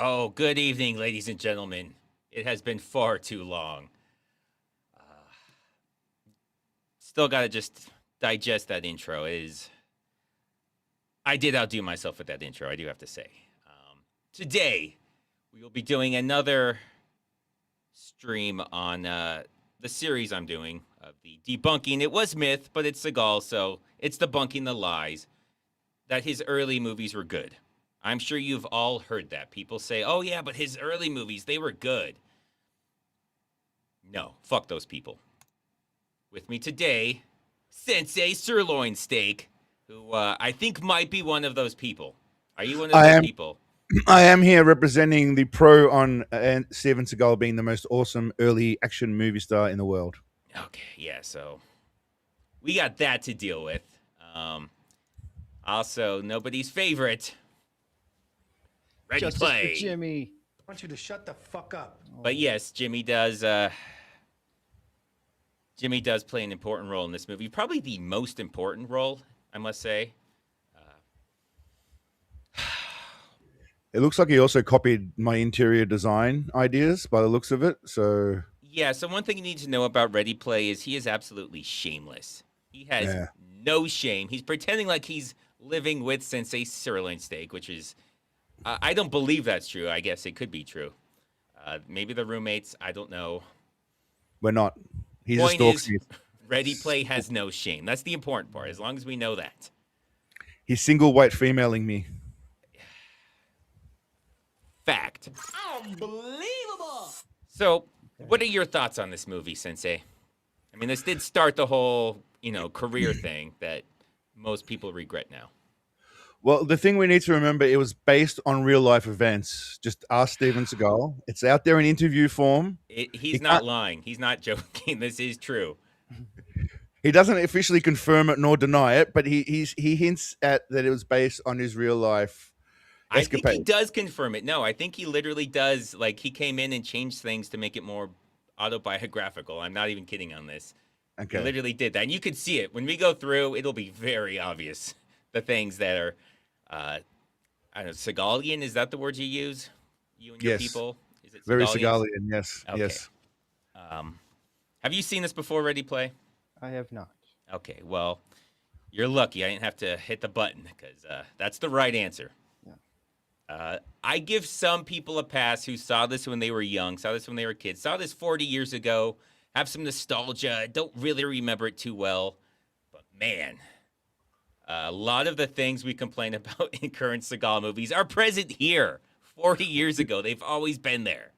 Oh, good evening, ladies and gentlemen. It has been far too long. Uh, Still got to just digest that intro. I did outdo myself with that intro, I do have to say. Today, we will be doing another stream on the series I'm doing of the debunking. It was myth, but it's Seagal, so it's debunking the lies that his early movies were good. I'm sure you've all heard that. People say, oh, yeah, but his early movies, they were good. No, fuck those people. With me today, Sensei Sirloin Steak, who I think might be one of those people. Are you one of those people? I am here representing the pro on Steven Seagal being the most awesome early action movie star in the world. Okay, yeah, so we got that to deal with. Also, nobody's favorite. Ready Justice play. for Jimmy. I want you to shut the fuck up. But yes, Jimmy does play an important role in this movie. Probably the most important role, I must say. It looks like he also copied my interior design ideas by the looks of it. So yeah, so one thing you need to know about Ready Play is he is absolutely shameless. He has no shame. He's pretending like he's living with Sensei Sirloin Steak, which is, I don't believe that's true. I guess it could be true. Maybe they're roommates. I don't know. We're not. He's Point a is, stalk. Ready Play has no shame. That's the important part, as long as we know that. He's single white femaling me. Fact. Unbelievable. So, what are your thoughts on this movie, Sensei? I mean, this did start the whole, career thing that most people regret now. Well, the thing we need to remember, it was based on real life events. Just ask Steven Seagal. It's out there in interview form. He's not lying. He's not joking. This is true. He doesn't officially confirm it nor deny it, but he hints at that it was based on his real life escapade. I think he does confirm it. No, I think he literally does. Like, he came in and changed things to make it more autobiographical. I'm not even kidding on this. Okay. He literally did that. And you can see it. When we go through, it'll be very obvious. The things that are, I don't know, Seagalian, is that the word you use? You and your people? Is it very Seagalian, yes. Okay. Yes. Have you seen this before, Ready Play? I have not. Okay, well, you're lucky. I didn't have to hit the button because that's the right answer. Yeah. I give some people a pass who saw this when they were young, saw this when they were kids, saw this 40 years ago, have some nostalgia, don't really remember it too well. But man, a lot of the things we complain about in current Seagal movies are present here 40 years ago. They've always been there.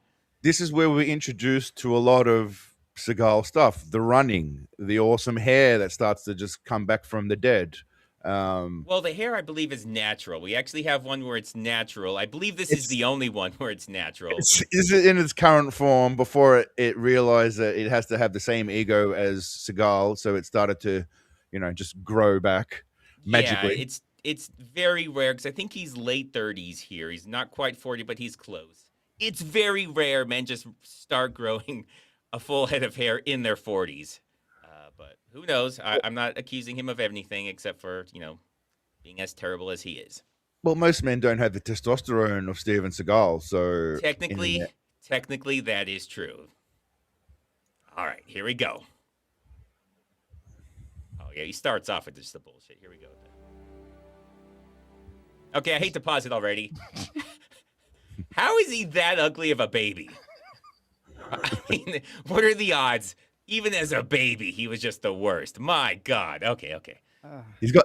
This is where we're introduced to a lot of Seagal stuff. The running, the awesome hair that starts to just come back from the dead. Well, the hair, I believe, is natural. We actually have one where it's natural. I believe this is the only one where it's natural. Is it in its current form before it realized that it has to have the same ego as Seagal, so it started to, just grow back magically. Yeah, it's very rare because I think he's late 30s here. He's not quite 40, but he's close. It's very rare men just start growing a full head of hair in their 40s. But who knows? I'm not accusing him of anything except for, being as terrible as he is. Well, most men don't have the testosterone of Steven Seagal, so technically that is true. All right, here we go. Oh yeah, he starts off with just the bullshit. Here we go. Okay, I hate to pause it already. How is he that ugly of a baby? I mean, what are the odds? Even as a baby, he was just the worst. My God. Okay.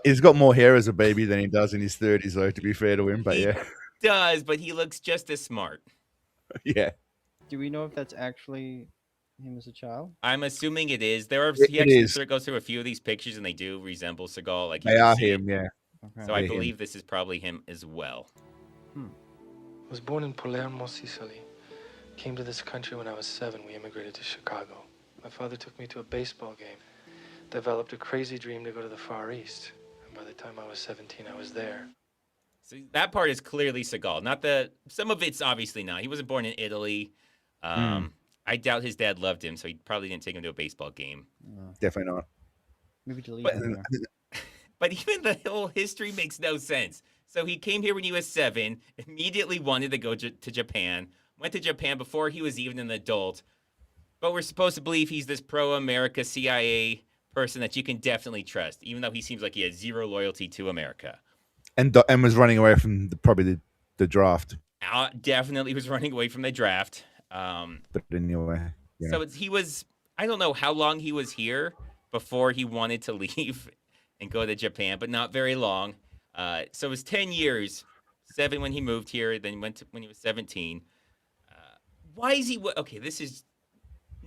He's got more hair as a baby than he does in his 30s, though, to be fair to him. But he does, but he looks just as smart. Yeah. Do we know if that's actually him as a child? I'm assuming it is. He actually goes through a few of these pictures, and they do resemble Seagal. Like they are him, yeah. Okay. So I believe this is probably him as well. I was born in Palermo, Sicily. Came to this country when I was 7. We immigrated to Chicago. My father took me to a baseball game. Developed a crazy dream to go to the Far East. And by the time I was 17, I was there. So that part is clearly Seagal. Some of it's obviously not. He wasn't born in Italy. I doubt his dad loved him, so he probably didn't take him to a baseball game. Definitely not. Maybe delete it. But even the whole history makes no sense. So he came here when he was 7, immediately wanted to go to Japan, went to Japan before he was even an adult. But we're supposed to believe he's this pro-America CIA person that you can definitely trust, even though he seems like he has zero loyalty to America. And was running away from probably the draft. Definitely was running away from the draft. But anyway, So he was, I don't know how long he was here before he wanted to leave and go to Japan, but not very long. So it was 10 years, 7 when he moved here, then went to, when he was 17. Why is he, okay, this is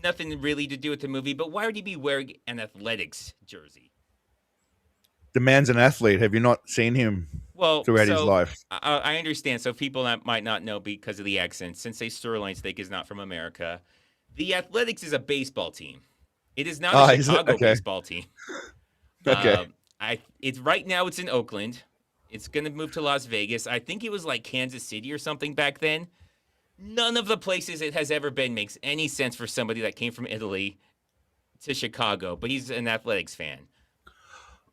nothing really to do with the movie, but why would he be wearing an athletics jersey? the man's an athlete. Have you not seen him throughout his life? I understand. So people that might not know because of the accent, since a Sterling Steak is not from America, the Athletics is a baseball team. It is not a Chicago baseball team. Okay. It's right now. It's in Oakland. It's going to move to Las Vegas. I think it was like Kansas City or something back then. None of the places it has ever been makes any sense for somebody that came from Italy to Chicago, but he's an Athletics fan.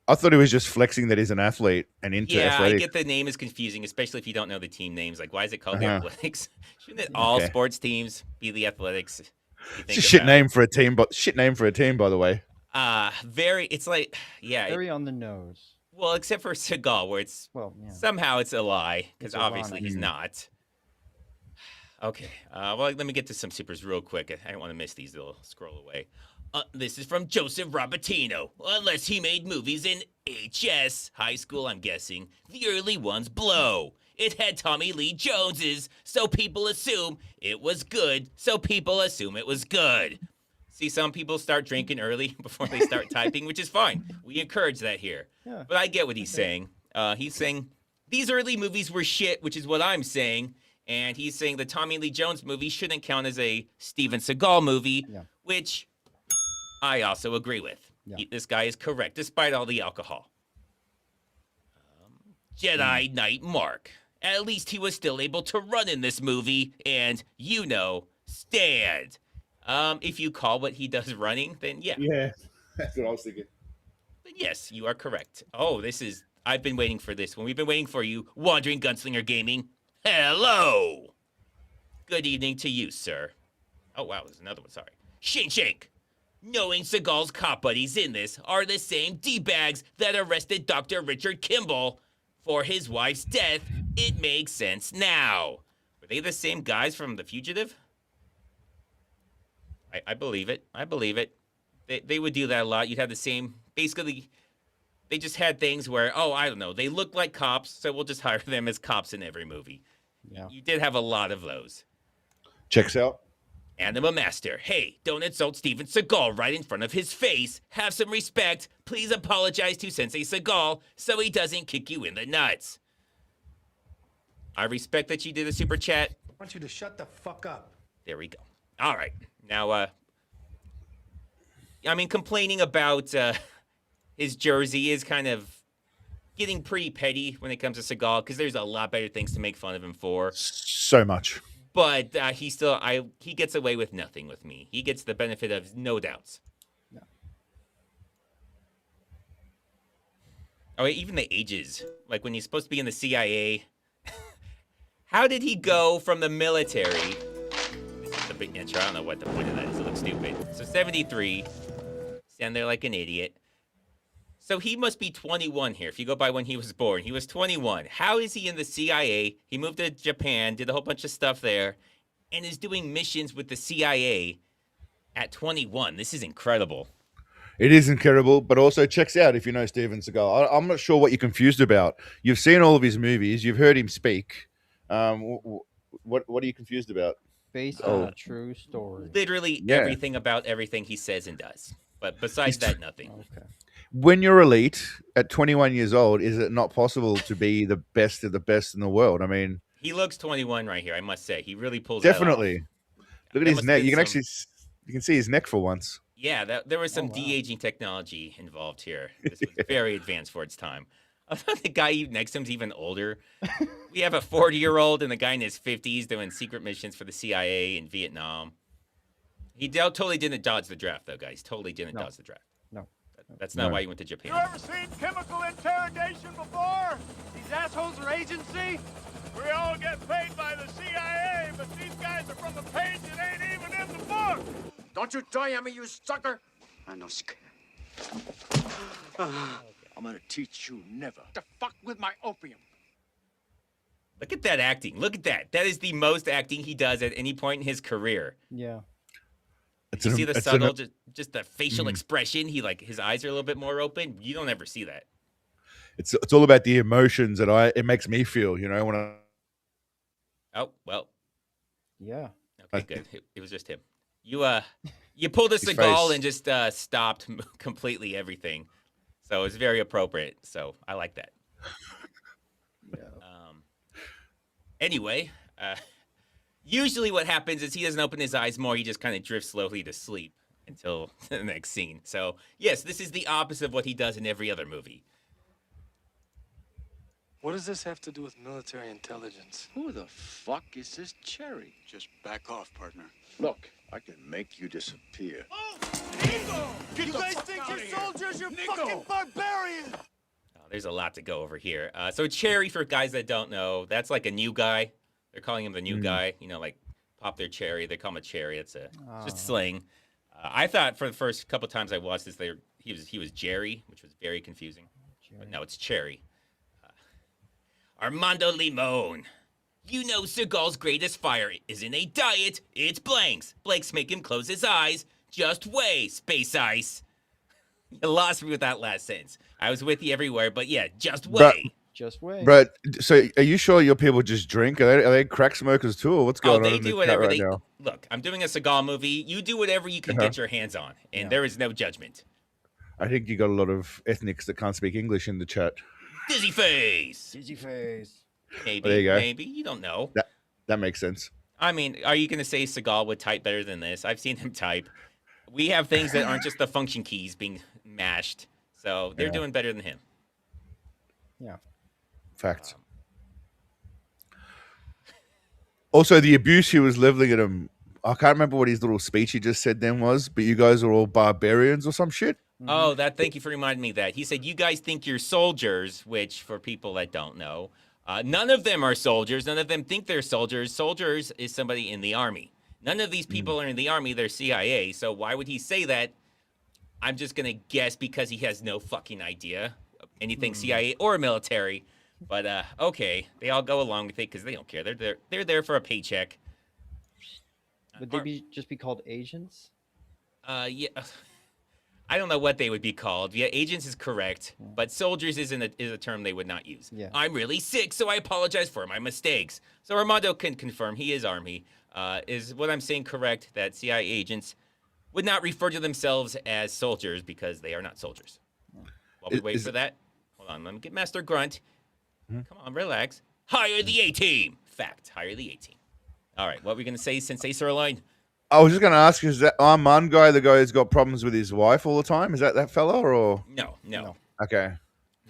I thought he was just flexing that he's an athlete and into athletics. I get the name is confusing, especially if you don't know the team names. Like, why is it called the Athletics? Shouldn't it all sports teams be the Athletics? It's a shit name for a team, but shit name for a team, by the way. It's like, very on the nose. Well, except for Seagal, where it's somehow it's a lie because obviously he's not. Okay, well, let me get to some supers real quick. I don't want to miss these. They'll scroll away. This is from Joseph Robertino. Unless he made movies in HS, high school, I'm guessing. The early ones blow. It had Tommy Lee Jones's, so people assume it was good, so people assume it was good. See, some people start drinking early before they start typing, which is fine. We encourage that here. Yeah. But I get what he's saying. He's saying these early movies were shit, which is what I'm saying. And he's saying the Tommy Lee Jones movie shouldn't count as a Steven Seagal movie, which I also agree with. Yeah. This guy is correct, despite all the alcohol. Jedi Knight Mark. At least he was still able to run in this movie and, stand. If you call what he does running, then yeah. Yeah, that's what I was thinking. Then yes, you are correct. Oh, I've been waiting for this one. We've been waiting for you, Wandering Gunslinger Gaming. Hello. Good evening to you, sir. Oh, wow, there's another one, sorry. Shink. Knowing Seagal's cop buddies in this are the same D-bags that arrested Dr. Richard Kimball for his wife's death, it makes sense now. Were they the same guys from The Fugitive? I believe it. I believe it. They would do that a lot. You'd have the same, basically, they just had things where, I don't know, they look like cops, so we'll just hire them as cops in every movie. Yeah. You did have a lot of those. Checks out. Anima Master. Hey, don't insult Steven Seagal right in front of his face. Have some respect. Please apologize to Sensei Seagal so he doesn't kick you in the nuts. I respect that you did a super chat. I want you to shut the fuck up. There we go. All right. Now, complaining about his jersey is kind of getting pretty petty when it comes to Seagal because there's a lot better things to make fun of him for. So much. But he gets away with nothing with me. He gets the benefit of no doubts. No. Oh, even the ages. Like when he's supposed to be in the CIA. How did he go from the military? This is the big intro. I don't know what the point of that is. It looks stupid. So 73. Stand there like an idiot. So he must be 21 here. If you go by when he was born, he was 21. How is he in the CIA? He moved to Japan, did a whole bunch of stuff there, and is doing missions with the CIA at 21. This is incredible. It is incredible, but also checks out if you know Steven Seagal. I'm not sure what you're confused about. You've seen all of his movies. You've heard him speak. What are you confused about? Based on a true story. Literally everything about everything he says and does. But besides that, nothing. Okay. When you're elite at 21 years old, is it not possible to be the best of the best in the world? I mean, he looks 21 right here. I must say, he really pulls definitely. That off. Look at his neck. You can see his neck for once. Yeah, there was some de-aging technology involved here. This was very advanced for its time. I thought the guy next to him's even older. We have a 40-year-old and the guy in his 50s doing secret missions for the CIA in Vietnam. He totally didn't dodge the draft, though, guys. Totally didn't dodge the draft. No. That's not No. why you went to You Japan. ever seen chemical interrogation before? These assholes are agency? We all get paid by the CIA, but these guys are from a page that ain't even in the book. Don't you die on me, you sucker! I know, scared. I'm gonna teach you never. To fuck with my opium. Look at that acting. Look at that. That is the most acting he does at any point in his career. Yeah. It's You an- see the it's subtle, an- just the facial expression. He like his eyes are a little bit more open. You don't ever see that. it's all about the emotions that it makes me feel. You know, when I Oh well. Yeah. Okay, good. It was just him. You pulled a His Seagal face. and just stopped completely everything. So it's very appropriate. So I like that. Yeah. Anyway, usually what happens is he doesn't open his eyes more. He just kind of drifts slowly to sleep until the next scene. So yes, this is the opposite of what he does in every other movie. What does this have to do with military intelligence? Who the fuck is this Cherry? Just back off, partner. Look, I can make you disappear. You guys think you're soldiers? You're fucking barbarians. There's a lot to go over here. So Cherry, for guys that don't know, that's like a new guy. They're calling him the new guy. You know, like pop their cherry. They call him a cherry. It's just slang. I thought for the first couple times I watched this, he was Jerry, which was very confusing. But no, it's Cherry. Armando Limon. You know Seagal's greatest fire isn't a diet, it's blanks. Blanks make him close his eyes. Just wait, space ice. You lost me with that last sentence. I was with you everywhere, but yeah, just wait. Just wait. But so, are you sure your people just drink? Are they crack smokers too, or what's Oh, going on they in the do chat whatever right they now? look. I'm doing a Seagal movie. You do whatever you can get your hands on, and there is no judgment. I think you got a lot of ethnics that can't speak English in the chat. Dizzy face. Dizzy face. Maybe, There you go. maybe you don't know. That makes sense. I mean, are you going to say Seagal would type better than this? I've seen him type. We have things that aren't just the function keys being mashed, so they're doing better than him. Yeah. Facts. Also, the abuse he was leveling at him. I can't remember what his little speech he just said then was, but you guys are all barbarians or some shit. Oh, thank you for reminding me of that. He said, you guys think you're soldiers, which for people that don't know, none of them are soldiers. None of them think they're soldiers. Soldiers is somebody in the army. None of these people are in the army. They're CIA. So why would he say that? I'm just going to guess because he has no fucking idea of anything CIA or military. But okay, they all go along with it because they don't care. They're there for a paycheck. Would they just be called agents? Yeah. I don't know what they would be called. Yeah, agents is correct, but soldiers is a term they would not use. Yeah. I'm really sick, so I apologize for my mistakes. So Armando can confirm he is Army. Is what I'm saying correct, that CIA agents would not refer to themselves as soldiers because they are not soldiers. While we wait for that, hold on, let me get Master Grunt. Come on, relax. Hire the A-team. Fact, hire the A-team. All right, what are we going to say, Sensei Sirloin? I was just going to ask, is that Armand guy the guy who's got problems with his wife all the time? Is that fella or? No. Okay.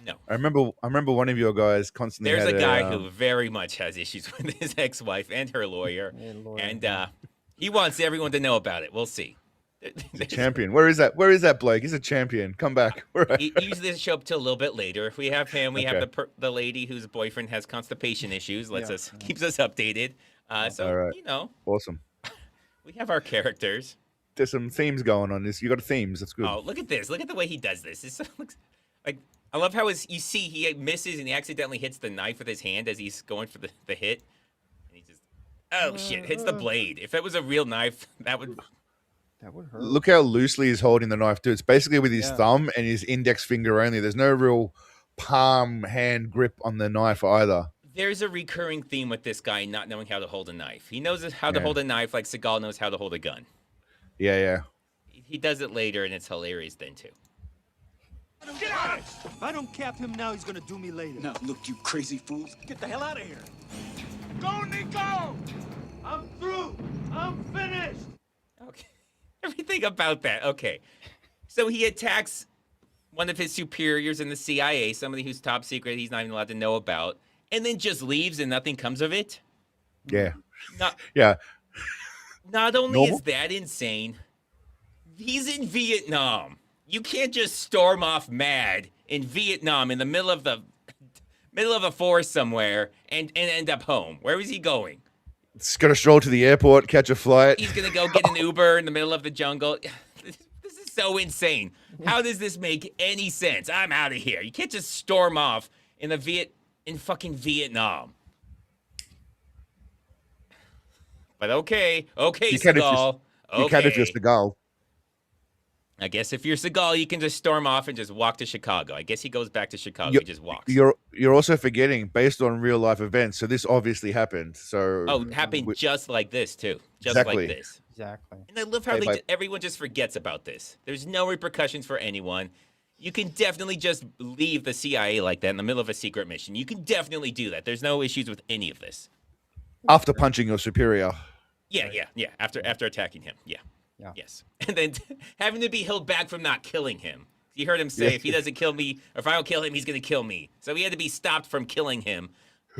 No. I remember one of your guys constantly. There's had a guy who very much has issues with his ex-wife and her lawyer, and he wants everyone to know about it. We'll see. He's a champion. Where is that? Where is that Blake? He's a champion. Come back. He usually doesn't show up till a little bit later. We have him. We have the lady whose boyfriend has constipation issues. Keeps us updated. So all right. you know, Awesome. we have our characters. There's some themes going on. You got themes. That's good. Oh, look at this! Look at the way he does this. It looks like I love how you see he misses and he accidentally hits the knife with his hand as he's going for the hit, and he just shit hits the blade. If that was a real knife, that would hurt. Look how loosely he's holding the knife, too. It's basically with his thumb and his index finger only. There's no real palm hand grip on the knife either. There's a recurring theme with this guy not knowing how to hold a knife. He knows how to hold a knife like Seagal knows how to hold a gun. Yeah. He does it later, and it's hilarious then, too. Get out! If I don't cap him now, he's gonna do me later. Now, look, you crazy fools. Get the hell out of here! Go, Nico! I'm through! I'm finished! Okay. Everything about that. Okay. So he attacks one of his superiors in the CIA, somebody who's top secret he's not even allowed to know about, and then just leaves and nothing comes of it? Yeah. Not only Normal? is that insane, he's in Vietnam. You can't just storm off mad in Vietnam in the middle of a forest somewhere and end up home. Where was he going? It's gonna stroll to the airport, catch a flight. He's gonna go get an Uber in the middle of the jungle. This is so insane. How does this make any sense? I'm out of here. You can't just storm off in fucking Vietnam. But okay, Seagal. You can if you're Seagal. I guess if you're Seagal, you can just storm off and just walk to Chicago. I guess he goes back to Chicago. He just walks. You're also forgetting based on real life events. So this obviously happened. So it happened just like this too. Just Exactly. like this. Exactly. And I love how everyone just forgets about this. There's no repercussions for anyone. You can definitely just leave the CIA like that in the middle of a secret mission. You can definitely do that. There's no issues with any of this. After punching your superior. Yeah. After attacking him. Yeah. Yeah. Yes. And then having to be held back from not killing him. You heard him say, if he doesn't kill me, or if I don't kill him, he's going to kill me. So he had to be stopped from killing him.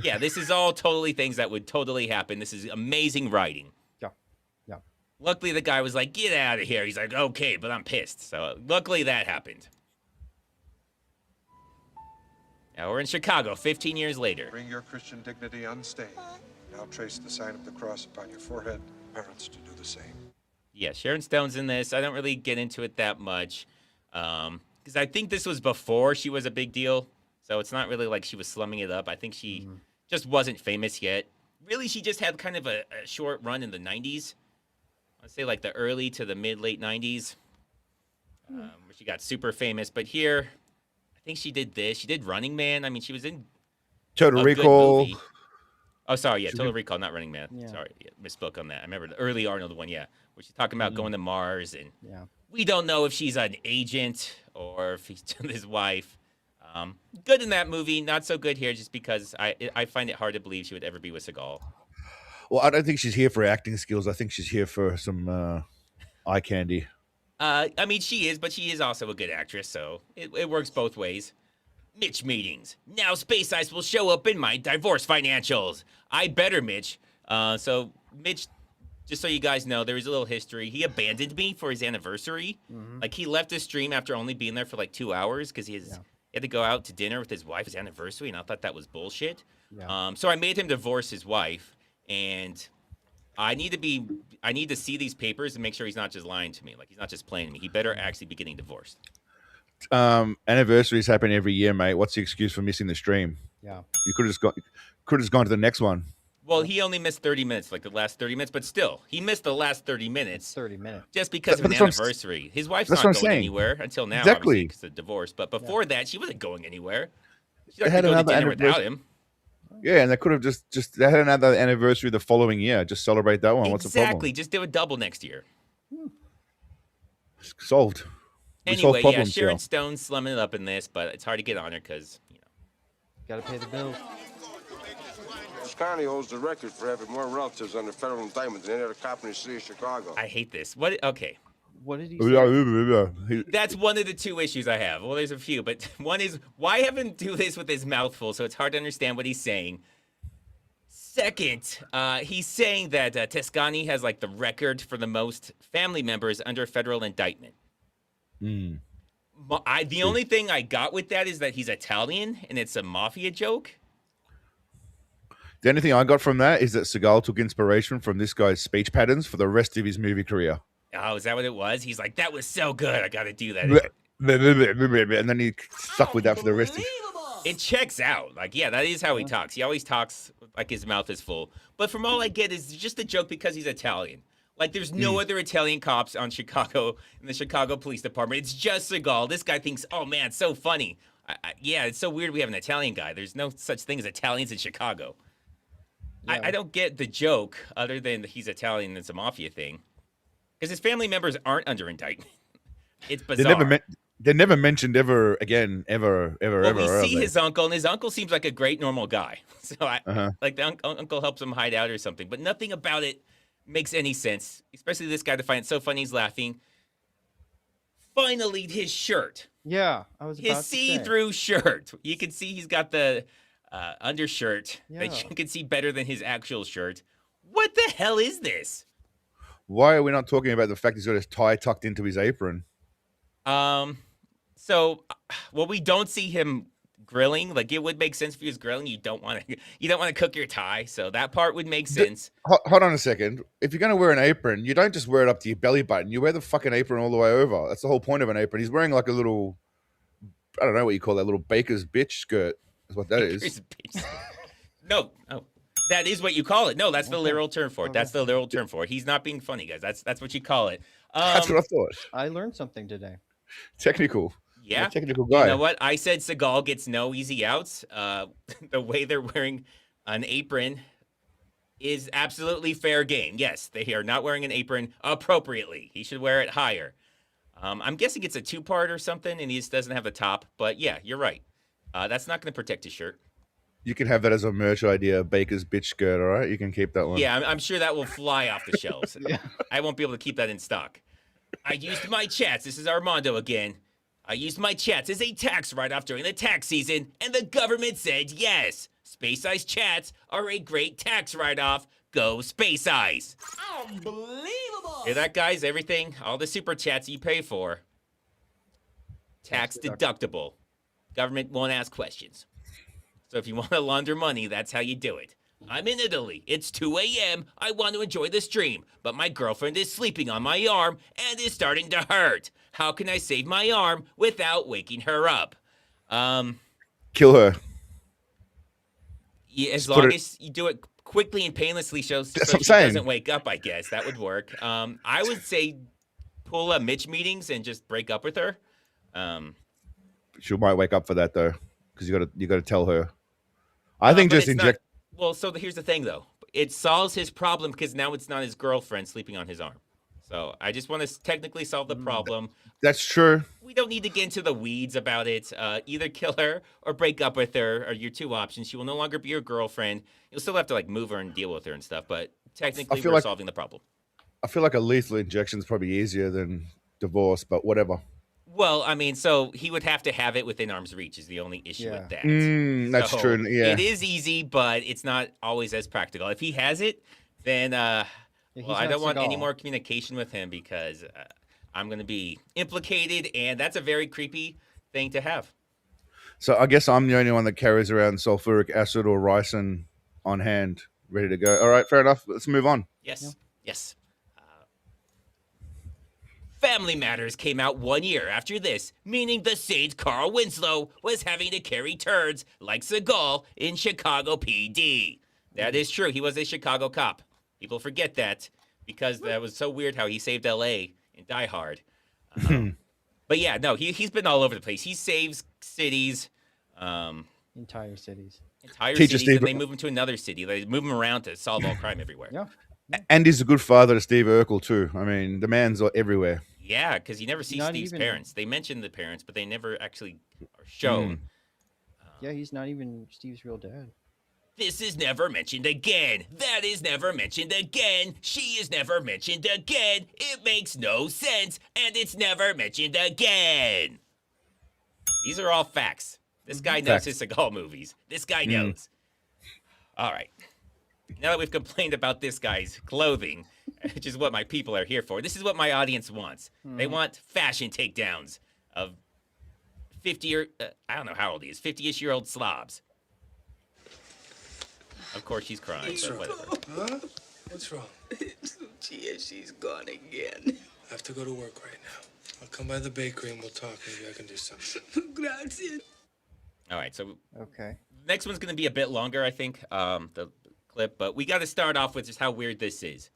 Yeah, this is all totally things that would totally happen. This is amazing writing. Yeah. Luckily, the guy was like, get out of here. He's like, okay, but I'm pissed. So luckily that happened. Now we're in Chicago 15 years later. Bring your Christian dignity unstained. Now trace the sign of the cross upon your forehead. Parents to do the same. Yeah, Sharon Stone's in this. I don't really get into it that much because I think this was before she was a big deal. So it's not really like she was slumming it up. I think she just wasn't famous yet. Really, she just had kind of a short run in the 90s. I'd say like the early to the mid-late 90s where she got super famous. But here, I think she did this. She did Running Man. I mean, she was in Total a good Recall. movie. Oh, sorry. Yeah, Total Recall, not Running Man. Yeah. Sorry, misspoke on that. I remember the early Arnold one, where she's talking about going to Mars. And we don't know if she's an agent or if he's his wife. Good in that movie, not so good here just because I find it hard to believe she would ever be with Seagal. Well, I don't think she's here for acting skills. I think she's here for some eye candy. I mean, she is, but she is also a good actress, so it works both ways. Mitch meetings. Now Space Ice will show up in my divorce financials. I better, Mitch. So Mitch, just so you guys know, there is a little history. He abandoned me for his anniversary. Like, he left the stream after only being there for like 2 hours because he had to go out to dinner with his wife, his anniversary, and I thought that was bullshit. So I made him divorce his wife, and I need to see these papers and make sure he's not just lying to me. Like, he's not just playing me. He better actually be getting divorced. Anniversaries happen every year, mate. What's the excuse for missing the stream? Yeah. You could have just gone to the next one. Well, he only missed 30 minutes, like the last 30 minutes, but still, he missed the last 30 minutes. 30 minutes. Just because of an anniversary. His wife's not going anywhere until now, obviously, because of the divorce. But before that, she wasn't going anywhere. She had to go to dinner without him. Yeah, and they could have just they had another anniversary the following year. Just celebrate that one. What's the problem? Exactly. Just do a double next year. Solved. Anyway, Sharon Stone's slumming it up in this, but it's hard to get on her because, Gotta pay the bills. Connie holds the record for having more relatives under federal indictment than any other cop in the city of Chicago. I hate this. What? Okay. What did he say? That's one of the two issues I have. Well, there's a few, but one is, why have him do this with his mouth full so it's hard to understand what he's saying? Second, he's saying that Tescani has like the record for the most family members under federal indictment. The only thing I got with that is that he's Italian and it's a mafia joke. The only thing I got from that is that Seagal took inspiration from this guy's speech patterns for the rest of his movie career. Oh, is that what it was? He's like, that was so good. I got to do that. And then he stuck with that for the rest of it. Checks out. Like, yeah, that is how he talks. He always talks like his mouth is full. But from all I get is just a joke because he's Italian. Like, there's no other Italian cops on Chicago in the Chicago Police Department. It's just Seagal. This guy thinks, oh, man, it's so funny. Yeah, it's so weird we have an Italian guy. There's no such thing as Italians in Chicago. Yeah. I don't get the joke other than he's Italian and it's a mafia thing. Because his family members aren't under indictment. It's bizarre. They're never mentioned ever again, ever. We see his uncle, and his uncle seems like a great normal guy. So, like, the uncle helps him hide out or something. But nothing about it makes any sense. Especially this guy to find it so funny he's laughing. Finally, his shirt. Yeah, I was about to say. His see-through shirt. You can see he's got the undershirt that you can see better than his actual shirt. What the hell is this? Why are we not talking about the fact he's got his tie tucked into his apron? So, well, we don't see him grilling. Like, it would make sense if he was grilling. You don't want to cook your tie, so that part would make sense. Hold on a second. If you're going to wear an apron, you don't just wear it up to your belly button. You wear the fucking apron all the way over. That's the whole point of an apron. He's wearing like a little, I don't know what you call that, little baker's bitch skirt. That's what that is. No, that is what you call it. No, that's the literal term for it. That's the literal term for it. He's not being funny, guys. That's what you call it. That's what I thought. I learned something today. Technical. Yeah. You're a technical guy. You know what? I said Seagal gets no easy outs. The way they're wearing an apron is absolutely fair game. Yes, they are not wearing an apron appropriately. He should wear it higher. I'm guessing it's a two-part or something, and he just doesn't have the top. But yeah, you're right. That's not going to protect his shirt. You can have that as a merch idea, baker's bitch skirt, all right? You can keep that one. Yeah, I'm sure that will fly off the shelves. Yeah. I won't be able to keep that in stock. I used my chats. This is Armando again. I used my chats as a tax write-off during the tax season, and the government said yes. Space Ice chats are a great tax write-off. Go Space Ice. Unbelievable. Hear that, guys? Everything, all the super chats you pay for, tax deductible. Government won't ask questions. So if you want to launder money, that's how you do it. I'm in Italy. It's 2 a.m. I want to enjoy the stream, but my girlfriend is sleeping on my arm and is starting to hurt. How can I save my arm without waking her up? Kill her. Yeah, as long as you do it quickly and painlessly, so she doesn't wake up, I guess. That would work. I would say pull a Mitch meetings and just break up with her. She might wake up for that, though, because you got to tell her. I think just inject. Well, so here's the thing, though. It solves his problem because now it's not his girlfriend sleeping on his arm. So I just want to technically solve the problem. That's true. We don't need to get into the weeds about it. Either kill her or break up with her are your two options. She will no longer be your girlfriend. You'll still have to like move her and deal with her and stuff, but technically we're solving the problem. I feel like a lethal injection is probably easier than divorce, but whatever. Well, I mean, so he would have to have it within arm's reach is the only issue with that. That's true. Yeah. It is easy, but it's not always as practical. If he has it, then, well, I don't want any more communication with him because I'm going to be implicated, and that's a very creepy thing to have. So I guess I'm the only one that carries around sulfuric acid or ricin on hand, ready to go. All right, fair enough. Let's move on. Yes, yes. Family Matters came out 1 year after this, meaning the Saint Carl Winslow was having to carry turds like Seagal in Chicago PD. That is true. He was a Chicago cop. People forget that because that was so weird how he saved L.A. in Die Hard. But yeah, no, he's been all over the place. He saves cities. Entire cities. Entire cities, and they move him to another city. They move him around to solve all crime everywhere. Yeah. And he's a good father to Steve Urkel, too. I mean, the man's everywhere. Yeah, because you never see Steve's parents. They mention the parents, but they never actually are shown. Yeah, he's not even Steve's real dad. This is never mentioned again. That is never mentioned again. She is never mentioned again. It makes no sense, and it's never mentioned again. These are all facts. This guy knows his Seagal movies. This guy knows. All right. Now that we've complained about this guy's clothing, which is what my people are here for, this is what my audience wants. They want fashion takedowns of 50 or, I don't know how old he is, 50-ish-year-old slobs. Of course she's crying, but whatever. Huh? What's wrong? Lucia, she's gone again. I have to go to work right now. I'll come by the bakery and we'll talk. Maybe I can do something. Gracias. All right, so okay. Next one's going to be a bit longer, I think, the clip, but we got to start off with just how weird this is.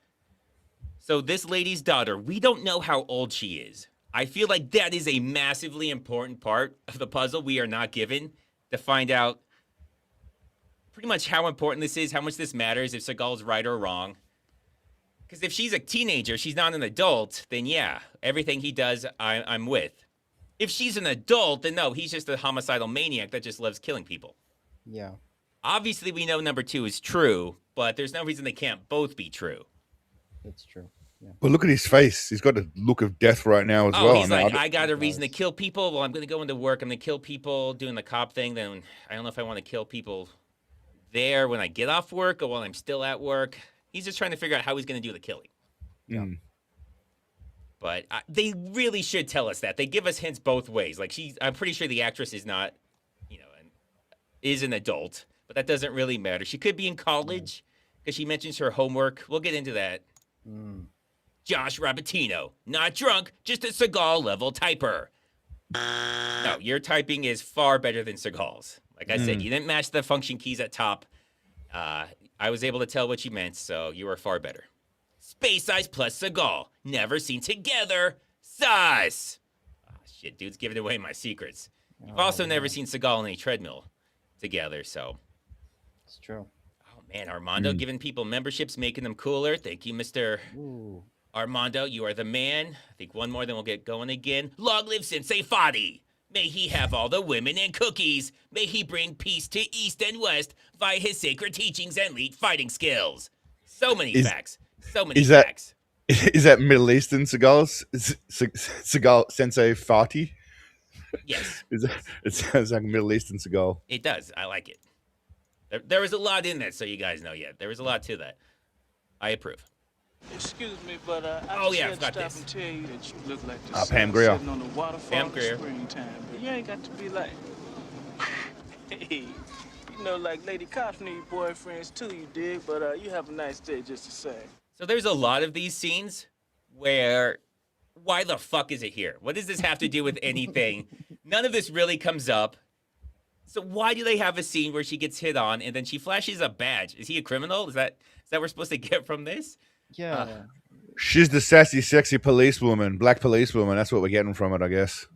So this lady's daughter, we don't know how old she is. I feel like that is a massively important part of the puzzle we are not given to find out pretty much how important this is, how much this matters, if Seagal's right or wrong. Because if she's a teenager, she's not an adult, then yeah, everything he does, I'm with. If she's an adult, then no, he's just a homicidal maniac that just loves killing people. Yeah. Obviously, we know number 2 is true, but there's no reason they can't both be true. That's true. Yeah. But look at his face. He's got a look of death right now as well. He's like, I got a reason to kill people. Well, I'm going to go into work. I'm going to kill people doing the cop thing. Then I don't know if I want to kill people there when I get off work or while I'm still at work. He's just trying to figure out how he's going to do the killing. Yeah. But they really should tell us that. They give us hints both ways. Like I'm pretty sure the actress is not, is an adult, but that doesn't really matter. She could be in college because she mentions her homework. We'll get into that. Josh Rabatino, not drunk, just a Seagal level typer. No, your typing is far better than Seagal's. Like I said, you didn't match the function keys at top. I was able to tell what you meant, so you are far better. Space Size plus Seagal, never seen together. Sus! Oh, shit, dude's giving away my secrets. You've also never seen Seagal on a treadmill together, so. It's true. Oh, man, Armando giving people memberships, making them cooler. Thank you, Mr. Armando. You are the man. I think one more, then we'll get going again. Long live Sensei Fadi. May he have all the women and cookies. May he bring peace to East and West via his sacred teachings and elite fighting skills. So many facts. So many facts. Is that Middle Eastern Seagal? Seagal Sensei Fati? Yes. It sounds like Middle Eastern Seagal. It does. I like it. There was a lot in that, so you guys know. Yeah, there was a lot to that. I approve. Excuse me, but I forgot stop this. and tell you that you look like the Pam sun Grier. sitting on the waterfall Pam in Grier. springtime. But you ain't got to be like, hey, like Lady Cops need boyfriends too, you dig? But you have a nice day, just the same. So there's a lot of these scenes where, why the fuck is it here? What does this have to do with anything? None of this really comes up. So why do they have a scene where she gets hit on and then she flashes a badge? Is he a criminal? Is that what we're supposed to get from this? Yeah. She's the sassy, sexy policewoman, black policewoman. That's what we're getting from it, I guess.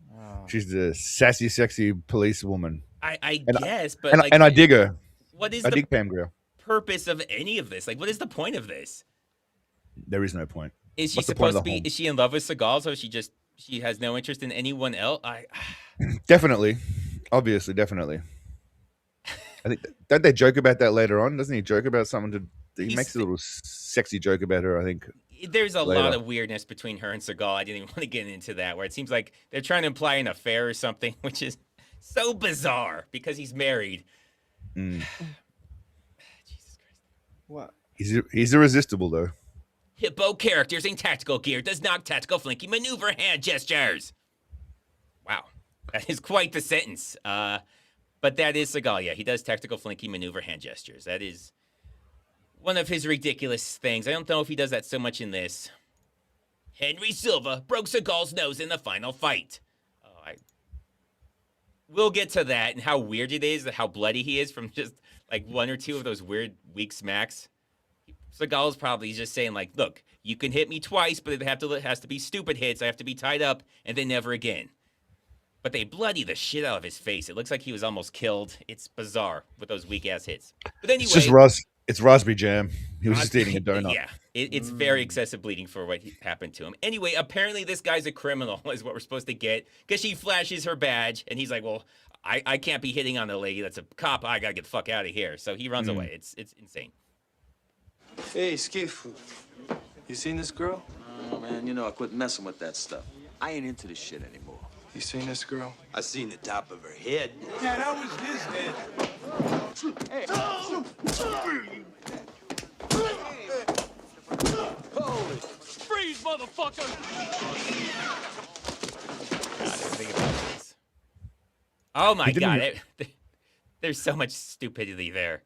She's the sassy, sexy policewoman. I guess, but I dig her. What is I the dig Pam Grier. purpose of any of this? Like, what is the point of this? There is no point. Is she What's the point of supposed to the be? whole- Is she in love with Seagal? So she has no interest in anyone else? Definitely. Obviously, definitely. I think don't they joke about that later on? Doesn't he joke about something he makes a little sexy joke about her, I think. There's a later. lot of weirdness between her and Seagal. I didn't even want to get into that, where it seems like they're trying to imply an affair or something, which is so bizarre because he's married. Mm. Jesus Christ. What? He's irresistible though. Hippo characters in tactical gear does not tactical flanky maneuver hand gestures. Wow, that is quite the sentence. But that is Seagal. Yeah, he does tactical flanky maneuver hand gestures. That is one of his ridiculous things. I don't know if he does that so much in this. Henry Silva broke Seagal's nose in the final fight. We'll get to that and how weird it is, how bloody he is from just like one or two of those weird weak smacks. Seagal's probably just saying like, look, you can hit me twice, but it has to be stupid hits. I have to be tied up and then never again. But they bloody the shit out of his face. It looks like he was almost killed. It's bizarre with those weak ass hits. But anyway, It's just it's raspberry jam. He was just eating a donut. Yeah, it's very excessive bleeding for what happened to him. Anyway, apparently this guy's a criminal is what we're supposed to get because she flashes her badge and he's like, well, I can't be hitting on the lady that's a cop. I gotta get the fuck out of here. So he runs away. It's insane. Hey, Skiff. You seen this girl? Oh, man, I quit messing with that stuff. I ain't into this shit anymore. You seen this girl? I seen the top of her head. Yeah, that was his head. Hey. Holy. Freeze, motherfucker! Oh my He didn't god, there's so much stupidity there.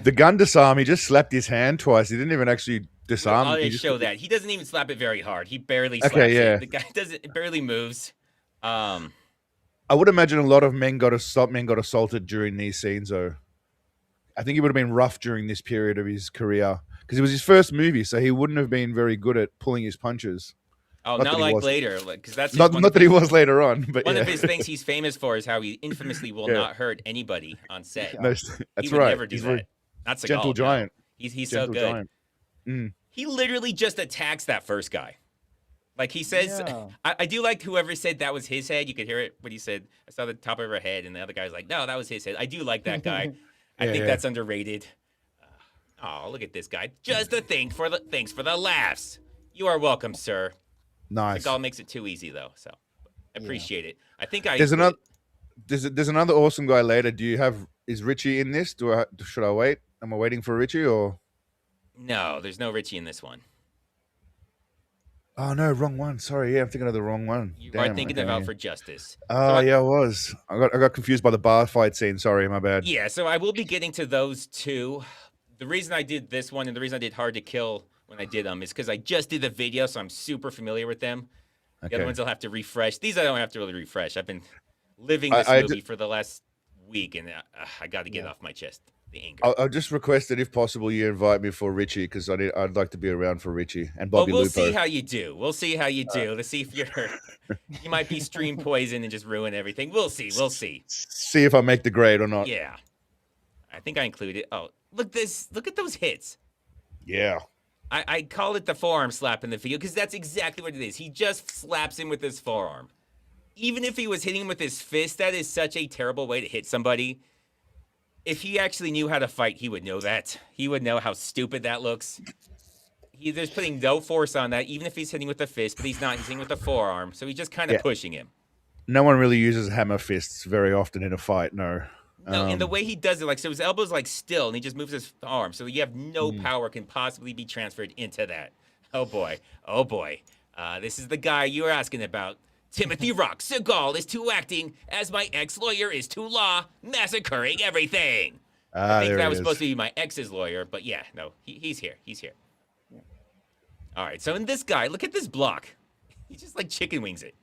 The gun disarm, he just slapped his hand twice. He didn't even actually disarm. I'll He just just- show that. He doesn't even slap it very hard. He barely slaps yeah. it. The guy barely moves. I would imagine a lot of men got assaulted during these scenes, though. I think it would have been rough during this period of his career because it was his first movie, so he wouldn't have been very good at pulling his punches. Oh, Not not that he like was. later, because that's Not that he was later on, but one yeah. of his things he's famous for is how he infamously will Yeah. not hurt anybody on set. No, he that's would right. never do He's that. very Not Seagal. gentle no. giant. He's so Gentle good. giant. Mm. He literally just attacks that first guy. Like he says, Yeah. I do like whoever said that was his head. You could hear it when he said, I saw the top of her head, and the other guy's like, no, that was his head. I do like that guy. I Yeah, think yeah. that's underrated. Oh, look at this guy. Just a thing for the laughs. You are welcome, sir. Nice. Seagal makes it too easy though, so appreciate it. I think There's another awesome guy later. Is Richie in this? Should I wait? Am I waiting for Richie or? No, there's no Richie in this one. Oh no, wrong one. Sorry, yeah, I'm thinking of the wrong one. You Damn, are thinking okay, of Out yeah. for Justice. Oh yeah, I was. I got confused by the bar fight scene. Sorry, my bad. Yeah, so I will be getting to those two. The reason I did this one and the reason I did Hard to Kill when I did them is because I just did the video, so I'm super familiar with them. The Okay. other ones I'll have to refresh. These I don't have to really refresh. I've been living this I movie for the last week, and I got to get it off my chest. The anger. I'll just request that if possible, you invite me for Richie because I'd like to be around for Richie and Well, Bobby we'll Lupo. see how you do. We'll see how you do. Let's see if you might be stream poison and just ruin everything. We'll see. We'll see. See if I make the grade or not. Yeah, I think I included. Oh, look this! Look at those hits. Yeah. I call it the forearm slap in the video because that's exactly what it is. He just slaps him with his forearm. Even if he was hitting him with his fist, that is such a terrible way to hit somebody. If he actually knew how to fight, he would know that. He would know how stupid that looks. There's putting no force on that, even if he's hitting with the fist, but he's not. He's hitting with the forearm, so he's just kind of pushing him. No one really uses hammer fists very often in a fight. No. No, and the way he does it, like, so his elbow's like still, and he just moves his arm, so you have no power can possibly be transferred into that. Oh boy, oh boy, this is the guy you were asking about. Timothy Rock Seagal is to acting as my ex-lawyer is to law, massacring everything. I think that was supposed to be my ex's lawyer, but yeah, no, he's here. He's here. All right, so in this guy, look at this block. He just like chicken wings it.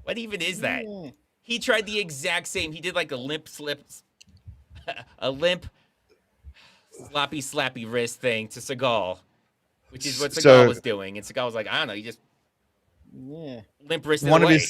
What even is that? He tried the exact same. He did like a limp sloppy slappy wrist thing to Seagal, which is what Seagal was doing. And Seagal was like, I don't know, you just limp wristed away.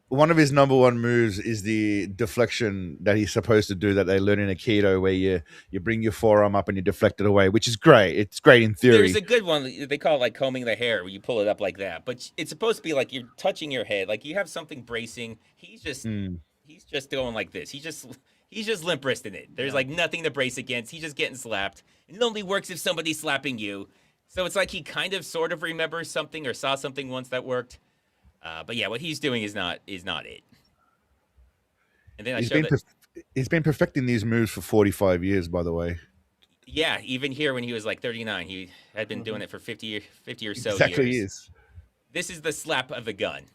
One of his number one moves is the deflection that he's supposed to do that they learn in Aikido, where you bring your forearm up and you deflect it away, which is great. It's great in theory. There's a good one. They call it like combing the hair, where you pull it up like that. But it's supposed to be like you're touching your head, like you have something bracing. He's just going like this. He's just limp wristing it. There's like nothing to brace against. He's just getting slapped. And it only works if somebody's slapping you. So it's like he kind of sort of remembers something or saw something once that worked. But yeah, what he's doing is not it. And then he's been perfecting these moves for 45 years, by the way. Yeah, even here when he was like 39, he had been doing it for 50 or so exactly years. This is the slap of the gun.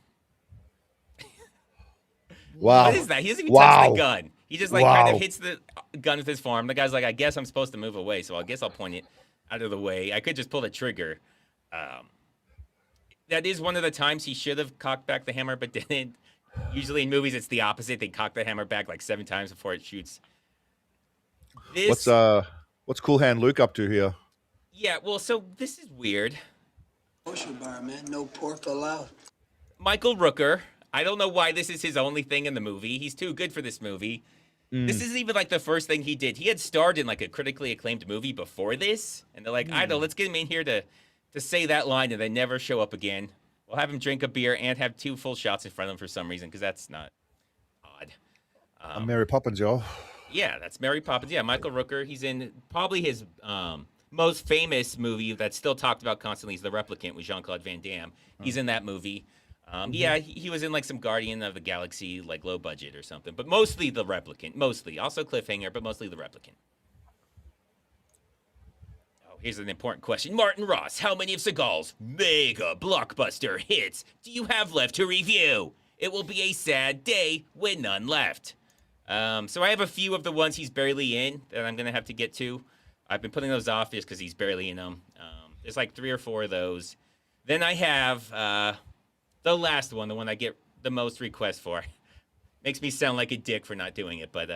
Wow. What is that? He doesn't even touch the gun. He just like kind of hits the gun with his forearm. The guy's like, I guess I'm supposed to move away, so I guess I'll point it out of the way. I could just pull the trigger. That is one of the times he should have cocked back the hammer, but didn't. Usually in movies, it's the opposite. They cock the hammer back like 7 times before it shoots. What's Cool Hand Luke up to here? Yeah, well, so this is weird. Kosher bar, man. No pork allowed. Michael Rooker. I don't know why this is his only thing in the movie. He's too good for this movie. This isn't even like the first thing he did. He had starred in like a critically acclaimed movie before this, and they're like, I don't know, let's get him in here to say that line and then never show up again. We'll have him drink a beer and have 2 full shots in front of him for some reason, because that's not odd. I'm Mary Poppins, y'all. Yeah, that's Mary Poppins. Yeah, Michael Rooker. He's in probably his most famous movie that's still talked about constantly is The Replicant with Jean-Claude Van Damme. He's in that movie. Yeah, he was in like some Guardian of the Galaxy, like low budget or something, but mostly The Replicant. Mostly. Also Cliffhanger, but mostly The Replicant. Here's an important question. Martin Ross, how many of Seagal's mega blockbuster hits do you have left to review? It will be a sad day when none left. So I have a few of the ones he's barely in that I'm going to have to get to. I've been putting those off just because he's barely in them. There's like 3 or 4 of those. Then I have the last one, the one I get the most requests for. Makes me sound like a dick for not doing it, but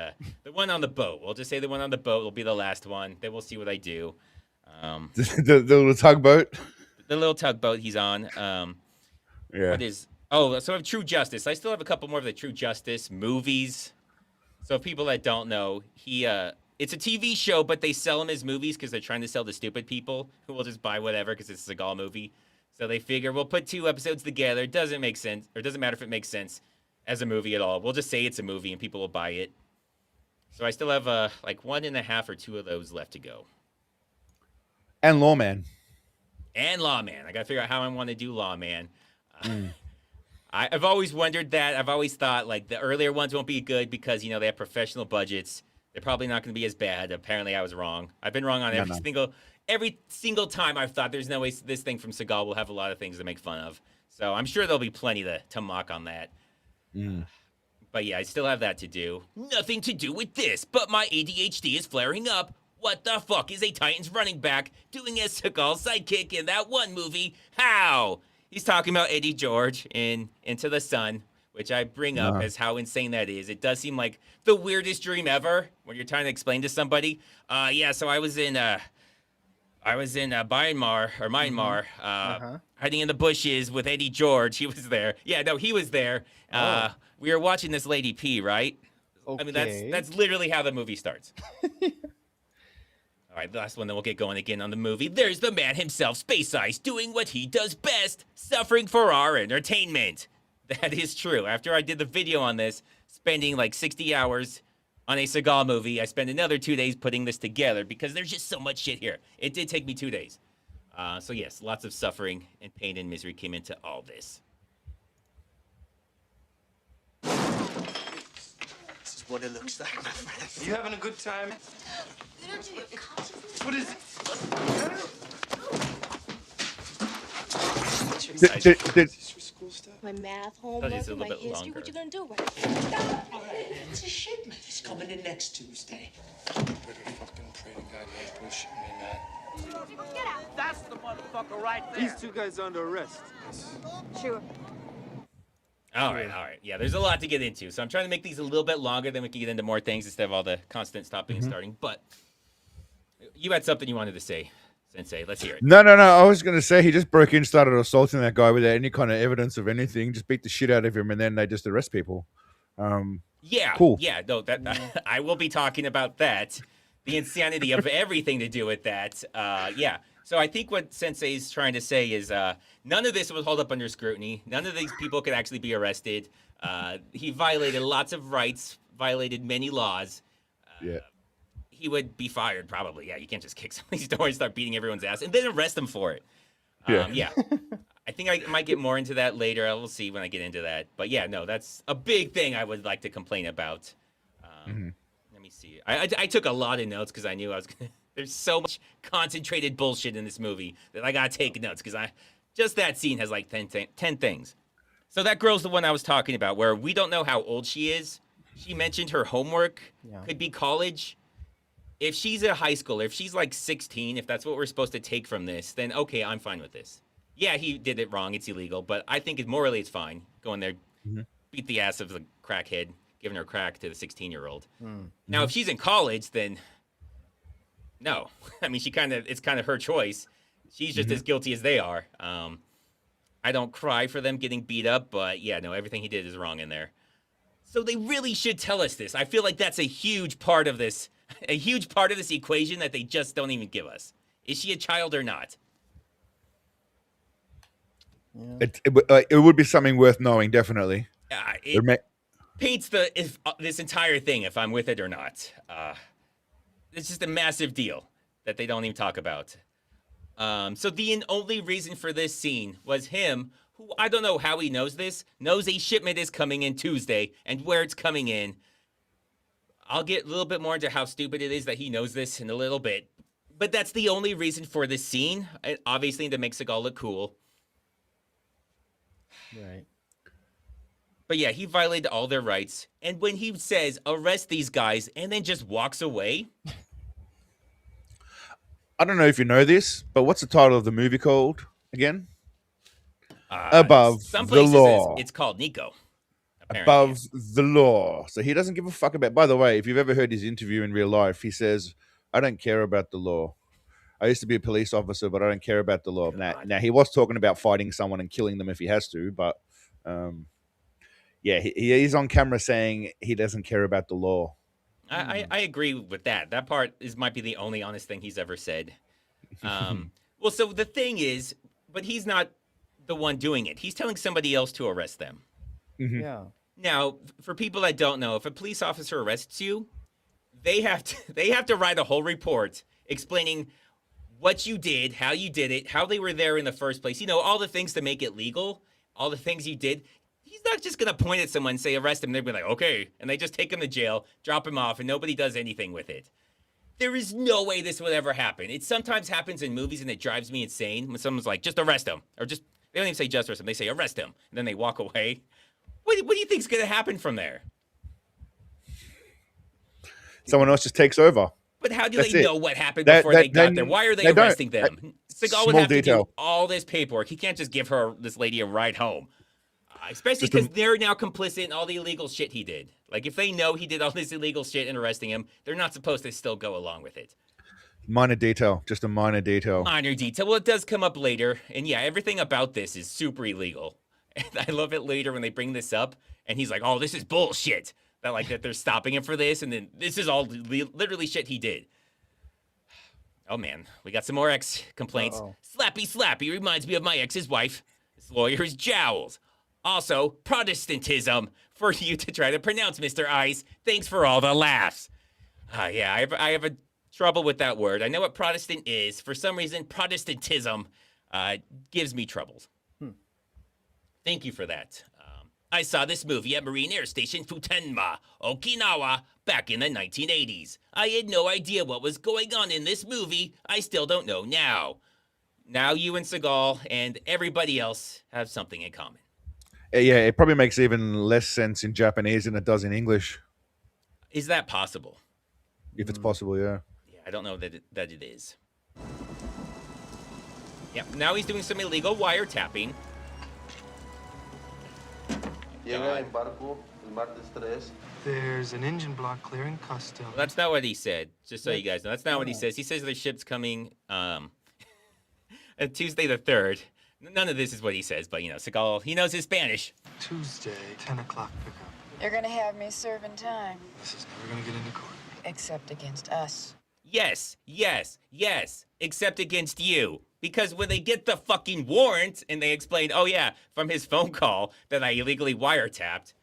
the one on the boat. We'll just say the one on the boat will be the last one. Then we'll see what I do. The little tugboat. The little tugboat he's on. Yeah. What is? Oh, so I have True Justice. I still have a couple more of the True Justice movies. So people that don't know, it's a TV show, but they sell them as movies because they're trying to sell to stupid people who will just buy whatever because it's a Seagal movie. So they figure we'll put 2 episodes together. It doesn't make sense, or it doesn't matter if it makes sense as a movie at all. We'll just say it's a movie and people will buy it. So I still have like 1.5 or 2 of those left to go. And Lawman. And Lawman. I got to figure out how I want to do Lawman. I've always wondered that. I've always thought, like, the earlier ones won't be good because, they have professional budgets. They're probably not going to be as bad. Apparently, I was wrong. I've been wrong on every single time I've thought there's no way this thing from Seagal will have a lot of things to make fun of. So I'm sure there'll be plenty to mock on that. But yeah, I still have that to do. Nothing to do with this, but my ADHD is flaring up. What the fuck is a Titans running back doing as Seagal sidekick in that one movie? How? He's talking about Eddie George in Into the Sun, which I bring up as how insane that is. It does seem like the weirdest dream ever when you're trying to explain to somebody. So I was in Myanmar, hiding in the bushes with Eddie George. He was there. Yeah, no, he was there. We were watching this lady pee, right? Okay. I mean, that's literally how the movie starts. All right, the last one, then we'll get going again on the movie. There's the man himself, Space Ice, doing what he does best, suffering for our entertainment. That is true. After I did the video on this, spending like 60 hours on a Seagal movie, I spent another 2 days putting this together because there's just so much shit here. It did take me 2 days. So yes, lots of suffering and pain and misery came into all this. This is what it looks like, my friend. You having a good time? What is it? My math homework, my history. What you gonna do? It's a shipment. It's coming in next Tuesday. Better fucking pray to God you ain't bullshitting me, man. Get out! That's the motherfucker right there. These two guys are under arrest. Sure. All right. Yeah, there's a lot to get into. So I'm trying to make these a little bit longer, then we can get into more things instead of all the constant stopping and starting. But you had something you wanted to say, Sensei. Let's hear it. No. I was going to say he just broke in, started assaulting that guy without any kind of evidence of anything. Just beat the shit out of him, and then they just arrest people. Yeah. Cool. Yeah. No, I will be talking about that. The insanity of everything to do with that. Yeah. So I think what Sensei's trying to say is none of this was held up under scrutiny. None of these people could actually be arrested. He violated lots of rights, violated many laws. Yeah. He would be fired probably. Yeah, you can't just kick somebody's door and start beating everyone's ass and then arrest them for it. Yeah. I think I might get more into that later. I will see when I get into that. But yeah, no, that's a big thing I would like to complain about. Let me see. I took a lot of notes because I knew I was going to... There's so much concentrated bullshit in this movie that I got to take notes because just that scene has like 10 things. So that girl's the one I was talking about where we don't know how old she is. She mentioned her homework could be college. If she's a high schooler, if she's like 16, if that's what we're supposed to take from this, then okay, I'm fine with this. Yeah, he did it wrong. It's illegal. But I think morally it's fine. Going there, beat the ass of the crackhead, giving her crack to the 16-year-old. Now, if she's in college, then... No, I mean, it's kind of her choice. She's just as guilty as they are. I don't cry for them getting beat up, but yeah, no, everything he did is wrong in there. So they really should tell us this. I feel like that's a huge part of this equation that they just don't even give us. Is she a child or not? Yeah. It would be something worth knowing, definitely. It paints this entire thing, if I'm with it or not. It's just a massive deal that they don't even talk about. So the only reason for this scene was him, who I don't know how he knows this, knows a shipment is coming in Tuesday and where it's coming in. I'll get a little bit more into how stupid it is that he knows this in a little bit. But that's the only reason for this scene. Obviously to make Seagal look cool. Right. But yeah, he violated all their rights. And when he says, arrest these guys, and then just walks away... I don't know if you know this, but what's the title of the movie called again? Above some the places law. It's called Nico. Apparently. Above the law. So he doesn't give a fuck about... By the way, if you've ever heard his interview in real life, he says, I don't care about the law. I used to be a police officer, but I don't care about the law. Now, he was talking about fighting someone and killing them if he has to, but... yeah, he's on camera saying he doesn't care about the law. I agree with that. That part might be the only honest thing he's ever said. Well, so the thing is, but he's not the one doing it. He's telling somebody else to arrest them. Yeah. Now, for people that don't know, if a police officer arrests you, they have to write a whole report explaining what you did, how you did it, how they were there in the first place. You know, all the things to make it legal, all the things you did. He's not just going to point at someone and say, arrest him. They'll be like, okay. And they just take him to jail, drop him off, and nobody does anything with it. There is no way this would ever happen. It sometimes happens in movies, and it drives me insane when someone's like, just arrest him. Or just They don't even say just arrest him. They say arrest him. And then they walk away. What do you think's going to happen from there? Someone else just takes over. But how do That's they it. know what happened before they got there? Why are they arresting them? Seagal would Small have to do detail. all this paperwork. He can't just give this lady a ride home. Especially because they're now complicit in all the illegal shit he did. Like, if they know he did all this illegal shit and arresting him, they're not supposed to still go along with it. Minor detail. Just a minor detail. Minor detail. Well, it does come up later. And yeah, everything about this is super illegal. And I love it later when they bring this up. And he's like, oh, this is bullshit. That they're stopping him for this. And then this is all literally shit he did. Oh, man. We got some more ex complaints. Slappy reminds me of my ex's wife. This lawyer is Jowls. Also, Protestantism for you to try to pronounce, Mr. Ice. Thanks for all the laughs. Yeah, I have a trouble with that word. I know what Protestant is. For some reason, Protestantism gives me troubles. Thank you for that. I saw this movie at Marine Air Station Futenma, Okinawa, back in the 1980s. I had no idea what was going on in this movie. I still don't know now. Now you and Seagal and everybody else have something in common. Yeah, it probably makes even less sense in Japanese than it does in English. Is that possible? If it's possible, yeah. Yeah, I don't know that it is. Yeah, now he's doing some illegal wiretapping. There's an engine block clearing customs. Well, that's not what he said, just so you guys know. That's not what he says. He says the ship's coming Tuesday the 3rd. None of this is what he says, but, Seagal, he knows his Spanish. Tuesday, 10 o'clock pickup. They're gonna have me serving time. This is never gonna get into court. Except against us. Yes, except against you. Because when they get the fucking warrant and they explain, oh yeah, from his phone call that I illegally wiretapped.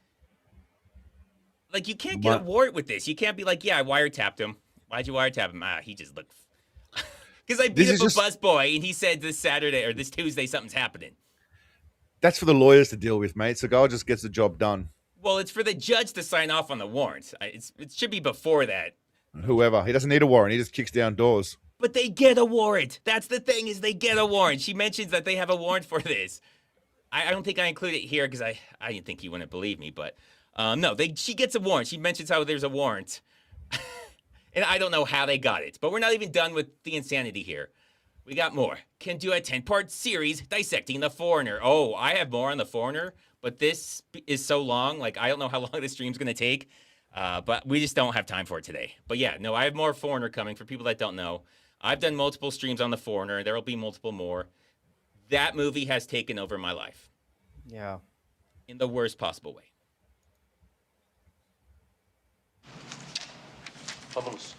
Like, you can't get a warrant with this. You can't be like, yeah, I wiretapped him. Why'd you wiretap him? He just looked... Because I beat up a busboy and he said this Saturday or this Tuesday something's happening. That's for the lawyers to deal with, mate. Seagal just gets the job done. Well, it's for the judge to sign off on the warrant. It should be before that. Whoever. He doesn't need a warrant. He just kicks down doors. But they get a warrant. That's the thing, is they get a warrant. She mentions that they have a warrant for this. I don't think I include it here because I didn't think you wouldn't believe me. But no, she gets a warrant. She mentions how there's a warrant. And I don't know how they got it. But we're not even done with the insanity here. We got more. Can do a 10-part series dissecting The Foreigner. Oh, I have more on The Foreigner. But this is so long. Like, I don't know how long this stream's going to take. But we just don't have time for it today. But yeah, no, I have more Foreigner coming. For people that don't know, I've done multiple streams on The Foreigner. There will be multiple more. That movie has taken over my life. Yeah. In the worst possible way. Vámonos.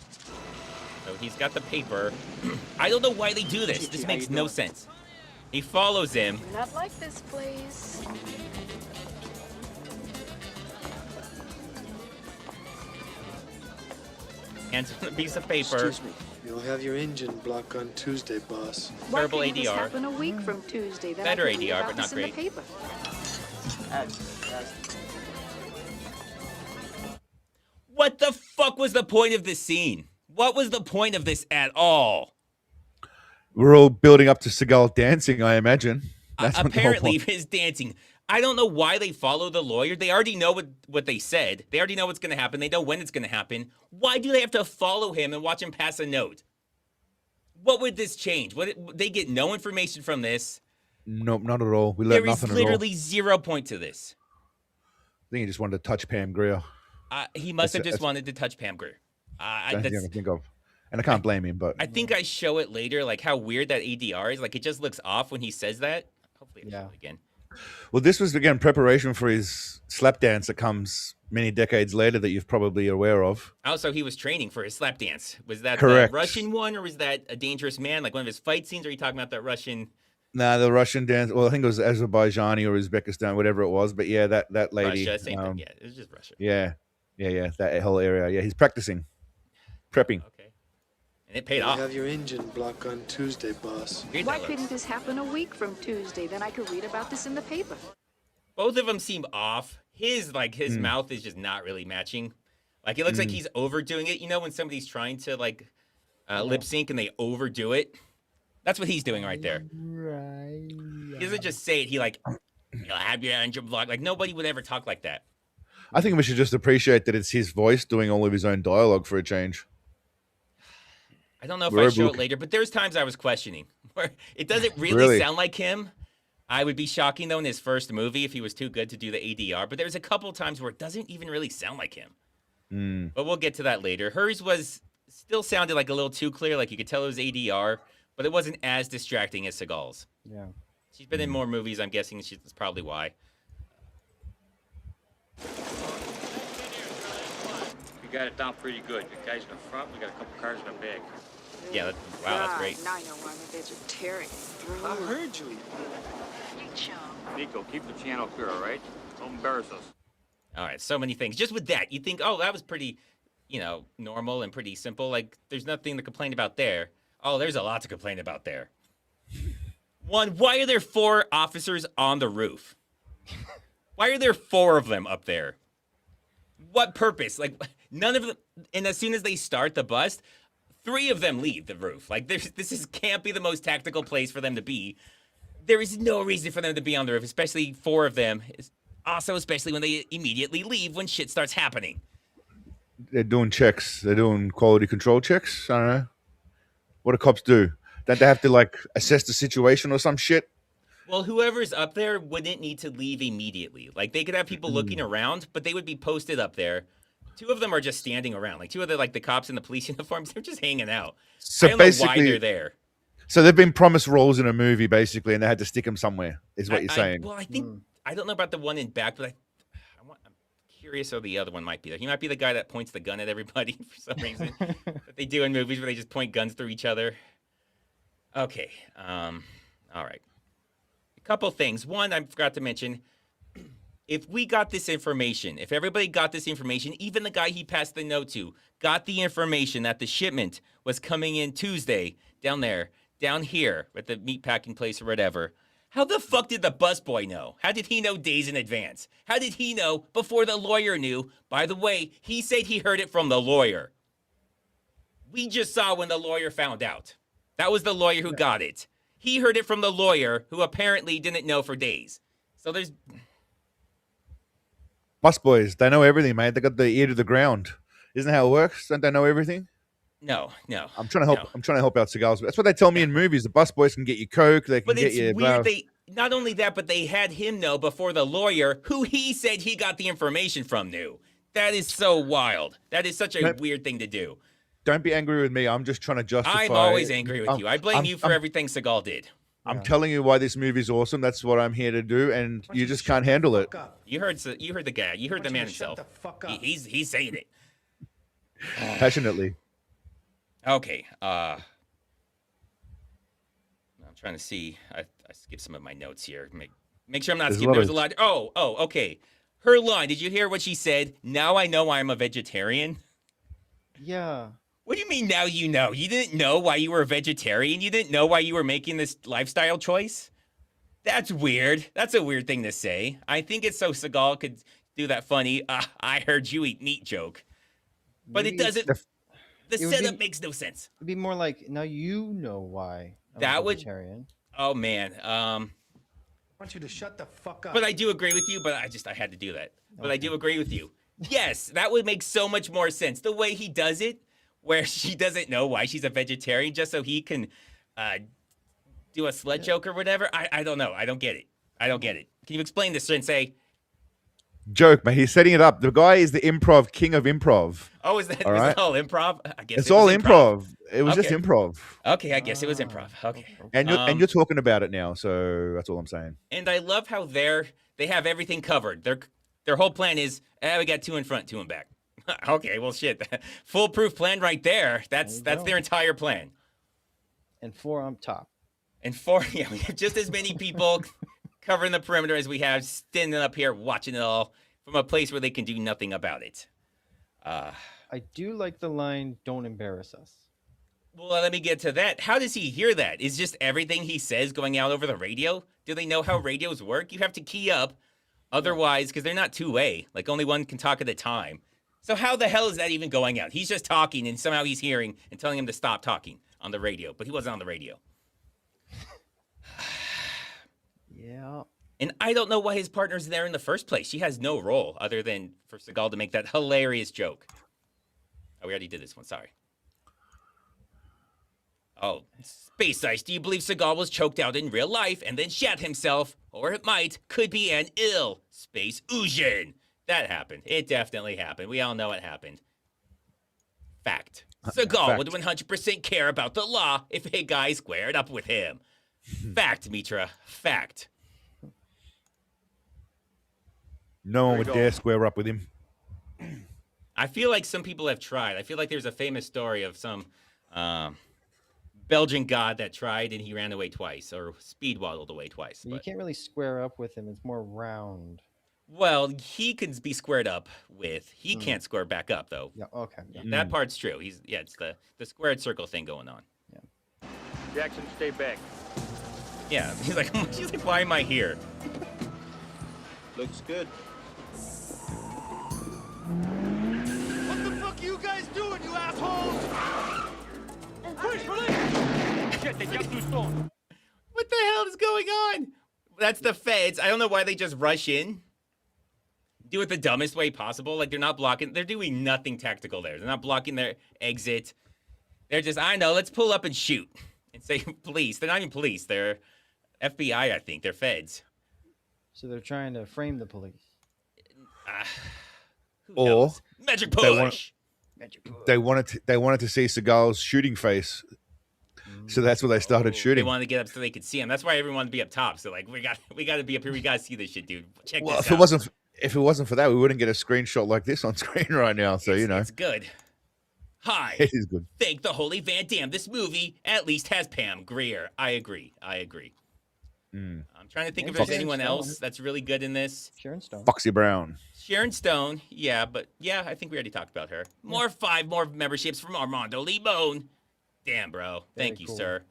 So he's got the paper. I don't know why they do this. This makes no sense. He follows him. Not like this place. Hands him a piece of paper. Excuse me. You'll have your engine block on Tuesday, boss. Terrible Why couldn't this ADR. happen a week from Tuesday? Then Better I could read ADR, about but not this in the great. paper. What the fuck was the point of this scene? What was the point of this at all? We're all building up to Seagal dancing, I imagine. That's what the whole Apparently, point- his dancing. I don't know why they follow the lawyer. They already know what they said. They already know what's going to happen. They know when it's going to happen. Why do they have to follow him and watch him pass a note? What would this change? They get no information from this. Nope, not at all. We learned There is nothing at all. literally 0 point to this. I think he just wanted to touch Pam Grier. He must have just That's- wanted to touch Pam Grier. That's the thing I can think of. And I can't blame him, but I think I show it later, like how weird that ADR is. Like, it just looks off when he says that. Hopefully I show it again. well, this was again preparation for his slap dance that comes many decades later that you're probably aware of. Also, he was training for his slap dance. Was that Correct. the Russian one, or was that A Dangerous Man? Like one of his fight scenes? Or are you talking about that Russian? Nah, the Russian dance. Well, I think it was Azerbaijani or Uzbekistan, whatever it was. But yeah, that lady. Russia, same thing. Yeah, it was just Russia. Yeah, that whole area. Yeah, he's practicing, prepping. Okay, and it paid You'll off. have your engine block on Tuesday, boss. Why couldn't this happen a week from Tuesday? Then I could read about this in the paper. Both of them seem off. His mouth is just not really matching. Like, it looks like he's overdoing it. You know when somebody's trying to lip sync and they overdo it? That's what he's doing right there. Right. He doesn't just say it. He like, have your engine block. Like nobody would ever talk like that. I think we should just appreciate that it's his voice doing all of his own dialogue for a change. I don't know if I show it later, but there's times I was questioning where it doesn't really sound like him. I would be shocking though in his first movie if he was too good to do the ADR. But there's a couple times where it doesn't even really sound like him. But we'll get to that later. Hers was still sounded like a little too clear, like you could tell it was ADR, but it wasn't as distracting as Seagal's. Yeah. She's been in more movies, I'm guessing that's probably why. We got it down pretty good. The guys in the front, we got a couple cars in the back. Yeah, wow, that's great. Now I know why I'm a vegetarian. I heard you. Nico, keep the channel clear, all right? Don't embarrass us. All right, so many things. Just with that, you think, oh, that was pretty, normal and pretty simple. Like, there's nothing to complain about there. Oh, there's a lot to complain about there. One, why are there 4 officers on the roof? Why are there 4 of them up there? What purpose? Like, none of them. And as soon as they start the bust, 3 of them leave the roof. Like, can't be the most tactical place for them to be. There is no reason for them to be on the roof, especially 4 of them. Also, especially when they immediately leave when shit starts happening. They're doing checks. They're doing quality control checks. I don't know. What do cops do? Don't they have to, like, assess the situation or some shit? Well, whoever's up there wouldn't need to leave immediately. Like, they could have people looking around, but they would be posted up there. 2 of them are just standing around. Like, 2 of the cops in the police uniforms, they're just hanging out. So I don't know why they're there. So they've been promised roles in a movie, basically, and they had to stick them somewhere, is what you're saying. Well, I think, I don't know about the one in back, but I'm curious how the other one might be there. He might be the guy that points the gun at everybody for some reason. That they do in movies where they just point guns through each other. Okay. All right. A couple things. One, I forgot to mention, if we got this information, if everybody got this information, even the guy he passed the note to got the information that the shipment was coming in Tuesday down here at the meatpacking place or whatever, how the fuck did the busboy know? How did he know days in advance? How did he know before the lawyer knew? By the way, he said he heard it from the lawyer. We just saw when the lawyer found out. That was the lawyer who got it. He heard it from the lawyer who apparently didn't know for days. So there's... Busboys, they know everything, mate. They got the ear to the ground. Isn't that how it works? Don't they know everything? No. I'm trying to help. I'm trying to help out Seagal. That's what they tell me in movies. The busboys can get you coke. They can get you. But it's weird. They not only that, but they had him know before the lawyer, who he said he got the information from, knew. That is so wild. That is such a weird thing to do. Don't be angry with me. I'm just trying to justify. I'm always angry with you. I blame you for everything Seagal did. I'm telling you why this movie's awesome. That's what I'm here to do, and you just can't handle it. You heard the guy. You heard the man himself. He's saying it passionately. Okay. I'm trying to see. I skipped some of my notes here. Make sure I'm not skipping. There was a lot. Oh, okay. Her line. Did you hear what she said? Now I know I'm a vegetarian. Yeah. What do you mean now you know? You didn't know why you were a vegetarian? You didn't know why you were making this lifestyle choice? That's weird. That's a weird thing to say. I think it's so Seagal could do that funny, I heard you eat meat joke. But it doesn't... The setup makes no sense. It'd be more like, now you know why I'm a vegetarian. Oh, man. I want you to shut the fuck up. But I do agree with you, but I had to do that. But I do agree with you. Yes, that would make so much more sense. The way he does it, where she doesn't know why she's a vegetarian just so he can do a slut joke or whatever. I don't know. I don't get it. Can you explain this, Sensei? Joke, man. He's setting it up. The guy is the improv king of improv. Oh, is that all improv? I guess it's all improv. It was just improv. Okay, I guess it was improv. Okay. And you're talking about it now, so that's all I'm saying. And I love how they have everything covered. Their whole plan is, we got 2 in front, 2 in back. Okay, well, shit. Foolproof plan right there. That's their entire plan. And 4 on top. And 4, yeah, we have just as many people covering the perimeter as we have standing up here watching it all from a place where they can do nothing about it. I do like the line, "Don't embarrass us." Well, let me get to that. How does he hear that? Is just everything he says going out over the radio? Do they know how radios work? You have to key up. Otherwise, because they're not two-way. Like, only one can talk at a time. So how the hell is that even going out? He's just talking, and somehow he's hearing and telling him to stop talking on the radio. But he wasn't on the radio. Yeah. And I don't know why his partner's there in the first place. She has no role other than for Seagal to make that hilarious joke. Oh, we already did this one. Sorry. Oh, Space Ice, do you believe Seagal was choked out in real life and then shat himself? Or it could be an ill space ocean. That happened. It definitely happened. We all know it happened. Fact. Seagal would 100% care about the law if a guy squared up with him. Fact, Mitra. Fact. No one would dare square up with him. I feel like some people have tried. I feel like there's a famous story of some Belgian god that tried and he ran away twice or speed waddled away twice. You can't really square up with him. It's more round. Well, he can be squared up with. He can't square back up though. Yeah. Okay. Yeah. That part's true. It's the squared circle thing going on. Yeah. Jackson, stay back. Yeah. He's like, why am I here? Looks good. What the fuck are you guys doing, you assholes? Push, release! Shit, they jumped through storm. What the hell is going on? That's the feds. I don't know why they just rush in. Do it the dumbest way possible. Like, they're not blocking. They're doing nothing tactical there. They're not blocking their exit. They're just, I know, let's pull up and shoot. And say police. They're not even police. They're FBI, I think. They're feds. So they're trying to frame the police. Who knows? Magic push. They wanted to see Seagal's shooting face. So that's where they started They shooting. wanted to get up so they could see him. That's why everyone wanted to be up top. So like, we got to be up here. We got to see this shit, dude. Check Well, this if out. it wasn't for that, we wouldn't get a screenshot like this on screen right now. So It's good. Hi. It is good. Thank the Holy Van Dam. This movie at least has Pam Grier. I agree. I'm trying to think if there's anyone else that's really good in this. Sharon Stone. Foxy Brown. Sharon Stone, yeah, but yeah, I think we already talked about her. More memberships from Armando Limon. Damn, bro. Thank you, sir.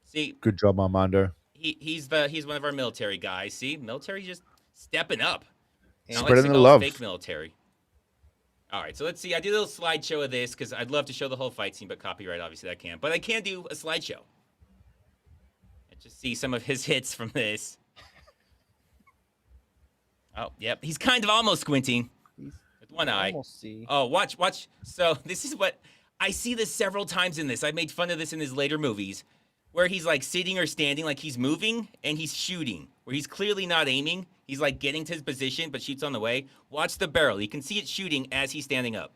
See, Good job, Armando. he's one of our military guys. See, military just stepping up. Not Spreading the Seagal's love. Fake military. All right, so let's see. I did a little slideshow of this because I'd love to show the whole fight scene, but copyright, obviously, I can't. But I can do a slideshow. And just see some of his hits from this. Oh, yep. He's kind of almost squinting with one eye. Almost see. Oh, watch. So this is what I see this several times in this. I made fun of this in his later movies where he's like sitting or standing, like he's moving and he's shooting, where he's clearly not aiming. He's like getting to his position, but shoots on the way. Watch the barrel. You can see it shooting as he's standing up.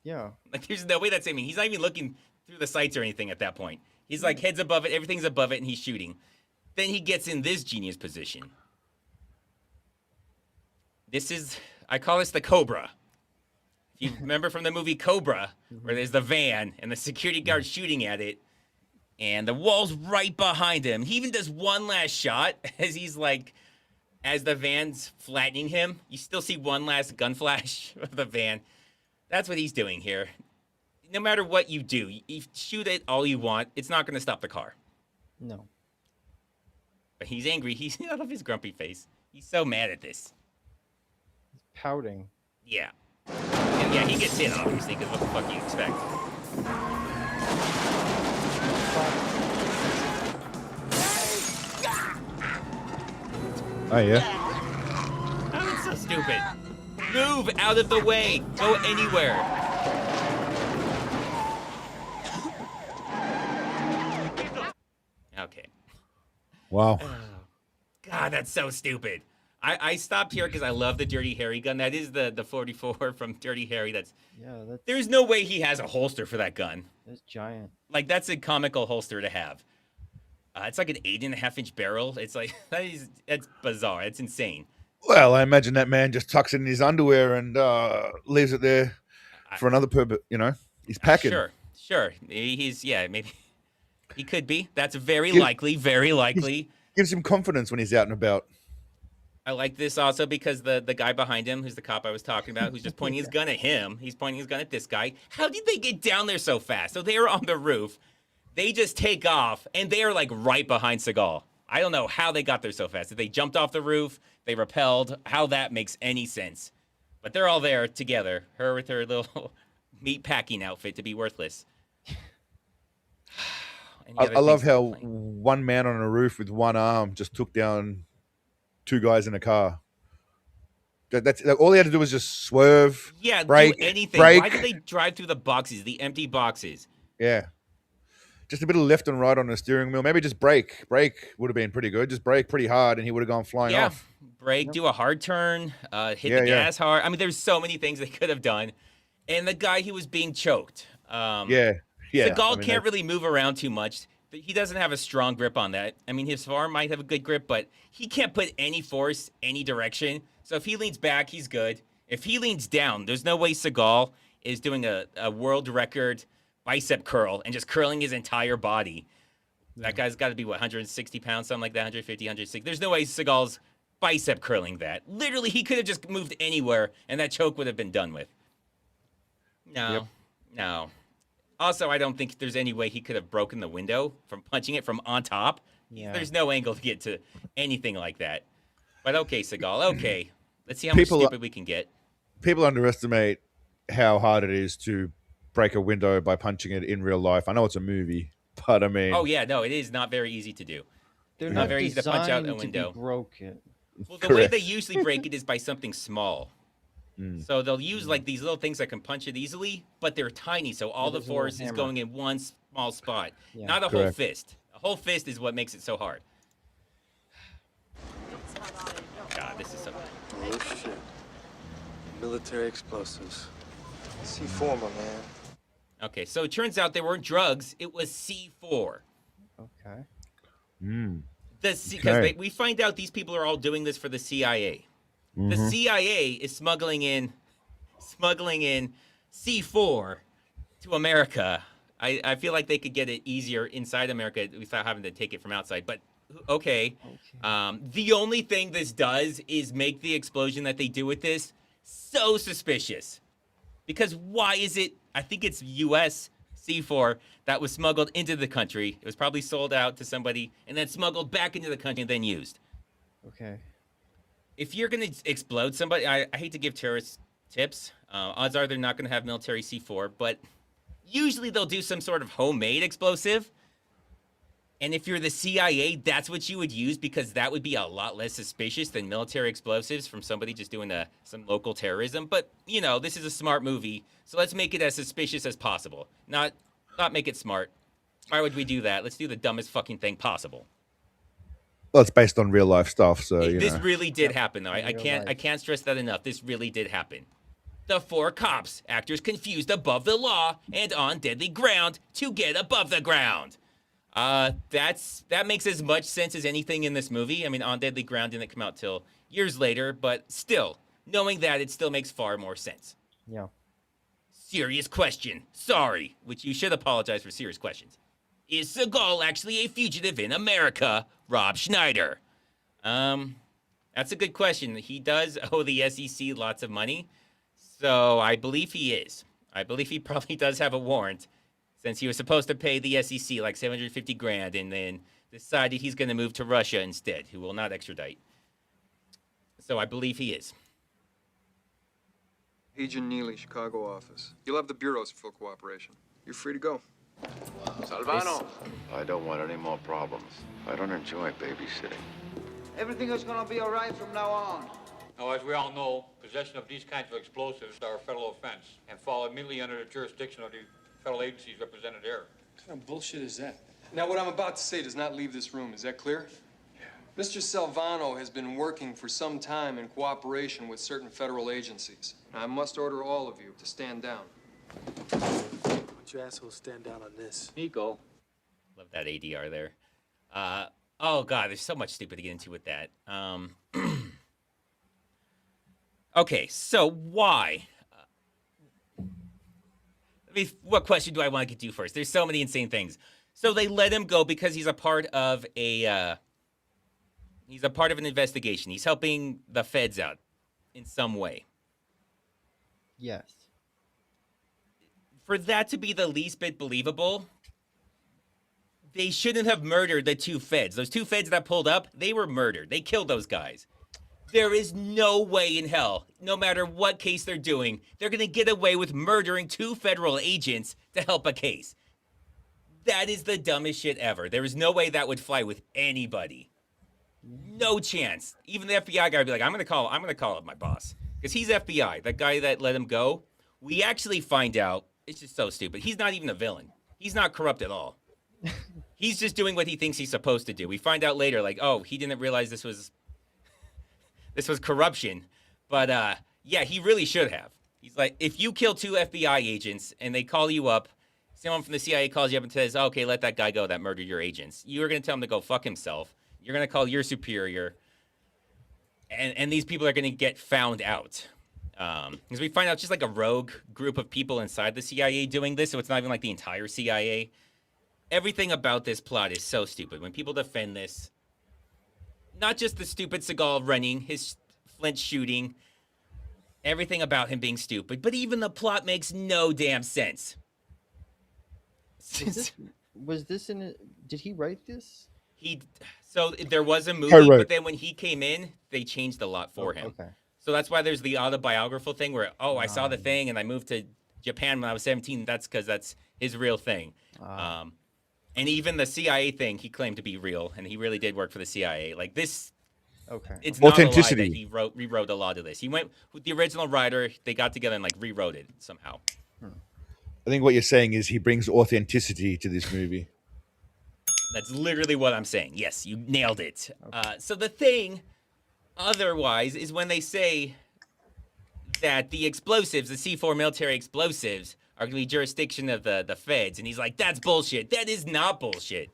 Yeah. Like there's no way that's aiming. He's not even looking through the sights or anything at that point. He's like heads above it. Everything's above it and he's shooting. Then he gets in this genius position. I call this the Cobra. If you remember from the movie Cobra, where there's the van and the security guard shooting at it, and the wall's right behind him. He even does one last shot as the van's flattening him. You still see one last gun flash of the van. That's what he's doing here. No matter what you do, you shoot it all you want, it's not going to stop the car. No. But he's angry. He's out of his grumpy face. He's so mad at this. Pouting. Yeah. And yeah, he gets hit, obviously, because what the fuck do you expect? Oh, yeah. Oh, it's so stupid. Move out of the way. Go anywhere. Okay. Wow. God, that's so stupid. I stopped here because I love the Dirty Harry gun. That is the 44 from Dirty Harry. There's no way he has a holster for that gun. It's giant. Like, that's a comical holster to have. It's like an 8.5-inch barrel. It's like, that's bizarre. It's insane. Well, I imagine that man just tucks it in his underwear and leaves it there for another purpose. You know, he's packing. Sure. Maybe he could be. That's very likely. Gives him confidence when he's out and about. I like this also because the guy behind him, who's the cop I was talking about, who's just pointing his gun at him. He's pointing his gun at this guy. How did they get down there so fast? So they are on the roof. They just take off, and they are like right behind Seagal. I don't know how they got there so fast. If they jumped off the roof, they rappelled, how that makes any sense. But they're all there together. Her with her little meat packing outfit to be worthless. Any I other love things that how are playing? one man on a roof with one arm just took down two guys in a car. That's all he had to do was just swerve, Yeah, do brake, anything. Why do brake. they drive through the boxes, the empty boxes? Yeah. Just a bit of left and right on the steering wheel. Maybe just brake. Brake would have been pretty good. Just brake pretty hard and he would have gone flying Yeah, off. brake, do a hard turn, hit Yeah, the yeah. gas hard. I mean, there's so many things they could have done. And the guy, he was being choked. Yeah. Yeah. Seagal I mean, can't really move around too much. He doesn't have a strong grip on that. I mean, his arm might have a good grip, but he can't put any force, any direction. So if he leans back, he's good. If he leans down, there's no way Seagal is doing a world record bicep curl and just curling his entire body. That guy's got to be, what, 160 pounds, something like that, 150, 160. There's no way Seagal's bicep curling that. Literally, he could have just moved anywhere, and that choke would have been done with. No, no. Also, I don't think there's any way he could have broken the window from punching it from on top. Yeah. There's no angle to get to anything like that. But okay, Seagal, okay. Let's see how People- much stupid we can get. People underestimate how hard it is to break a window by punching it in real life. I know it's a movie, but I mean, Oh, yeah, no, it is not very easy to do. They're Not not very easy to punch out a designed to window. be broken. Well, the way Correct. they usually break it is by something small. So they'll use like these little things that can punch it easily, but they're tiny, so all the there's a little force is hammer. going in one small spot, Yeah. not a whole Correct. fist. A whole fist is what makes it so hard. God, this is so bad. Oh, shit. Military explosives. C4, my man. Okay, so it turns out they weren't drugs; it was C4. Okay. Because Okay. we find out these people are all doing this for the CIA. The CIA is smuggling in C4 to America. I feel like they could get it easier inside America without having to take it from outside. But okay. The only thing this does is make the explosion that they do with this so suspicious. Because why is it? I think it's U.S. C4 that was smuggled into the country. It was probably sold out to somebody and then smuggled back into the country and then used. Okay. If you're going to explode somebody, I hate to give terrorists tips. Odds are they're not going to have military C4, but usually they'll do some sort of homemade explosive. And if you're the CIA, that's what you would use because that would be a lot less suspicious than military explosives from somebody just doing some local terrorism. But, you know, this is a smart movie, so let's make it as suspicious as possible. Not make it smart. Why would we do that? Let's do the dumbest fucking thing possible. well, it's based on real life stuff, so This really did happen, though. I Real can't life. stress that enough. This really did happen. The 4 cops, actors confused above the law and on deadly ground to get above the ground. That makes as much sense as anything in this movie. I mean, On Deadly Ground didn't come out till years later, but still, knowing that, it still makes far more sense. Yeah. Serious question. Sorry, which you should apologize for serious questions. Is Seagal actually a fugitive in America? Rob Schneider. That's a good question. He does owe the SEC lots of money, so I believe he is. I believe he probably does have a warrant, since he was supposed to pay the SEC like $750,000 and then decided he's going to move to Russia instead, who will not extradite. So I believe he is. Agent Neely, Chicago office. You'll have the bureau's full cooperation. You're free to go. Salvano. I don't want any more problems. I don't enjoy babysitting. Everything is gonna be all right from now on. Now, as we all know, possession of these kinds of explosives are a federal offense and fall immediately under the jurisdiction of the federal agencies represented there. What kind of bullshit is that? Now, what I'm about to say does not leave this room. Is that clear? Yeah. Mr. Salvano has been working for some time in cooperation with certain federal agencies. I must order all of you to stand down. Why don't you assholes stand down on this? Nico. Love that ADR there. Oh, God, there's so much stupid to get into with that. Okay, so why? What question do I want to get to first? There's so many insane things. So they let him go because he's a part of an investigation. He's helping the feds out in some way. Yes. For that to be the least bit believable, they shouldn't have murdered the 2 feds. Those 2 feds that pulled up, they were murdered. They killed those guys. There is no way in hell, no matter what case they're doing, they're going to get away with murdering 2 federal agents to help a case. That is the dumbest shit ever. There is no way that would fly with anybody. No chance. Even the FBI guy would be like, I'm gonna call up my boss. Because he's FBI. That guy that let him go. We actually find out, it's just so stupid. He's not even a villain. He's not corrupt at all. He's just doing what he thinks he's supposed to do. We find out later, like, oh, he didn't realize this was corruption. But yeah, he really should have. He's like, if you kill 2 FBI agents and they call you up, someone from the CIA calls you up and says, oh, okay, let that guy go that murdered your agents. You're going to tell him to go fuck himself. You're going to call your superior. And these people are going to get found out. Because we find out just like a rogue group of people inside the CIA doing this, so it's not even like the entire CIA. Everything about this plot is so stupid. When people defend this, not just the stupid Seagal running, his Flint shooting, everything about him being stupid, but even the plot makes no damn sense. Was this in it? Did he write this? So there was a movie, but then when he came in, they changed a lot for him. Okay. So that's why there's the autobiographical thing where, I saw the thing and I moved to Japan when I was 17. That's because that's his real thing. And even the CIA thing, he claimed to be real, and he really did work for the CIA. Like this, it's not a lie that he rewrote a lot of this. He went with the original writer. They got together and like rewrote it somehow. I think what you're saying is he brings authenticity to this movie. That's literally what I'm saying. Yes, you nailed it. So the thing, otherwise, is when they say that the explosives, the C4 military explosives, are going to be jurisdiction of the feds. And he's like, that's bullshit. That is not bullshit.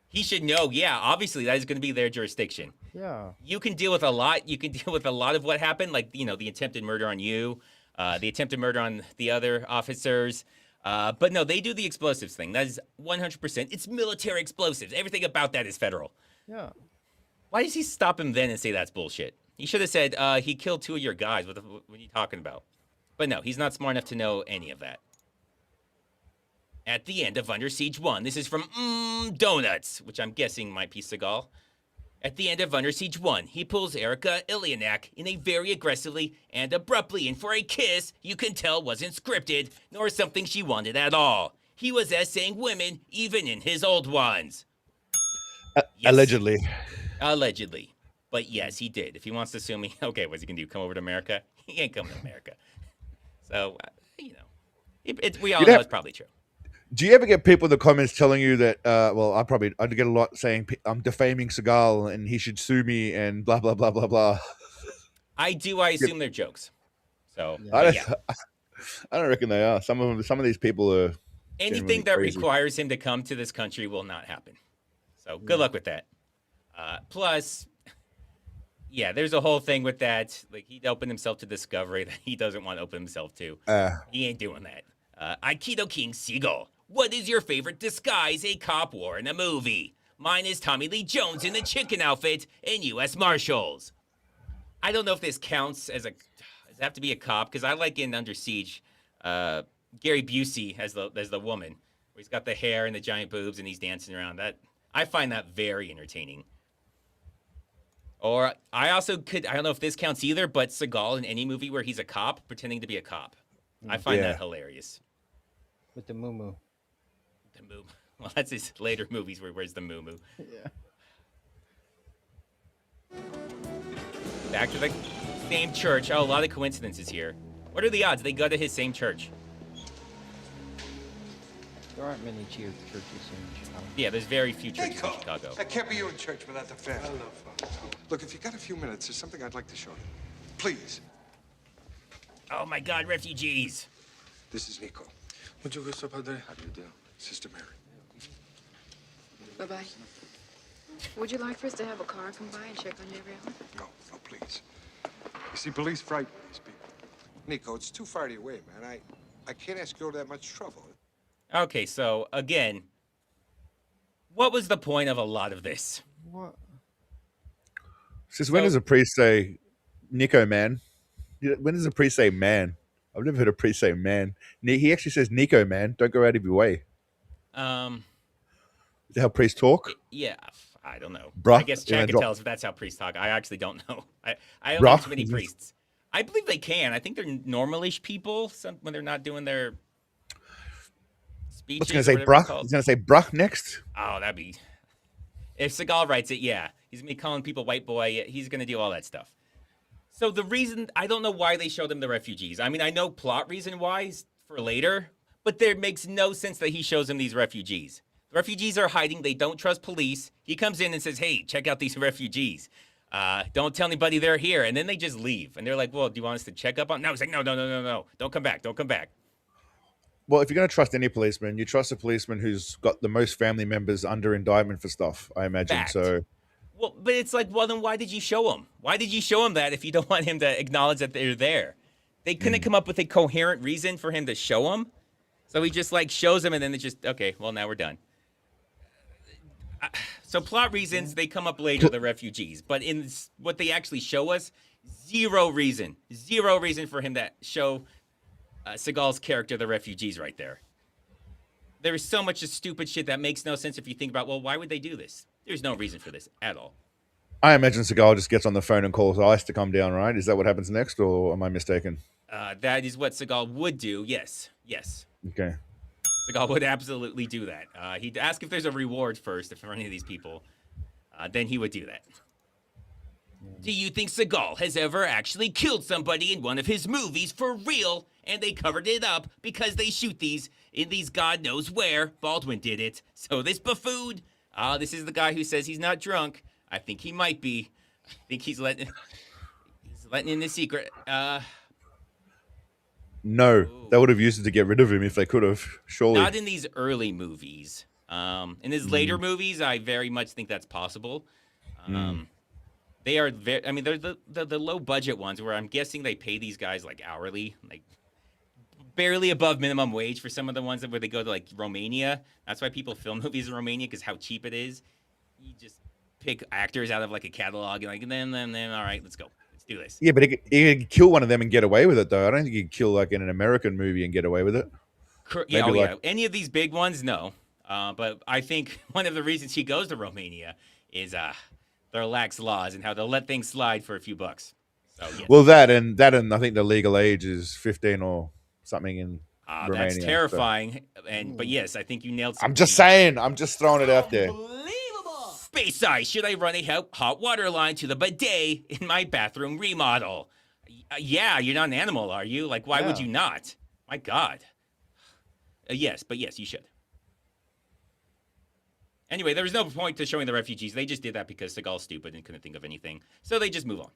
He should know, yeah, obviously that is going to be their jurisdiction. Yeah. You can deal with a lot. You can deal with a lot of what happened, like, the attempted murder on you, the attempted murder on the other officers. But no, they do the explosives thing. That is 100%. It's military explosives. Everything about that is federal. Yeah. Why does he stop him then and say that's bullshit? He should have said, he killed 2 of your guys. What are you talking about? But no, he's not smart enough to know any of that. At the end of Under Siege 1, this is from Donuts, which I'm guessing might be Seagal. At the end of Under Siege 1, he pulls Erica Ilianak in a very aggressively and abruptly in for a kiss you can tell wasn't scripted, nor something she wanted at all. He was essaying women, even in his old ones. Yes. Allegedly. Allegedly. But yes, he did. If he wants to sue me, okay, what's he going to do? Come over to America? He ain't coming to America. So, we all know it's probably true. Do you ever get people in the comments telling you that, I'd get a lot saying I'm defaming Seagal and he should sue me and blah, blah, blah, blah, blah. I do. I assume they're jokes. So, I don't reckon they are. Some of these people are. Anything that crazy. requires him to come to this country will not happen. So good luck with that. Plus, yeah, there's a whole thing with that. Like, he'd open himself to discovery that he doesn't want to open himself to. He ain't doing that. Aikido King Seagal. What is your favorite disguise a cop wore in a movie? Mine is Tommy Lee Jones in the chicken outfit in U.S. Marshals. I don't know if this counts as does it have to be a cop? Because I like in Under Siege, Gary Busey as the woman, where he's got the hair and the giant boobs and he's dancing around. That I find that very entertaining. Or I don't know if this counts either, but Seagal in any movie where he's a cop pretending to be a cop. I find that hilarious. With the moo-moo. The moo. Well, that's his later movies where he wears the moo-moo. Yeah. Back to the same church. Oh, a lot of coincidences here. What are the odds they go to his same church? There aren't many churches in Chicago. Yeah, there's very few churches in Chicago. I can't be you in church without the family. I love Look, if you got a few minutes, there's something I'd like to show you. Please. Oh my God, refugees. This is Nico. Mucho gusto, padre. How do you do? Sister Mary. Bye-bye. Would you like for us to have a car come by and check on you every hour? No, please. You see, police frighten these people. Nico, it's too far away, man. I can't ask you that much trouble. Okay, so again, what was the point of a lot of this? What? Since when does a priest say, Nico, man? When does a priest say man? I've never heard a priest say man. He actually says, Nico, man. Don't go out of your way. Is that how priests talk? Yeah, I don't know. Bruh. I guess Chad can tell us if that's how priests talk. I actually don't know. I don't know too many priests. I believe they can. I think they're normalish people when they're not doing their speeches. What's he gonna or say, whatever it's bruh? called. He's gonna say bruh next. Oh, that'd be. If Seagal writes it, yeah, he's gonna be calling people white boy. He's gonna do all that stuff. So the reason I don't know why they showed them the refugees. I mean, I know plot reason wise for later, but there makes no sense that he shows them these refugees. The refugees are hiding. They don't trust police. He comes in and says, "Hey, check out these refugees. Don't tell anybody they're here." And then they just leave. And they're like, "Well, do you want us to check up on?" No, he's like, "No. Don't come back. Don't come back." Well, if you're going to trust any policeman, you trust a policeman who's got the most family members under indictment for stuff, I imagine. Fact. So, well, but it's like, well, then why did you show him? Why did you show him that if you don't want him to acknowledge that they're there? They couldn't come up with a coherent reason for him to show him. So he just like shows him and then it's just, okay, well, now we're done. So plot reasons, they come up later, the refugees. But in what they actually show us, zero reason for him to show Seagal's character, the refugees, right there. There is so much stupid shit that makes no sense if you think about, well, why would they do this? There's no reason for this at all. I imagine Seagal just gets on the phone and calls ICE to come down, right? Is that what happens next, or am I mistaken? That is what Seagal would do, yes. Okay. Seagal would absolutely do that. He'd ask if there's a reward first for any of these people. Then he would do that. Do you think Seagal has ever actually killed somebody in one of his movies for real? And they covered it up because they shoot these in these God knows where. Baldwin did it. So this buffoon, this is the guy who says he's not drunk. I think he might be. I think he's letting in the secret. No, they would have used it to get rid of him if they could have. Surely. Not in these early movies. In his later movies, I very much think that's possible. They are very. I mean, they're the low budget ones where I'm guessing they pay these guys like hourly, like barely above minimum wage for some of the ones where they go to like Romania. That's why people film movies in Romania, because how cheap it is. You just pick actors out of like a catalog and like then all right, let's go. Let's do this. Yeah, but he could kill one of them and get away with it, though. I don't think he'd kill like in an American movie and get away with it. Yeah, any of these big ones, no. But I think one of the reasons he goes to Romania is their lax laws and how they'll let things slide for a few bucks. So, yes. Well, that and I think the legal age is 15 or something in Romania. That's terrifying. So. But yes, I think you nailed something. I'm just saying. I'm just throwing it out there. Space Ice, should I run a hot water line to the bidet in my bathroom remodel? Yeah, you're not an animal, are you? Like, why would you not? My God. Yes, you should. Anyway, there was no point to showing the refugees. They just did that because Seagal's stupid and couldn't think of anything. So they just move on.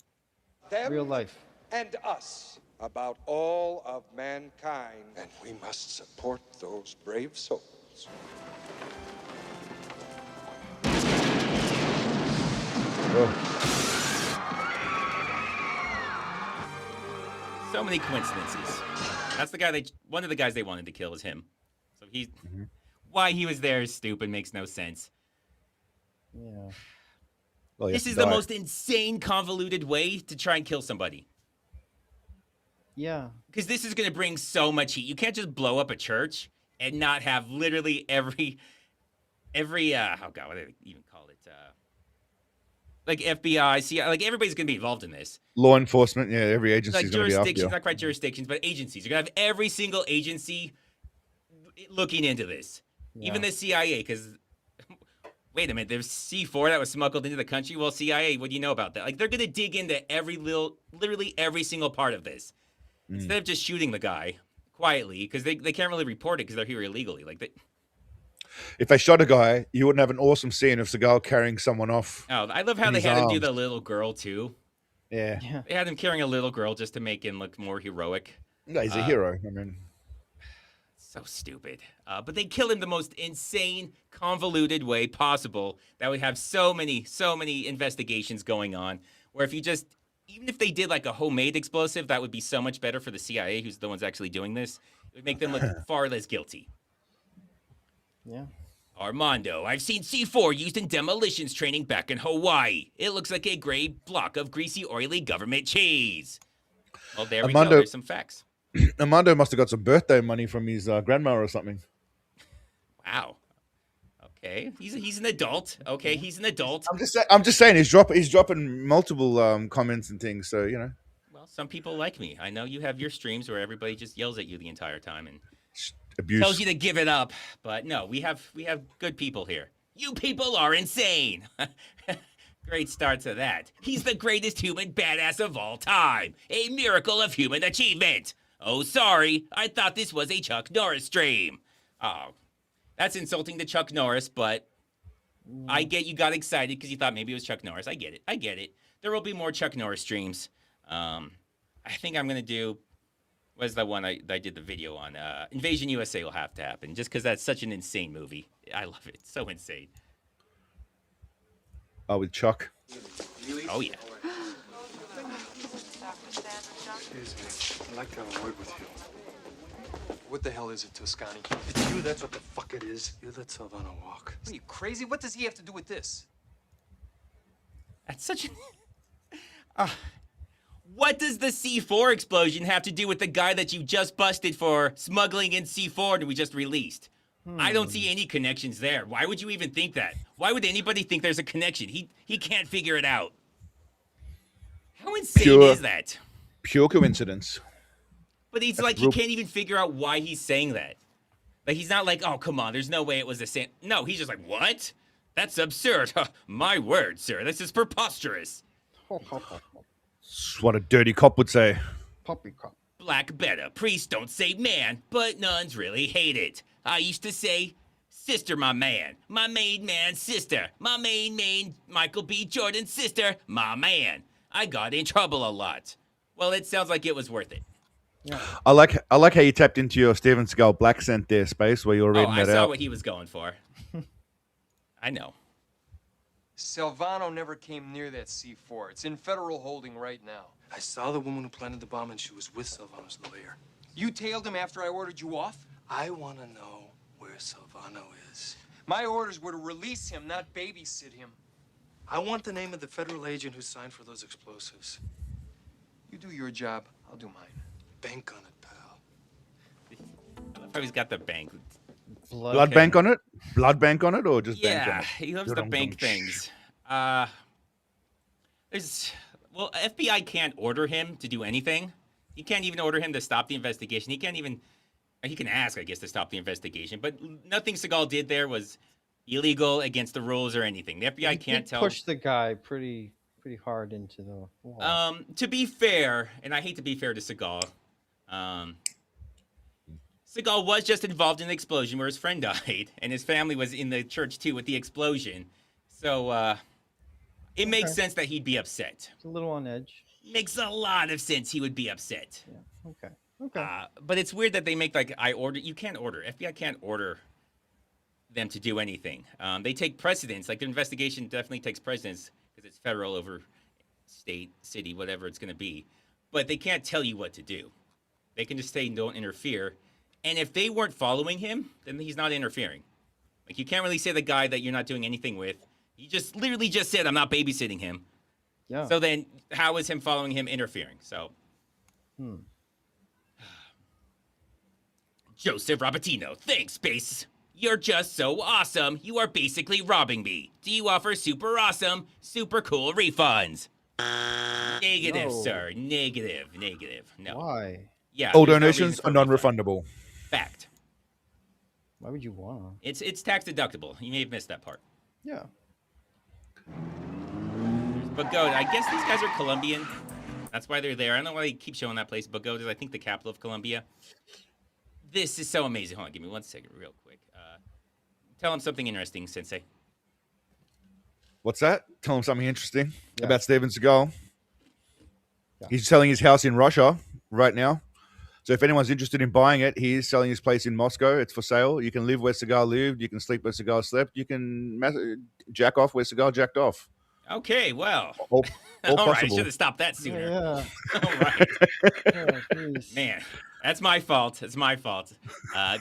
Them Real life. and us about all of mankind, and we must support those brave souls. So many coincidences. That's the guy one of the guys they wanted to kill was him. So he's why he was there is stupid, makes no sense. Yeah. Well, this is the most insane, convoluted way to try and kill somebody. Yeah. Because this is going to bring so much heat. You can't just blow up a church and not have literally every oh God, what do they even call it? Like FBI, CIA, like everybody's going to be involved in this. Law enforcement, yeah, every agency is like going to be after you. jurisdictions, not quite jurisdictions, but agencies. You're going to have every single agency looking into this. Yeah. Even the CIA, because wait a minute, there's C4 that was smuggled into the country. Well, CIA, what do you know about that? Like they're going to dig into literally every single part of this. Instead of just shooting the guy quietly, because they can't really report it because they're here illegally. Like if they shot a guy, you wouldn't have an awesome scene of Seagal carrying someone off. Oh, I love how they had him do the little girl too. Yeah. They had him carrying a little girl just to make him look more heroic. No, he's a hero. I mean, so stupid. But they kill him the most insane, convoluted way possible. That would have so many investigations going on. Where if you just, even if they did like a homemade explosive, that would be so much better for the CIA, who's the ones actually doing this. It would make them look far less guilty. Yeah. Armando, I've seen C4 used in demolitions training back in Hawaii. It looks like a gray block of greasy, oily government cheese. Well, there we go. There's some facts. Armando must have got some birthday money from his grandma or something. Wow. Okay, he's an adult. Okay, he's an adult. I'm just saying he's dropping multiple comments and things. So you know. Well, some people like me. I know you have your streams where everybody just yells at you the entire time and. Abuse. Tells you to give it up, but no, we have good people here. You people are insane. Great start to that. He's the greatest human badass of all time. A miracle of human achievement. Oh, sorry. I thought this was a Chuck Norris stream. Oh, that's insulting to Chuck Norris, but I get you got excited because you thought maybe it was Chuck Norris. I get it. There will be more Chuck Norris streams. I think I'm going to do, what's that one I did the video on? Invasion USA will have to happen just because that's such an insane movie. I love it. It's so insane. Oh, with Chuck. Oh, yeah. Excuse me. I'd like to have a word with you. What the hell is it, Toscani? It's you, that's what the fuck it is. You let Silvano walk. What are you, crazy? What does he have to do with this? That's such an... what does the C4 explosion have to do with the guy that you just busted for smuggling in C4 and we just released? I don't see any connections there. Why would you even think that? Why would anybody think there's a connection? He can't figure it out. How insane is that? Pure coincidence. But he's like, he can't even figure out why he's saying that. Like, he's not like, oh, come on, there's no way it was the same. No, he's just like, what? That's absurd. My word, sir. This is preposterous. That's what a dirty cop would say. Puppy cop. Black better. Priests don't say man, but nuns really hate it. I used to say, sister, my man. My main man, sister. My main Michael B. Jordan's sister, my man. I got in trouble a lot. Well, it sounds like it was worth it. Yeah. I like how you tapped into your Steven Seagal black scent there, Space, where you were reading that out. I saw what he was going for. I know. Silvano never came near that C4. It's in federal holding right now. I saw the woman who planted the bomb and she was with Silvano's lawyer. You tailed him after I ordered you off? I want to know where Silvano is. My orders were to release him, not babysit him. I want the name of the federal agent who signed for those explosives. You do your job, I'll do mine. Bank on it, pal. I love how he's got the bank. Blood bank on it? Blood bank on it, or just bank on it? Yeah, he loves the bank things. Well, FBI can't order him to do anything. You can't even order him to stop the investigation. He can ask, I guess, to stop the investigation. But nothing Seagal did there was illegal, against the rules, or anything. The FBI can't tell. Push the guy pretty hard into the wall. To be fair, and I hate to be fair to Seagal, Seagal was just involved in an explosion where his friend died, and his family was in the church too with the explosion. So it makes sense that he'd be upset. It's a little on edge. Makes a lot of sense he would be upset. Yeah. Okay. But it's weird that they make like you can't order. FBI can't order them to do anything. They take precedence. Like their investigation definitely takes precedence because it's federal over state, city, whatever it's going to be. But they can't tell you what to do. They can just say don't interfere. And if they weren't following him, then he's not interfering. Like you can't really say the guy that you're not doing anything with. He just literally just said I'm not babysitting him. Yeah. So then how is him following him interfering? So Joseph Robertino, thanks, Space. You're just so awesome. You are basically robbing me. Do you offer super awesome, super cool refunds? Negative, No. sir. Negative. No. Why? Yeah. All there's no donations reason for are non-refundable. Fact. Why would you want to? It's tax deductible. You may have missed that part. Yeah. Bogota. I guess these guys are Colombian. That's why they're there. I don't know why they keep showing that place. Bogota is, I think, the capital of Colombia. This is so amazing. Hold on, give me 1 second real quick. Tell him something interesting, Sensei. What's that? Tell him something interesting Yeah. about Steven Seagal. Yeah. He's selling his house in Russia right now. So if anyone's interested in buying it, he's selling his place in Moscow. It's for sale. You can live where Seagal lived. You can sleep where Seagal slept. You can jack off where Seagal jacked off. Okay, well. All All right, I possible. should have stopped that sooner. Yeah. All right. Oh, jeez. Man, that's my fault. It's my fault.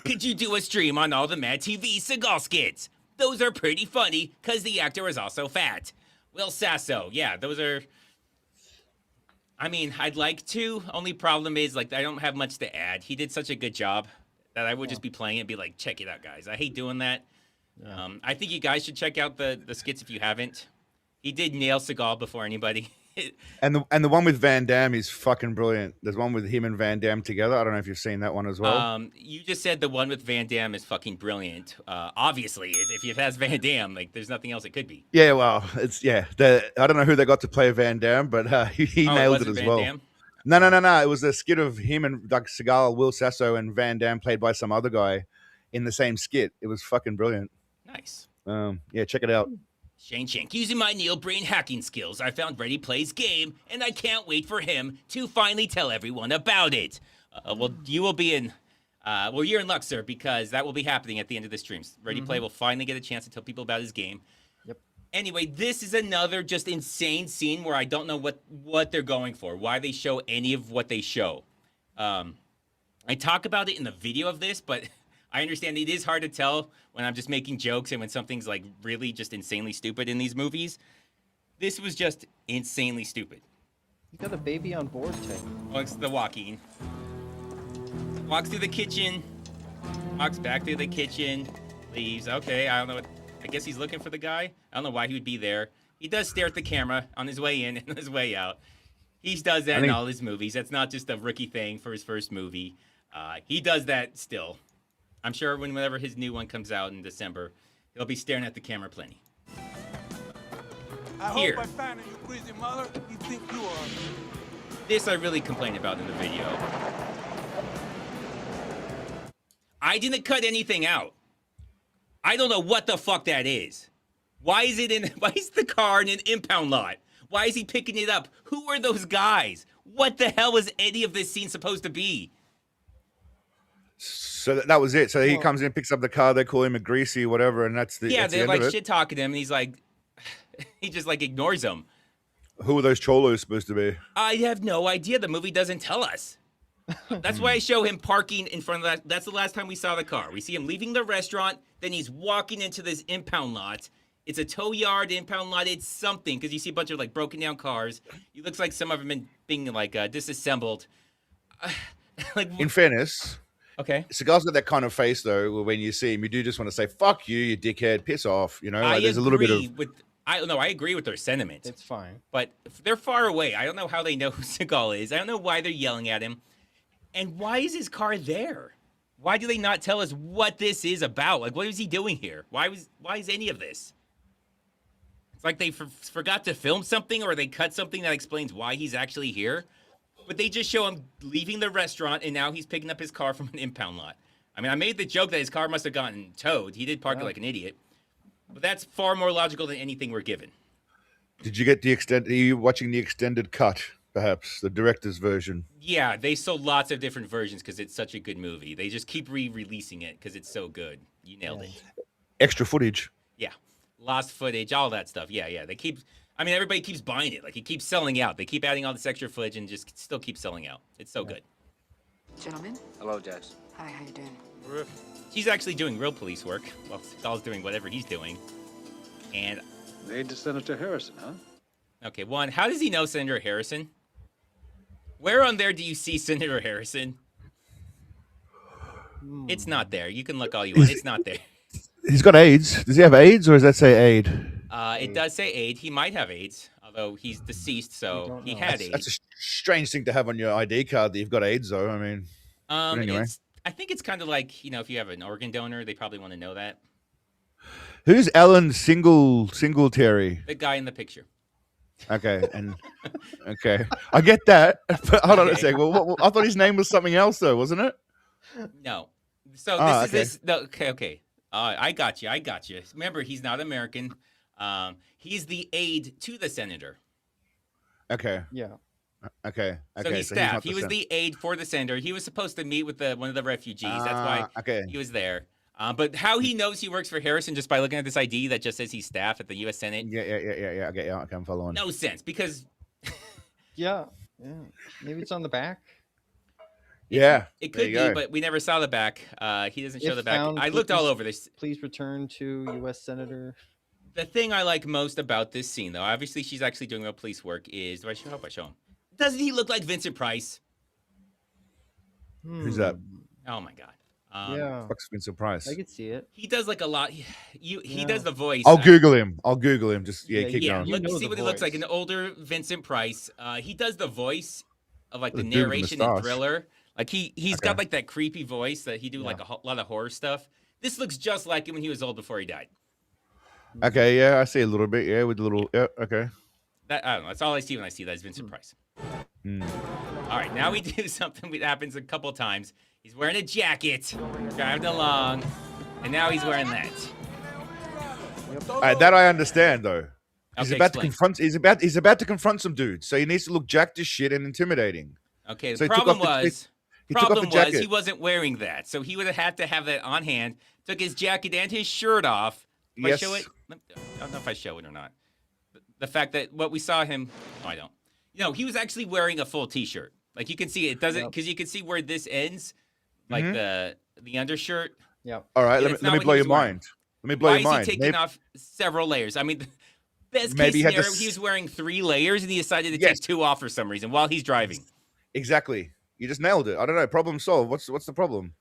Could you do a stream on all the Mad TV Seagal skits? Those are pretty funny, because the actor is also fat. Will Sasso, yeah, those are... I mean, I'd like to. Only problem is, like, I don't have much to add. He did such a good job that I would just be playing it and be like, check it out, guys. I hate doing that. I think you guys should check out the skits if you haven't. He did nail Seagal before anybody. And the one with Van Damme is fucking brilliant. There's one with him and Van Damme together. I don't know if you've seen that one as well. You just said the one with Van Damme is fucking brilliant. Obviously, if it has Van Damme, like there's nothing else it could be. Yeah, well, it's I don't know who they got to play Van Damme, but he nailed it as Van well. Damme? No. It was a skit of him and like Seagal, Will Sasso, and Van Damme played by some other guy in the same skit. It was fucking brilliant. Nice. Yeah, check it out. Shane Shank, using my Neil brain hacking skills, I found Ready Plays game, and I can't wait for him to finally tell everyone about it. Well, you will be in. Well, you're in luck, sir, because that will be happening at the end of the streams. Ready Play will finally get a chance to tell people about his game. Yep. Anyway, this is another just insane scene where I don't know what they're going for, why they show any of what they show. I talk about it in the video of this, but I understand it is hard to tell when I'm just making jokes and when something's like really just insanely stupid in these movies. This was just insanely stupid. You got a baby on board, Tay. Oh, it's the Joaquin. Walks through the kitchen, walks back through the kitchen, leaves. Okay, I don't know. I guess he's looking for the guy. I don't know why he would be there. He does stare at the camera on his way in and on his way out. He does that in all his movies. That's not just a rookie thing for his first movie. He does that still. I'm sure whenever his new one comes out in December, he'll be staring at the camera plenty. Here. Hope I find you crazy mother. You think you are. This I really complained about in the video. I didn't cut anything out. I don't know what the fuck that is. Why is the car in an impound lot? Why is he picking it up? Who are those guys? What the hell is any of this scene supposed to be? So that was it. So he comes in, picks up the car. They call him a greasy, whatever, and that's the they're like shit shit talking to him, and he's like, he just like ignores them. Who are those cholos supposed to be? I have no idea. The movie doesn't tell us. That's why I show him parking in front of that. That's the last time we saw the car. We see him leaving the restaurant. Then he's walking into this impound lot. It's a tow yard, impound lot. It's something because you see a bunch of like broken down cars. It looks like some of them being like disassembled. In fairness, okay, Seagal's got that kind of face though. When you see him, you do just want to say "fuck you, you dickhead, piss off." You know, like, there's a little bit of. I agree with their sentiment. It's fine, but they're far away. I don't know how they know who Seagal is. I don't know why they're yelling at him, and why is his car there? Why do they not tell us what this is about? Like, what is he doing here? Why is any of this? It's like they forgot to film something, or they cut something that explains why he's actually here. But they just show him leaving the restaurant, and now he's picking up his car from an impound lot. I mean, I made the joke that his car must have gotten towed. He did park it like an idiot. But that's far more logical than anything we're given. Did you get the Are you watching the extended cut, perhaps the director's version? Yeah, they sold lots of different versions because it's such a good movie. They just keep re-releasing it because it's so good. You nailed it. Extra footage. Yeah, lost footage, all that stuff. Yeah. They keep. I mean, everybody keeps buying it. Like, it keeps selling out. They keep adding all this extra footage and just still keep selling out. It's so good. Gentlemen. Hello, Jess. Hi, how you doing? He's actually doing real police work while Seagal's doing whatever he's doing. And aide to Senator Harrison, huh? Okay, one, how does he know Senator Harrison? Where on there do you see Senator Harrison? It's not there. You can look all you want. It's not there. He's got AIDS. Does he have AIDS, or does that say aid? It does say AIDS. He might have AIDS, although he's deceased, so he had AIDS. That's a strange thing to have on your ID card that you've got AIDS, though. I mean, anyway. I think it's kind of like, if you have an organ donor, they probably want to know that. Who's Alan Singletary? The guy in the picture. Okay, and okay, I get that. But hold on a second. Well, I thought his name was something else, though, wasn't it? No. So okay. I got you. Remember, he's not American. He's the aide to the senator. Okay. Yeah. Okay. So he's staff. He was the aide for the senator. He was supposed to meet with one of the refugees. That's why he was there. But how he knows he works for Harrison just by looking at this ID that just says he's staff at the U.S. Senate? Yeah. Okay, I'm following. No sense, because... yeah. Maybe it's on the back. Yeah. It could be, but we never saw the back. He doesn't show the back. I looked all over this. Please return to U.S. Senator. The thing I like most about this scene, though, obviously she's actually doing real police work, is... I hope I show him. Doesn't he look like Vincent Price? Who's that? Oh, my God. Yeah. Fuck's Vincent Price. I could see it. He does like a lot. He does the voice. I'll Google him. Just keep Yeah. going. Look, see what he looks like. An older Vincent Price. He does the voice of like the Dude with a narration and mustache. Thriller. Like he's got like that creepy voice that he do like a lot of horror stuff. This looks just like him when he was old before he died. Okay, yeah, I see a little bit. Yeah, with a little. Yeah, okay. That I don't know. That's all I see when I see that is Vincent Price. All right, now we do something that happens a couple times. He's wearing a jacket, driving along, and now he's wearing that. That I understand though. He's Okay, about explain. to confront. He's about to confront some dudes, so he needs to look jacked as shit and intimidating. Okay, So the he took problem off the- was he took off the problem was jacket. he wasn't wearing that, so he would have had to have that on hand. Took his jacket and his shirt off. If I show it, I don't know if I show it or not. The fact that what we saw him, I don't. He was actually wearing a full T-shirt. Like you can see it doesn't because you can see where this ends, like the undershirt. Yeah. All right, And let it's me not what blow he your was wearing. mind. Let me blow Why your mind. is he taking off several layers? I mean, best Maybe case he had scenario, to he was wearing 3 layers and he decided to take 2 off for some reason while he's driving. Exactly. You just nailed it. I don't know. Problem solved. What's the problem?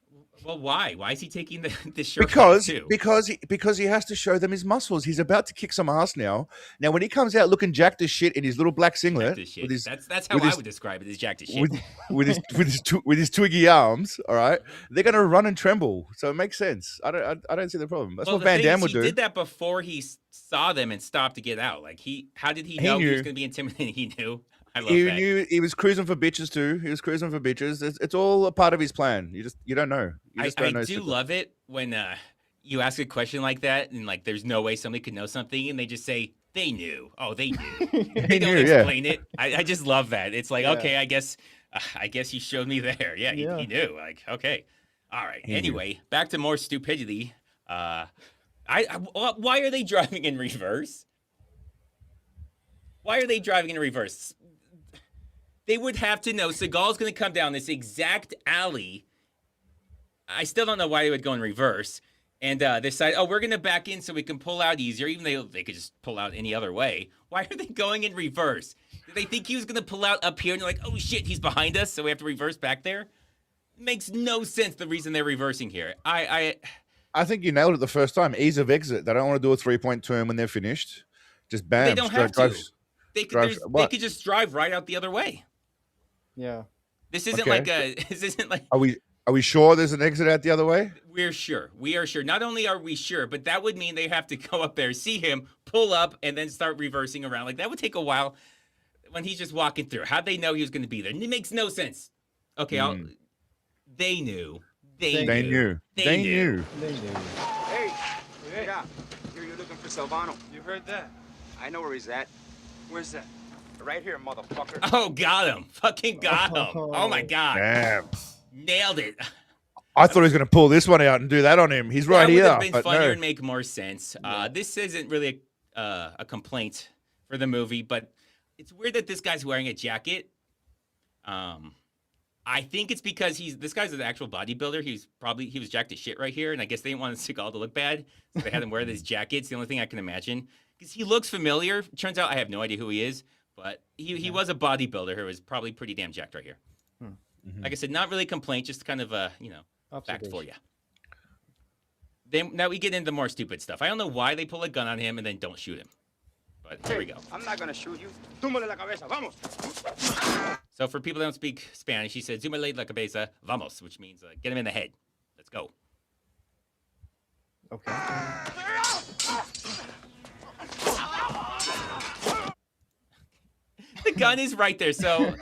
Well, why? Why is he taking the shirt off too? Because he has to show them his muscles. He's about to kick some ass now. Now, when he comes out looking jacked as shit in his little black singlet, with his, that's how I would describe it. Is jacked as shit. with his twiggy arms, all right, they're gonna run and tremble. So it makes sense. I don't see the problem. That's what the Van thing Damme is, would do. He did that before he saw them and stopped to get out. Like how did he know he was knew. going to be intimidating? He knew. I love He that. knew he was cruising for bitches too. He was cruising for bitches. It's all a part of his plan. You don't know. You just don't know. I do love it when you ask a question like that and like there's no way somebody could know something and they just say they knew. Oh, they knew. They don't explain it. I just love that. It's like okay, I guess you showed me there. Yeah, he knew. Like okay, all right. Anyway, back to more stupidity. Why are they driving in reverse? Why are they driving in reverse? They would have to know Seagal's going to come down this exact alley. I still don't know why they would go in reverse. And they decide, we're going to back in so we can pull out easier, even though they could just pull out any other way. Why are they going in reverse? Did they think he was going to pull out up here and they're like, oh shit, he's behind us, so we have to reverse back there? It makes no sense the reason they're reversing here. I think you nailed it the first time. Ease of exit. They don't want to do a 3-point turn when they're finished. Just bam. They don't have to. They could just drive right out the other way. Yeah. This isn't like this isn't like. Are we sure there's an exit out the other way? We're sure. We are sure. Not only are we sure, but that would mean they have to go up there, see him, pull up, and then start reversing around. Like that would take a while when he's just walking through. How'd they know he was going to be there? It makes no sense. Okay, they knew. They knew. Hey, yeah. Here you're looking for Salvano. You heard that? I know where he's at. Where's that? Right here, motherfucker. Oh, got him. Fucking got him. Oh my God. Damn. Nailed it. I thought he was going to pull this one out and do that on him. He's right here. That would have been funnier no. and make more sense. This isn't really a complaint for the movie, but it's weird that this guy's wearing a jacket. I think it's because this guy's an actual bodybuilder. He was jacked as shit right here, and I guess they didn't want Seagal to look bad, so they had him wear this jacket. It's the only thing I can imagine. Because he looks familiar. Turns out I have no idea who he is, but he was a bodybuilder who was probably pretty damn jacked right here. Like I said, not really a complaint, just kind of a fact for you. Then now we get into more stupid stuff. I don't know why they pull a gun on him and then don't shoot him. But here we go. I'm not gonna shoot you. Túmbale la cabeza, vamos. So for people that don't speak Spanish, he said, "Zúmale la cabeza, vamos," which means get him in the head. Let's go. Okay. The gun is right there. So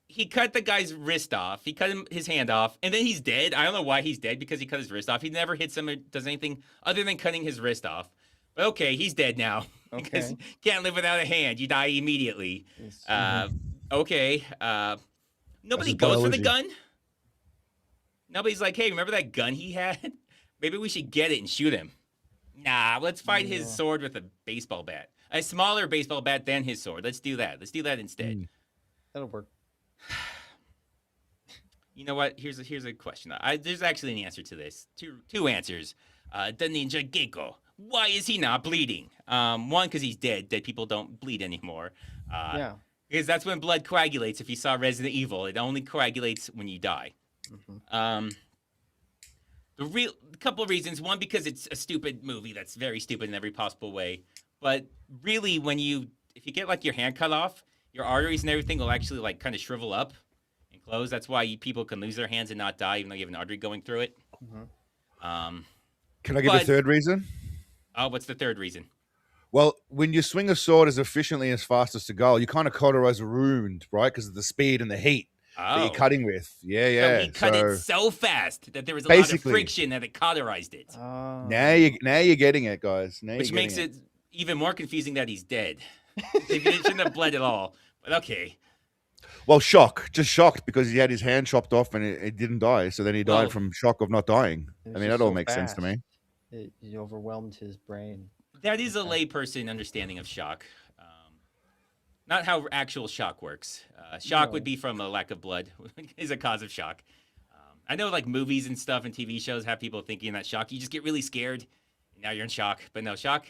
he cut the guy's wrist off. He cut his hand off, and then he's dead. I don't know why he's dead because he cut his wrist off. He never hits him or does anything other than cutting his wrist off. But okay, he's dead now. Because you can't live without a hand. You die immediately. Okay. Nobody goes for the gun. Nobody's like, hey, remember that gun he had? Maybe we should get it and shoot him. Nah, let's fight his sword with a baseball bat. A smaller baseball bat than his sword. Let's do that. Let's do that instead. That'll work. You know what? Here's a question. There's actually an answer to this. Two answers. The ninja Gecko. Why is he not bleeding? One, because he's dead. Dead people don't bleed anymore. Yeah. Because that's when blood coagulates. If you saw Resident Evil, it only coagulates when you die. The couple of reasons. One, because it's a stupid movie that's very stupid in every possible way. But really, if you get like your hand cut off, your arteries and everything will actually like kind of shrivel up and close. That's why people can lose their hands and not die, even though you have an artery going through it. Can I give a third reason? Oh, what's the third reason? Well, when you swing a sword as efficiently as fast as Seagal, you kind of cauterize a wound, right? Because of the speed and the heat that you're cutting with. Yeah, yeah. So he cut it so fast that there was a lot of friction that it cauterized it. Now you're getting it, guys. Which makes it even more confusing that he's dead. They shouldn't have bled at all. But okay. Well, just shocked because he had his hand chopped off and it didn't die. So then he died from shock of not dying. I mean, that all makes sense to me. It overwhelmed his brain. That is a layperson understanding of shock. Not how actual shock works. Shock would be from a lack of blood is a cause of shock. I know like movies and stuff and TV shows have people thinking that shock, you just get really scared. And now you're in shock. But no, shock.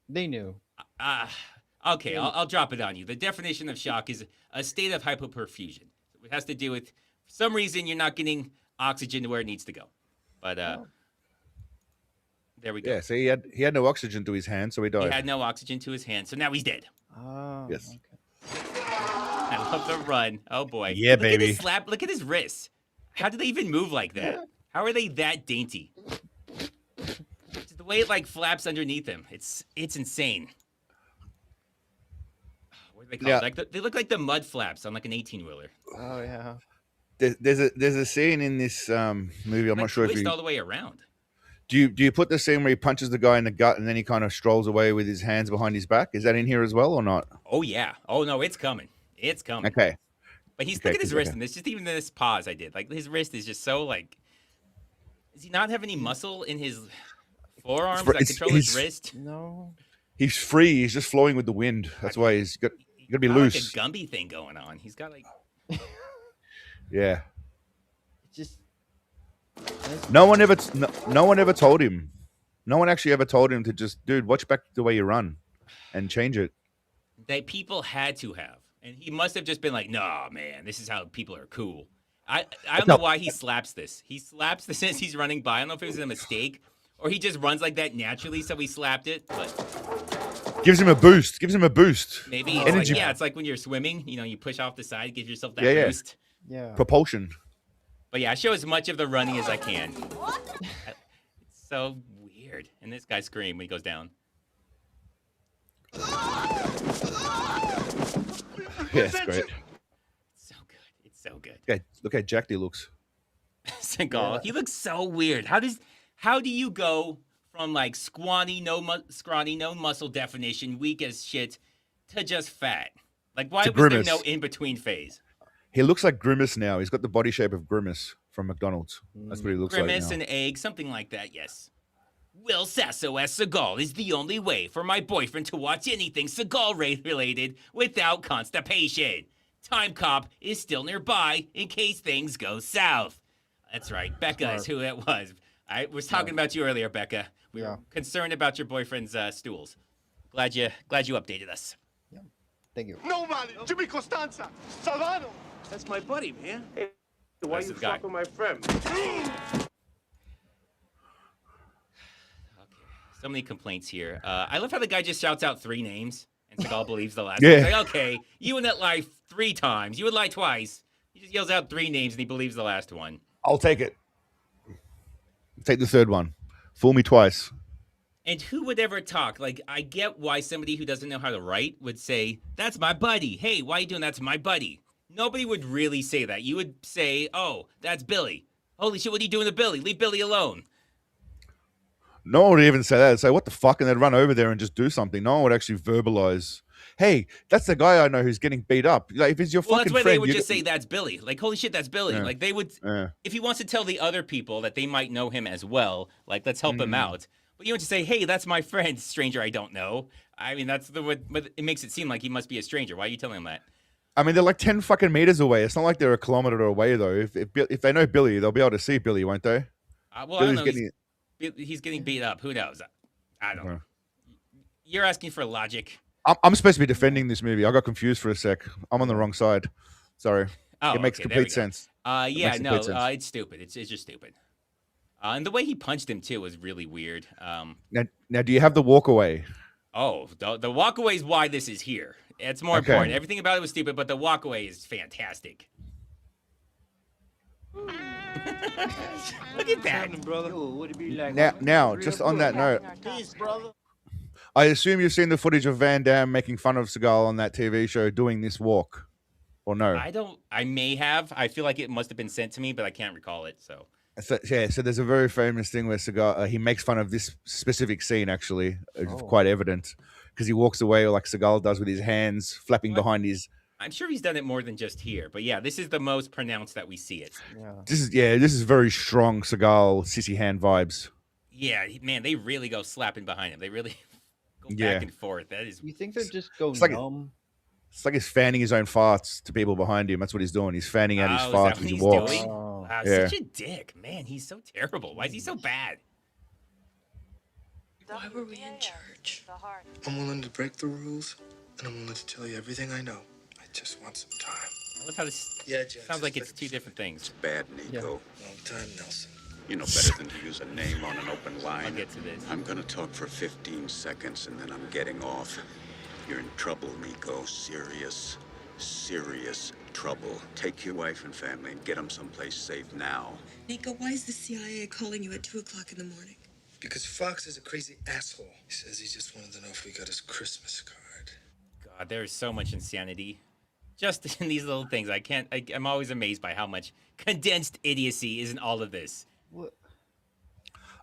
They knew. Okay, I'll drop it on you. The definition of shock is a state of hypoperfusion. It has to do with, for some reason, you're not getting oxygen to where it needs to go. But there we go. Yeah, so he had no oxygen to his hand, so he died. He had no oxygen to his hand, so now he's dead. Oh, yes. Okay. I love the run. Oh boy. Yeah, baby. Look at his slap. Look at his wrists. How do they even move like that? How are they that dainty? It's the way it like flaps underneath him. It's insane. What are they called? Yeah. Like they look like the mud flaps on like an 18-wheeler. Oh yeah. There's a scene in this movie. I'm not sure if twist you all the way around. do you put the scene where he punches the guy in the gut and then he kind of strolls away with his hands behind his back? Is that in here as well or not? Oh yeah. Oh no, it's coming. It's coming. Okay. But look at his wrist and this. Just even this pause I did. Like his wrist is just so like. Does he not have any muscle in his forearms that control his wrist? No. He's free. He's just flowing with the wind. That's why he's got to be loose. Like a Gumby thing going on. He's got like. Yeah. Just. No one ever told him. No one actually ever told him to just, dude, watch back the way you run, and change it. That people had to have, and he must have just been like, "Nah, man, this is how people are cool." I don't know why he slaps this. He slaps this as he's running by. I don't know if it was a mistake or he just runs like that naturally, so he slapped it. But gives him a boost. Maybe it's like, it's like when you're swimming. You know, you push off the side, give yourself that boost. Yeah. Propulsion. But yeah, I show as much of the running as I can. It's so weird. And this guy screams when he goes down. Yeah, it's great. It's so good. Yeah, look how jacked he looks. Seagal, he looks so weird. How do you go from like scrawny, no muscle definition, weak as shit, to just fat? Like, why was there no in between phase? He looks like Grimace now. He's got the body shape of Grimace from McDonald's. That's what he looks like now. Grimace and egg, something like that. Yes. Will Sasso as Seagal is the only way for my boyfriend to watch anything Seagal related without constipation. Time Cop is still nearby in case things go south. That's right. Becca is who it was. I was talking about you earlier, Becca. We were concerned about your boyfriend's stools. Glad you updated us. Yeah. Thank you. Nobody! Jimmy Costanza! Salvador! That's my buddy, man. Hey, why you fuck with my friend? So many complaints here. I love how the guy just shouts out 3 names and Seagal believes the last Yeah. one. He's like, okay, you would not lie 3 times. You would lie twice. He just yells out 3 names and he believes the last one. I'll take it. Take the third one. Fool me twice. And who would ever talk? Like, I get why somebody who doesn't know how to write would say, that's my buddy. Hey, why are you doing that's my buddy? Nobody would really say that. You would say, oh, that's Billy. Holy shit, what are you doing to Billy? Leave Billy alone. No one would even say that. They'd say, what the fuck? And they'd run over there and just do something. No one would actually verbalize, hey, that's the guy I know who's getting beat up. Like, if it's your fucking Well, that's why friend, they would just say, that's Billy. Like, holy shit, that's Billy. Yeah. Like, they would, if he wants to tell the other people that they might know him as well, like, let's help him out. But you don't just say, hey, that's my friend, stranger I don't know. I mean, that's but it makes it seem like he must be a stranger. Why are you telling him that? I mean, they're like 10 fucking meters away. It's not like they're a kilometer away, though. If they know Billy, they'll be able to see Billy, won't they? Well, I don't know. He's getting beat up. Who knows? I don't know. You're asking for logic. I'm supposed to be defending this movie. I got confused for a sec. I'm on the wrong side. Sorry. Oh, it makes okay, complete sense. Yeah, makes no, complete sense. it's stupid. It's just stupid. And the way he punched him too was really weird. Now, do you have the walk away? Oh, the walkaway is why this is here. It's more Okay. important. Everything about it was stupid, but the walkaway is fantastic. Look at that. brother. Yo, would it be like Now, just on that note, Peace, brother. I assume you've seen the footage of Van Damme making fun of Seagal on that TV show doing this walk, or no? I may have. I feel like it must have been sent to me, but I can't recall it. So So there's a very famous thing where Seagal he makes fun of this specific scene. Actually, it's quite evident because he walks away like Seagal does with his hands flapping behind his. I'm sure he's done it more than just here, but yeah, this is the most pronounced that we see it. Yeah. This is very strong Seagal sissy hand vibes. Yeah, man, they really go slapping behind him. They really go Yeah. back and forth. That is. You think they're just go It's like numb? It's like he's fanning his own farts to people behind him. That's what he's doing. He's fanning out his Oh, is farts that as what he he's walks. doing? Wow, Yeah. such a dick, man. He's so terrible. Why is he so bad? Why were we in church? I'm willing to break the rules, and I'm willing to tell you everything I know. I just want some time. I love how this Jeff, sounds like it's two different things. Bad, Nico. Long time, Nelson. You know better than to use a name on an open line. I'll get to this. I'm gonna talk for 15 seconds and then I'm getting off. You're in trouble, Nico. Serious trouble. Take your wife and family and get them someplace safe now. Nico, why is the CIA calling you at 2 o'clock in the morning? Because Fox is a crazy asshole. He says he just wanted to know if we got his Christmas card. God, there is so much insanity just in these little things. I'm always amazed by how much condensed idiocy is in all of this. What?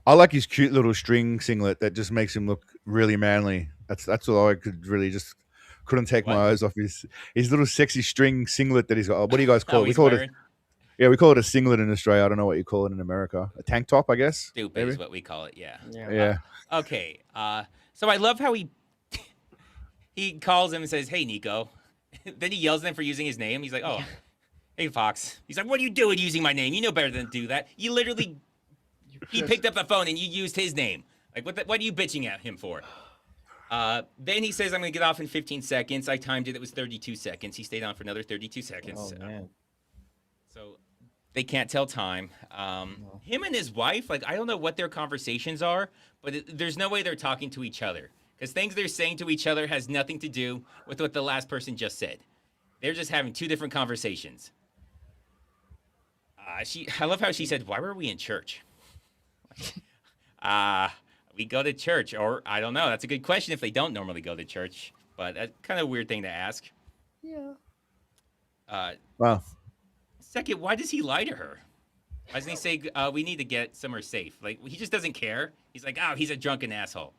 I like his cute little string singlet that just makes him look really manly. That's all I couldn't take my eyes off his little sexy string singlet that he's got. What do you guys call it? We call it we call it a singlet in Australia. I don't know what you call it in America. A tank top, I guess. Stupid maybe? is what we call it. Yeah. Yeah. Okay. So I love how he calls him and says, "Hey, Nico." Then he yells at him for using his name. He's like, "Oh, hey, Fox." He's like, "What are you doing using my name? You know better than to do that. You literally." He picked up the phone and you used his name. Like, what are you bitching at him for? Then he says, "I'm going to get off in 15 seconds. I timed it. It was 32 seconds. He stayed on for another 32 seconds. Oh, man. So they can't tell time. Him and his wife, like, I don't know what their conversations are, but there's no way they're talking to each other. Because things they're saying to each other has nothing to do with what the last person just said. They're just having two different conversations. I love how she said, "Why were we in church?" We go to church, or I don't know. That's a good question if they don't normally go to church, but that's kind of a weird thing to ask. Yeah. Wow. Second, why does he lie to her? Why doesn't he say, we need to get somewhere safe? Like, he just doesn't care. He's like, oh, he's a drunken asshole.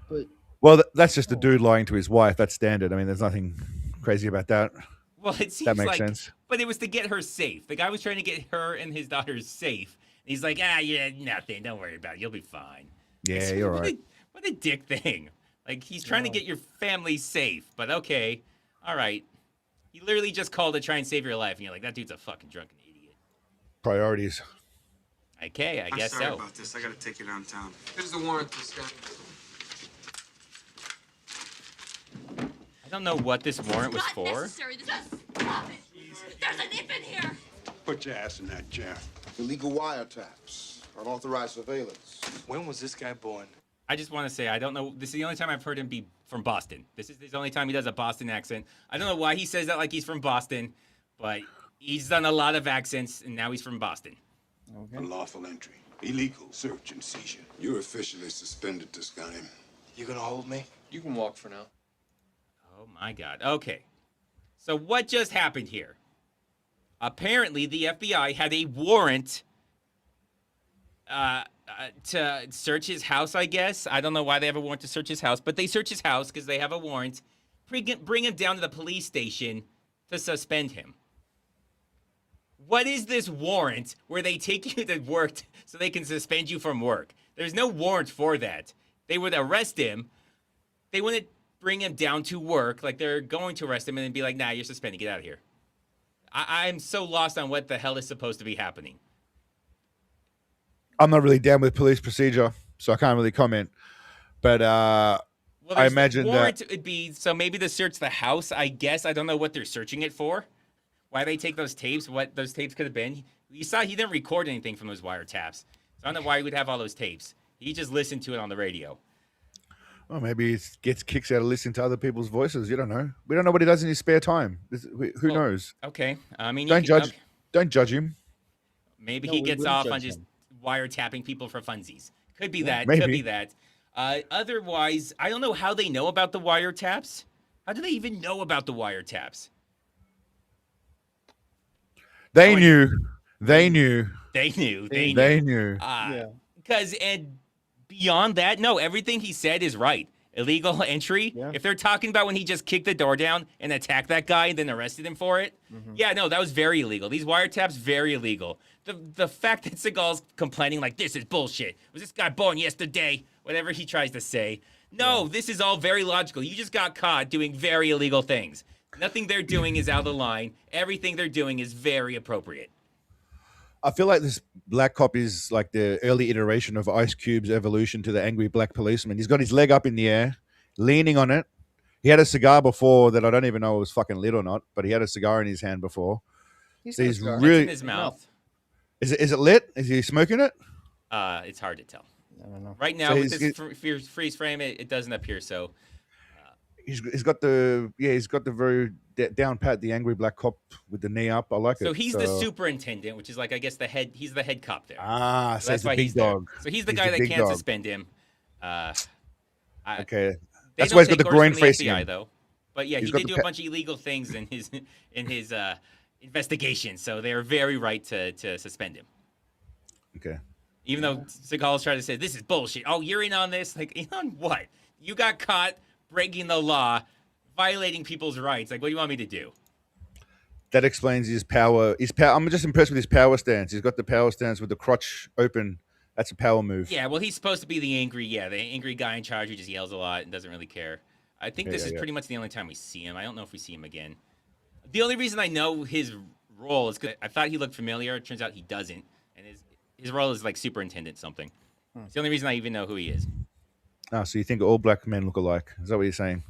But Well, that's just a dude lying to his wife. That's standard. I mean, there's nothing crazy about that. Well, it seems that makes like, sense. But it was to get her safe. The guy was trying to get her and his daughters safe. And he's like, yeah, nothing. Don't worry about it. You'll be fine. Yeah, you're right. What a dick thing. Like, he's trying to get your family safe. But okay, all right. He literally just called to try and save your life. And you're like, that dude's a fucking drunken idiot. Priorities. Okay, I guess I'm sorry so. about this. I gotta take you downtown. Here's the warrant to scan. I don't know what this warrant was for. Necessary. This is stop it. There's an infant here. Put your ass in that chair. Illegal wiretaps, unauthorized surveillance. When was this guy born? I just want to say, I don't know. This is the only time I've heard him be from Boston. This is the only time he does a Boston accent. I don't know why he says that like he's from Boston, but he's done a lot of accents, and now he's from Boston. Okay. Unlawful entry. Illegal search and seizure. You're officially suspended, this guy. You gonna hold me? You can walk for now. Oh, my God. Okay. So what just happened here? Apparently, the FBI had a warrant to search his house, I guess. I don't know why they have a warrant to search his house, but they search his house because they have a warrant. Bring him down to the police station to suspend him. What is this warrant where they take you to work so they can suspend you from work? There's no warrant for that. They would arrest him. They wouldn't bring him down to work like they're going to arrest him and then be like, nah, you're suspended. Get out of here. I'm so lost on what the hell is supposed to be happening. I'm not really down with police procedure, so I can't really comment. But I imagine the warrant that would be, so maybe to search the house, I guess. I don't know what they're searching it for. why they take those tapes, what those tapes could have been. You saw he didn't record anything from those wiretaps. So I don't know why he would have all those tapes. He just listened to it on the radio. Well, maybe he gets kicks out of listening to other people's voices. You don't know. We don't know what he does in his spare time. Who knows? Okay. I mean, Don't judge. Don't judge him. Maybe No, he we gets wouldn't off judge on just him. wiretapping people for funsies. Could be Yeah, that. Could maybe. be that. Otherwise, I don't know how they know about the wiretaps. How do they even know about the wiretaps? They knew. They knew. They knew. They knew. Because and beyond that, no, everything he said is right. Illegal entry. Yeah. If they're talking about when he just kicked the door down and attacked that guy and then arrested him for it, yeah, no, that was very illegal. These wiretaps, very illegal. The fact that Seagal's complaining like this is bullshit. Was this guy born yesterday? Whatever he tries to say. No, this is all very logical. You just got caught doing very illegal things. Nothing they're doing is out of the line. Everything they're doing is very appropriate. I feel like this black cop is like the early iteration of Ice Cube's evolution to the angry black policeman. He's got his leg up in the air, leaning on it. He had a cigar before that I don't even know was fucking lit or not, but he had a cigar in his hand before. So he's It's really in his mouth. Is it lit? Is he smoking it? It's hard to tell. I don't know. Right now, So with this freeze frame, it doesn't appear so. He's got the very down pat, the angry black cop with the knee up. I like it. So he's the superintendent, which is like, I guess, the head. He's the head cop there. Ah, so that's he's the why big he's there. dog. So he's the He's guy the that big can't dog. suspend him. Okay, They that's don't why he's got take the orders groin from the facing FBI, him. though. But yeah, He's he got did the do a bunch of illegal things in his investigation. So they are very right to suspend him. Okay. Even though Seagal's trying to say this is bullshit. Oh, you're in on this? Like, in on what? You got caught breaking the law, violating people's rights. Like, what do you want me to do? That explains his power. I'm just impressed with his power stance. He's got the power stance with the crotch open. That's a power move. Yeah, well, he's supposed to be the angry guy in charge who just yells a lot and doesn't really care. I think this is pretty much the only time we see him. I don't know if we see him again. The only reason I know his role is because I thought he looked familiar. It turns out he doesn't. And his role is like superintendent something. It's the only reason I even know who he is. Ah, so you think all black men look alike? Is that what you're saying?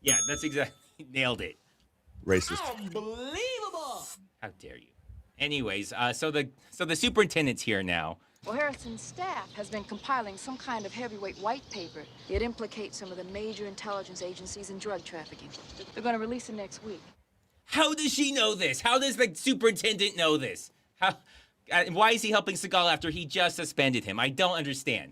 Yeah, that's exactly. Nailed it. Racist. Unbelievable. How dare you? Anyways, so the superintendent's here now. Well, Harrison's staff has been compiling some kind of heavyweight white paper. It implicates some of the major intelligence agencies in drug trafficking. They're going to release it next week. How does she know this? How does the superintendent know this? Why is he helping Seagal after he just suspended him? I don't understand.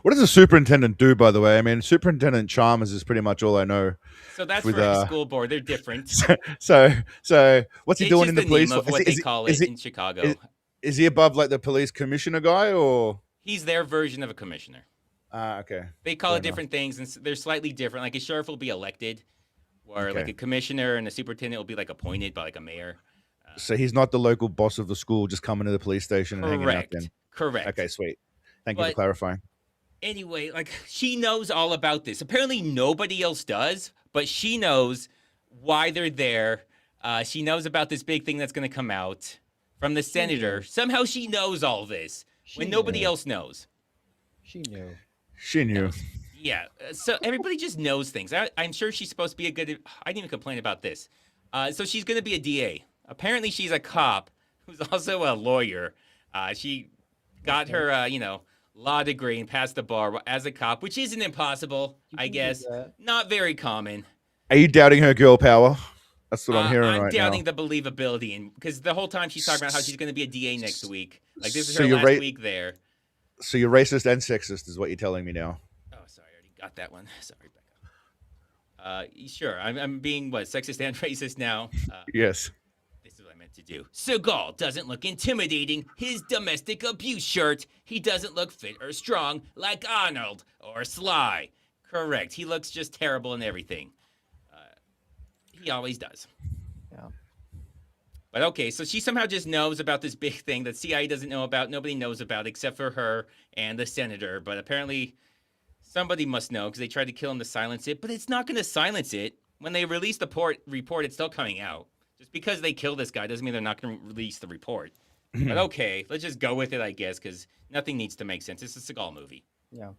What does a superintendent do, by the way? I mean, Superintendent Chalmers is pretty much all I know. So that's with, for a school board. They're different. So what's he It's doing just in the the police? name of what they call it in Chicago. Is he above like the police commissioner guy, or He's their version of a commissioner. okay. They call Fair it different things, and they're slightly different. Like a sheriff will be elected, or like Okay. a commissioner, and a superintendent will be like appointed by like a mayor. So he's not the local boss of the school, just coming to the police station and hanging out Correct. then. Correct. Okay, sweet. Thank you for But- clarifying. Anyway, like she knows all about this. Apparently nobody else does, but she knows why they're there. She knows about this big thing that's going to come out from the senator. Somehow she knows all this when nobody else knows. She knew. She knew. Yeah, so everybody just knows things. I'm sure she's supposed to be a good... I didn't even complain about this. So she's going to be a DA. Apparently she's a cop who's also a lawyer. She got her, law degree and passed the bar as a cop, which isn't impossible, I guess. Not very common. Are you doubting her girl power? That's what I'm hearing right now. I'm doubting the believability, and because the whole time she's talking about how she's going to be a DA next week. Like this is So her you're last week there. So you're racist and sexist, is what you're telling me now. Oh, sorry, I already got that one. Sorry, Becca. Sure, I'm being sexist and racist now. Yes. This is what I meant to do. Seagal doesn't look intimidating. His domestic abuse shirt. He doesn't look fit or strong like Arnold or Sly. Correct. He looks just terrible in everything. He always does. Yeah. But okay, so she somehow just knows about this big thing that CIA doesn't know about. Nobody knows about except for her and the senator. But apparently somebody must know because they tried to kill him to silence it. But it's not going to silence it. When they release the report, it's still coming out. Just because they kill this guy doesn't mean they're not going to release the report. But okay, let's just go with it, I guess, because nothing needs to make sense. It's a Seagal movie. Yeah.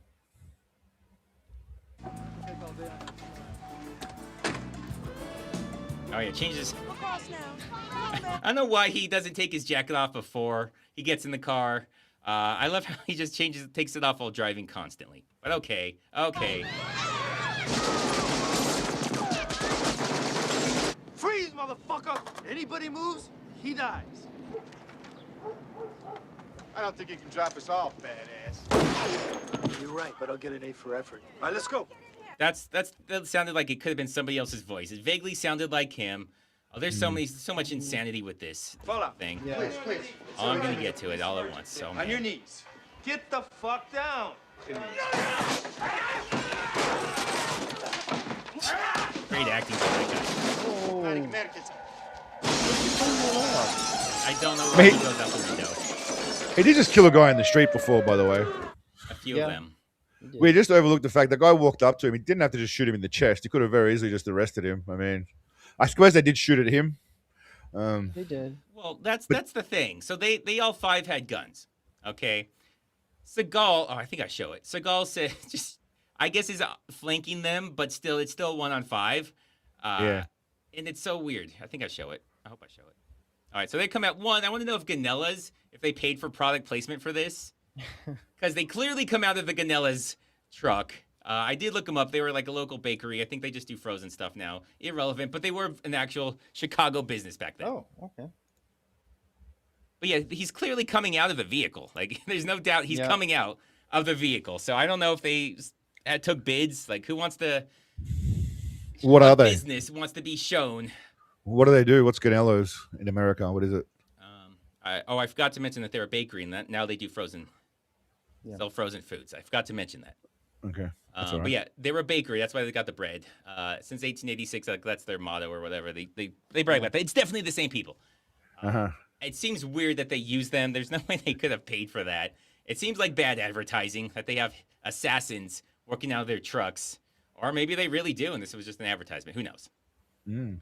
Oh yeah, changes. I don't know why he doesn't take his jacket off before he gets in the car. I love how he just takes it off while driving constantly. But okay. Freeze, motherfucker! Anybody moves, he dies. I don't think you can drop us off, badass. You're right, but I'll get an A for effort. All right, let's go. That sounded like it could have been somebody else's voice. It vaguely sounded like him. Oh, there's so much insanity with this thing. Yeah. Please. Oh, I'm gonna get to it all at once. So On your knees. Get the fuck down. Great acting by that guy. I don't know why he goes out the window. He did just kill a guy in the street before, by the way. A few of them. We just overlooked the fact the guy walked up to him. He didn't have to just shoot him in the chest. He could have very easily just arrested him. I mean, I suppose they did shoot at him. They did. Well, that's the thing. So they all 5 had guns. Okay. Seagal, I think I show it. Seagal said I guess is flanking them, but still it's still 1 on 5. Yeah. And it's so weird. I think I show it. I hope I show it. All right, so they come at 1. I want to know if Ganella's, if they paid for product placement for this. Because they clearly come out of the Ganella's truck. I did look them up. They were like a local bakery. I think they just do frozen stuff now. Irrelevant, but they were an actual Chicago business back then. Oh, okay. But yeah, he's clearly coming out of the vehicle. Like, there's no doubt he's coming out of the vehicle. So I don't know if they took bids. Like, who wants to... What are they? Business wants to be shown. What do they do? What's Ganello's in America? What is it? I forgot to mention that they're a bakery and that now they do sell frozen foods. I forgot to mention that. Okay. But yeah, they were a bakery. That's why they got the bread. Since 1886, like that's their motto or whatever. They brag about that. It's definitely the same people. It seems weird that they use them. There's no way they could have paid for that. It seems like bad advertising that they have assassins working out of their trucks. Or maybe they really do, and this was just an advertisement. Who knows? Okay.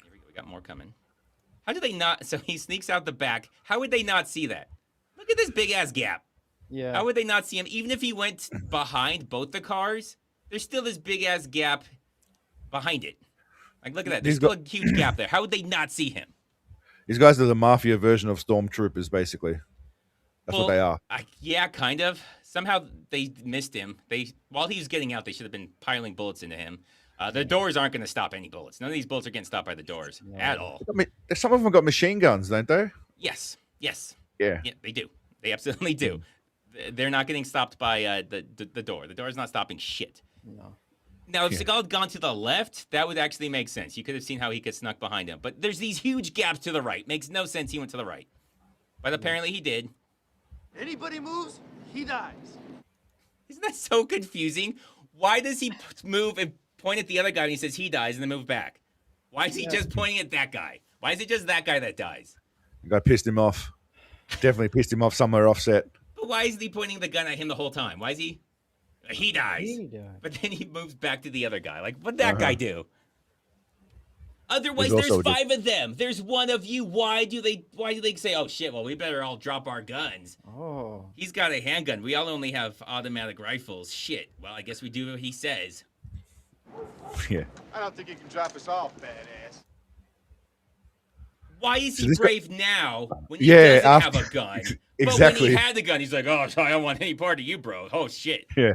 Here we go. We got more coming. How did they not? So he sneaks out the back. How would they not see that? Look at this big-ass gap. Yeah. How would they not see him? Even if he went behind both the cars, there's still this big-ass gap behind it. Like, look at that. There's still a huge gap there. How would they not see him? These guys are the mafia version of stormtroopers, basically. That's what they are. Yeah, kind of. Somehow they missed him. While he was getting out, they should have been piling bullets into him. The doors aren't going to stop any bullets. None of these bullets are getting stopped by the doors at all. I mean, some of them got machine guns, don't they? Yes. Yeah, they do. They absolutely do. They're not getting stopped by the door. The door is not stopping shit. No. Now, if Seagal had gone to the left, that would actually make sense. You could have seen how he could snuck behind him. But there's these huge gaps to the right. Makes no sense he went to the right. But apparently he did. Anybody moves, he dies. Isn't that so confusing? Why does he move and point at the other guy and he says he dies and then move back? Why is he just pointing at that guy? Why is it just that guy that dies? The guy pissed him off. Definitely pissed him off somewhere offset. But why isn't he pointing the gun at him the whole time? Why is he? He dies. But then he moves back to the other guy. Like, what'd that guy do? Otherwise, there's 5 of them. There's 1 of you. Why do they say, oh shit, well, we better all drop our guns? Oh. He's got a handgun. We all only have automatic rifles. Shit. Well, I guess we do what he says. Yeah. I don't think you can drop us off, badass. Why is he brave now when he Yeah, doesn't have a gun? But Exactly. when he had the gun, he's like, oh, I don't want any part of you, bro. Oh, shit. Yeah,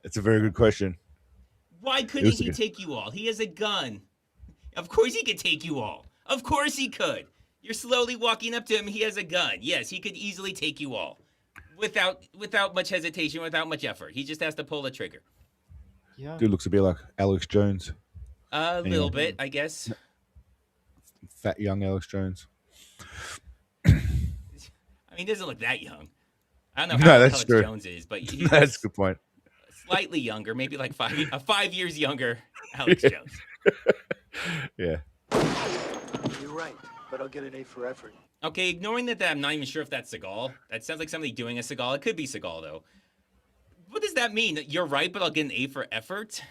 it's a very good question. Why couldn't he take you all? He has a gun. Of course he could take you all. Of course he could. You're slowly walking up to him. He has a gun. Yes, he could easily take you all. Without much hesitation, without much effort. He just has to pull the trigger. Yeah. Dude looks a bit like Alex Jones. A little bit, I guess. Fat young Alex Jones. I mean, he doesn't look that young. I don't know how Alex Jones is, but that's a good point. Slightly younger, maybe like 5 years younger Alex Jones. Yeah. You're right, but I'll get an A for effort. Okay, ignoring that I'm not even sure if that's Seagal. That sounds like somebody doing a Seagal. It could be Seagal, though. What does that mean? You're right, but I'll get an A for effort?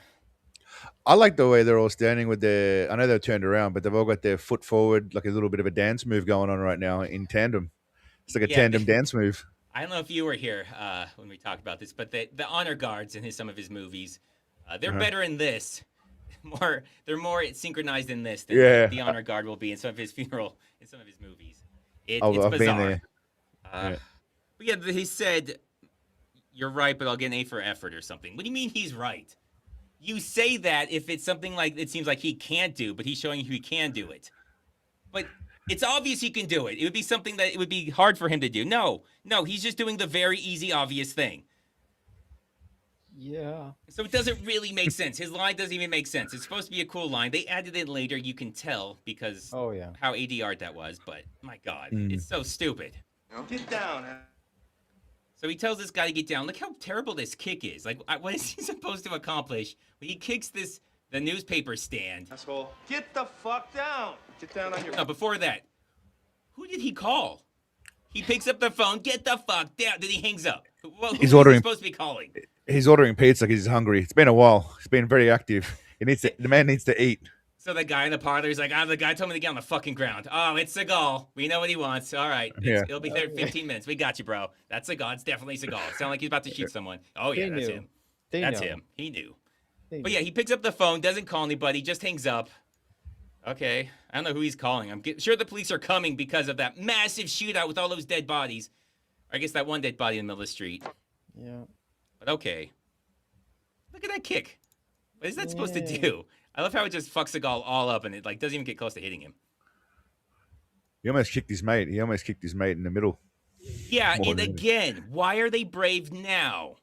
I like the way they're all standing with their... I know they're turned around, but they've all got their foot forward, like a little bit of a dance move going on right now in tandem. It's like a tandem dance move. I don't know if you were here when we talked about this, but the honor guards in some of his movies, they're better in this. They're more synchronized in this than the honor guard will be in some of his movies. It's I've bizarre. been there. But yeah, he said, "You're right, but I'll get an A for effort or something." What do you mean he's right? You say that if it's something like it seems like he can't do, but he's showing you he can do it. But it's obvious he can do it. It would be something that it would be hard for him to do. No, he's just doing the very easy, obvious thing. Yeah. So it doesn't really make sense. His line doesn't even make sense. It's supposed to be a cool line. They added it later. You can tell because how ADR that was. But my God, it's so stupid. Get down. So he tells this guy to get down. Look how terrible this kick is. Like, what is he supposed to accomplish? When he kicks the newspaper stand. Asshole. Get the fuck down. Get down on your... No, before that, who did he call? He picks up the phone. Get the fuck down. Then he hangs up. Who He's is ordering. he supposed to be calling? He's ordering pizza because he's hungry. It's been a while. He's been very active. The man needs to eat. So the guy in the parlor is like, the guy told me to get on the fucking ground. Oh, it's Seagal. We know what he wants. All right. He'll be there in 15 minutes. We got you, bro. That's Seagal. It's definitely Seagal. Sound like he's about to shoot someone. Oh, yeah, that's him. That's him. He knew. But yeah, he picks up the phone, doesn't call anybody, just hangs up. Okay. I don't know who he's calling. I'm sure the police are coming because of that massive shootout with all those dead bodies. Or I guess that one dead body in the middle of the street. Yeah. But okay. Look at that kick. What is that supposed to do? I love how it just fucks Seagal all up and it doesn't even get close to hitting him. He almost kicked his mate. In the middle. Yeah, and again, why are they brave now?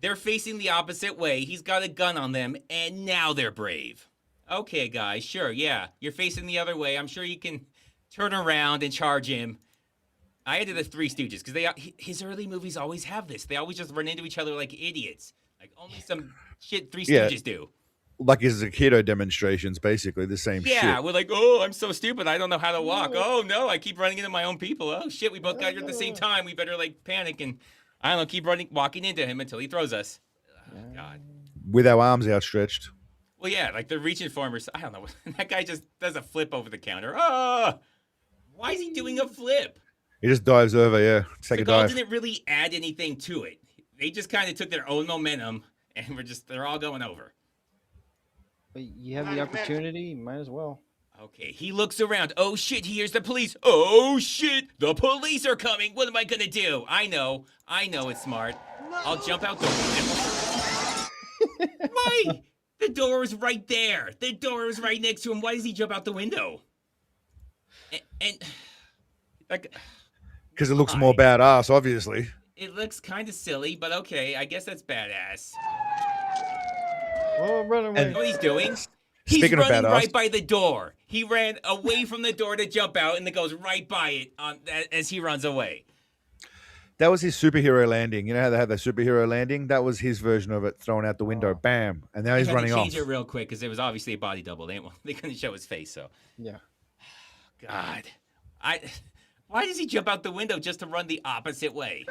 They're facing the opposite way. He's got a gun on them, and now they're brave. Okay, guys, sure, yeah. You're facing the other way. I'm sure you can turn around and charge him. I added the Three Stooges, because his early movies always have this. They always just run into each other like idiots. Like only some shit Three Stooges do. Like his Aikido demonstrations, basically the same shit. Yeah, we're like, oh, I'm so stupid. I don't know how to walk. Oh, no, I keep running into my own people. Oh, shit, we both got here at the same time. We better, panic and, I don't know, keep walking into him until he throws us. Oh, God. With our arms outstretched. Well, yeah, they're reaching for him. I don't know. That guy just does a flip over the counter. Oh, why is he doing a flip? He just dives over, yeah. Take a dive. Didn't really add anything to it. They just kind of took their own momentum, and they're all going over. But you have the opportunity, might as well. Okay, he looks around. Oh, shit, he hears the police. Oh, shit, the police are coming. What am I going to do? I know it's smart. I'll jump out the window. Why? The door was right there. The door was right next to him. Why does he jump out the window? Because it looks more badass, obviously. It looks kind of silly, but okay. I guess that's badass. Oh, run away. You know what he's doing? He's running right by the door. He ran away from the door to jump out, and then goes right by it as he runs away. That was his superhero landing. You know how they had the superhero landing? That was his version of it, thrown out the window, bam, and now he's running off. Change it real quick because it was obviously a body double. They couldn't show his face, so. Yeah. God, why does he jump out the window just to run the opposite way?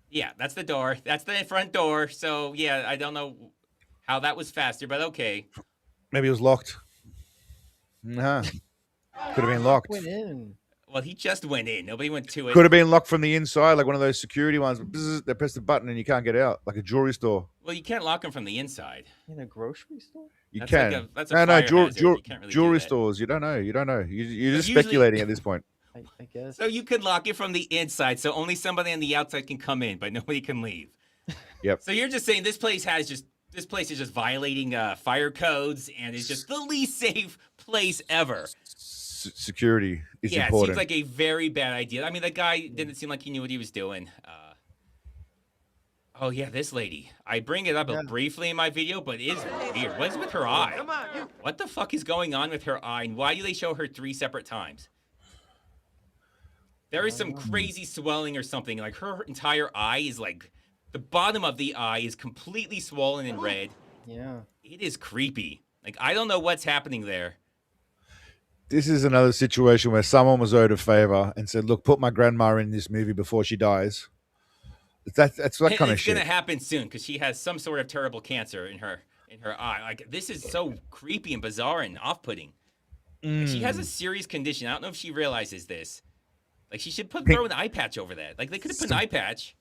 Yeah, that's the door. That's the front door. So yeah, I don't know how that was faster, but okay. Maybe it was locked. Nah, could have been locked. Went in. Well, he just went in. Nobody went to it. Could have been locked from the inside, like one of those security ones. Bzzz, they press the button and you can't get out, like a jewelry store. Well, you can't lock him from the inside. In a grocery store? You can. Like that's a fire hazard. You can't really jewelry do that. stores. You don't know. You're just speculating at this point. I guess. So you could lock it from the inside, so only somebody on the outside can come in, but nobody can leave. Yep. So you're just saying this place is just violating fire codes, and it's just the least safe place ever. Security is important. Yeah, it seems like a very bad idea. I mean, the guy didn't seem like he knew what he was doing. Oh, yeah, this lady. I bring it up briefly in my video, but it is weird. What is with her eye? What the fuck is going on with her eye, and why do they show her 3 separate times? There is some crazy swelling or something. Like, her entire eye is like... The bottom of the eye is completely swollen and red. Yeah. It is creepy. Like, I don't know what's happening there. This is another situation where someone was owed a favor and said, look, put my grandma in this movie before she dies. That's that kind of shit. It's going to happen soon because she has some sort of terrible cancer in her eye. Like, this is so creepy and bizarre and off-putting. Like, she has a serious condition. I don't know if she realizes this. Like, she should throw an eye patch over that. Like, they could have put an eye patch.